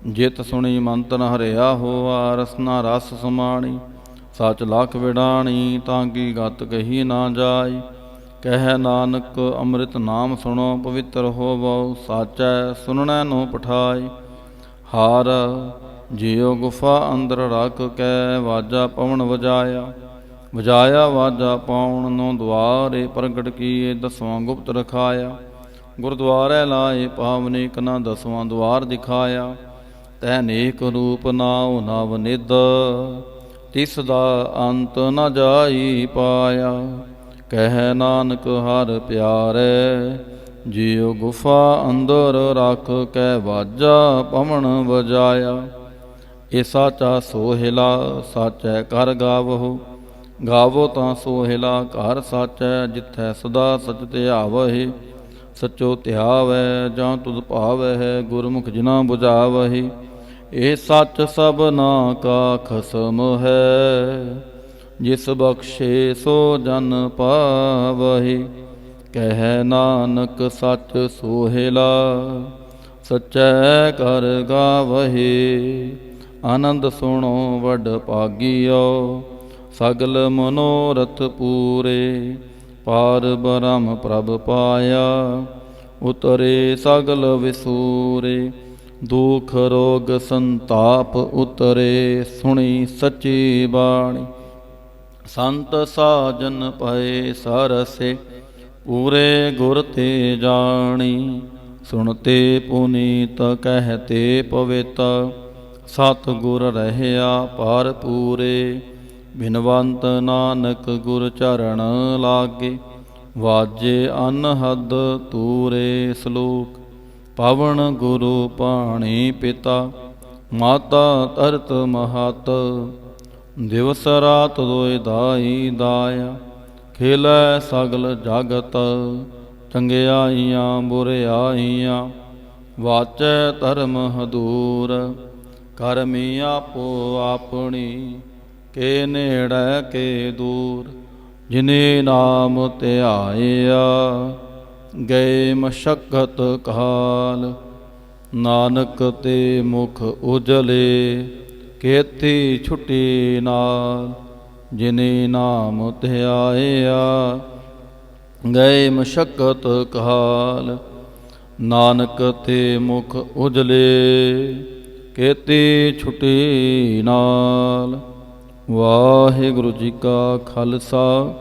ਜਿਤ ਸੁਣੀ ਮੰਤਨ ਹਰਿਆ ਹੋਆ, ਰਸਨਾ ਰਸ ਸਮਾਣੀ। ਸਚ ਲਖ ਵਿਡਾਣੀ, ਤਾਂ ਕੀ ਗਤ ਕਹੀ ਨਾ ਜਾਏ। ਕਹਿ ਨਾਨਕ ਅੰਮ੍ਰਿਤ ਨਾਮ ਸੁਣੋ, ਪਵਿੱਤਰ ਹੋਵੋ। ਸਾਚੈ ਸੁਣਨੈ ਨੋ ਪਠਾਏ। ਹਾਰ ਜਿਉ ਗੁਫਾ ਅੰਦਰ ਰੱਖ ਕੇ, ਵਾਜਾ ਪਵਨ ਵਜਾਇਆ। ਵਜਾਇਆ ਵਾਜਾ ਪਾਉਣ ਨੋ ਦੁਆਰੇ, ਪ੍ਰਗਟ ਕੀਏ ਦਸਵਾਂ ਗੁਪਤ ਰਖਾਇਆ। ਗੁਰਦੁਆਰੇ ਲਾਏ ਪਾਵਨੀ, ਕਨਾ ਦਸਵਾਂ ਦੁਆਰ ਦਿਖਾਇਆ। ਤੈ ਨੇਕ ਰੂਪ ਨਾਉ ਨਵ ਨਿਧ, ਤਿਸ ਦਾ ਅੰਤ ਨ ਜਾਈ ਪਾਇਆ। ਕਹਿ ਨਾਨਕ ਹਰ ਪਿਆਰੇ, ਜਿਉ ਗੁਫਾ ਅੰਦਰ ਰੱਖ ਕੇ, ਵਾਜਾ ਪਵਨ ਵਜਾਇਆ। ਇਹ ਸਾਚਾ ਸੋਹਿਲਾ, ਸਾਚੈ ਕਰ ਗਾਵੋ। ਗਾਵੋ ਤਾਂ ਸੋਹਿਲਾ ਘਰ ਸਾਚੈ, ਜਿੱਥੈ ਸਦਾ ਸਚ ਧਿਆਵਹਿ। ਸਚੋ ਧਿਆਵੈ ਜਾਂ ਤੁਧ ਭਾਵਹਿ, ਗੁਰਮੁਖ ਜਿਨਾ ਬੁਝਾਵਹਿ। ਇਹ ਸੱਚ ਸਭਨਾ ਕਾ ਖਸਮ ਹੈ, ਜਿਸ ਬਖਸ਼ੇ ਸੋ ਜਨ ਪਾਵਹਿ। ਕਹਿ ਨਾਨਕ ਸਚ ਸੋਹਿਲਾ, ਸਚੈ ਕਰ ਗਾਵਹਿ। ਆਨੰਦ ਸੁਣੋ ਵਡ ਭਾਗਿਓ, ਸਗਲ ਮਨੋਰਥ ਪੂਰੇ। ਪਾਰ ਬ੍ਰਹਮ ਪ੍ਰਭ ਪਾਇਆ, ਉਤਰੇ ਸਗਲ ਵਿਸੂਰੇ। ਦੁਖ ਰੋਗ ਸੰਤਾਪ ਉਤਰੇ, ਸੁਣੀ ਸੱਚੀ ਬਾਣੀ। ਸੰਤ ਸਾਜਨ ਪਏ ਸਰਸੇ, ਪੂਰੇ ਗੁਰ ਤੇ ਜਾਣੀ। ਸੁਣਤੇ ਪੁਨੀਤ ਕਹਿਤੇ ਪਵਿੱਤ, ਸਤ ਗੁਰ ਰਹਿਆ ਪਰ ਪੂਰੇ। ਬਿਨਵੰਤ ਨਾਨਕ ਗੁਰ ਚਰਨ ਲਾਗੇ, ਵਾਜੇ ਅਨਹਦ ਤੂਰੇ। ਸ਼ਲੋਕ। ਪਵਨ ਗੁਰੂ ਪਾਣੀ ਪਿਤਾ, ਮਾਤਾ ਧਰਤ ਮਹਤ। ਦਿਵਸ ਰਾਤ ਦੋਇ ਦਾਈ ਦਾਇਆ, ਖੇਲੈ ਸਗਲ ਜਗਤ। ਚੰਗਿਆਈਆਂ ਬੁਰਿਆਈਆਂ, ਵਾਚੈ ਧਰਮ ਹਦੂਰ। ਕਰਮੀ ਆਪੋ ਆਪਣੀ, ਕੇ ਨੇੜੈ ਕੇ ਦੂਰ। ਜਿਨੇ ਨਾਮ ਧਿਆਇਆ, ਗਏ ਮਸ਼ਕਤ ਕਾਲ। ਨਾਨਕ ਤੇ ਮੁਖ ਉਜਲੇ, ਕੇਤੀ ਛੁਟੀ ਨਾਲ। ਜਿਨੇ ਨਾਮ ਧਿਆਇਆ, ਗਏ ਮਸ਼ਕਤ ਕਾਲ। ਨਾਨਕ ਤੇ ਮੁਖ ਉਜਲੇ, ਕੇਤੀ ਛੁਟੀ ਨਾਲ। ਵਾਹਿਗੁਰੂ ਜੀ ਕਾ ਖਾਲਸਾ,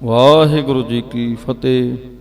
ਵਾਹਿਗੁਰੂ ਜੀ ਕੀ ਫਤਿਹ।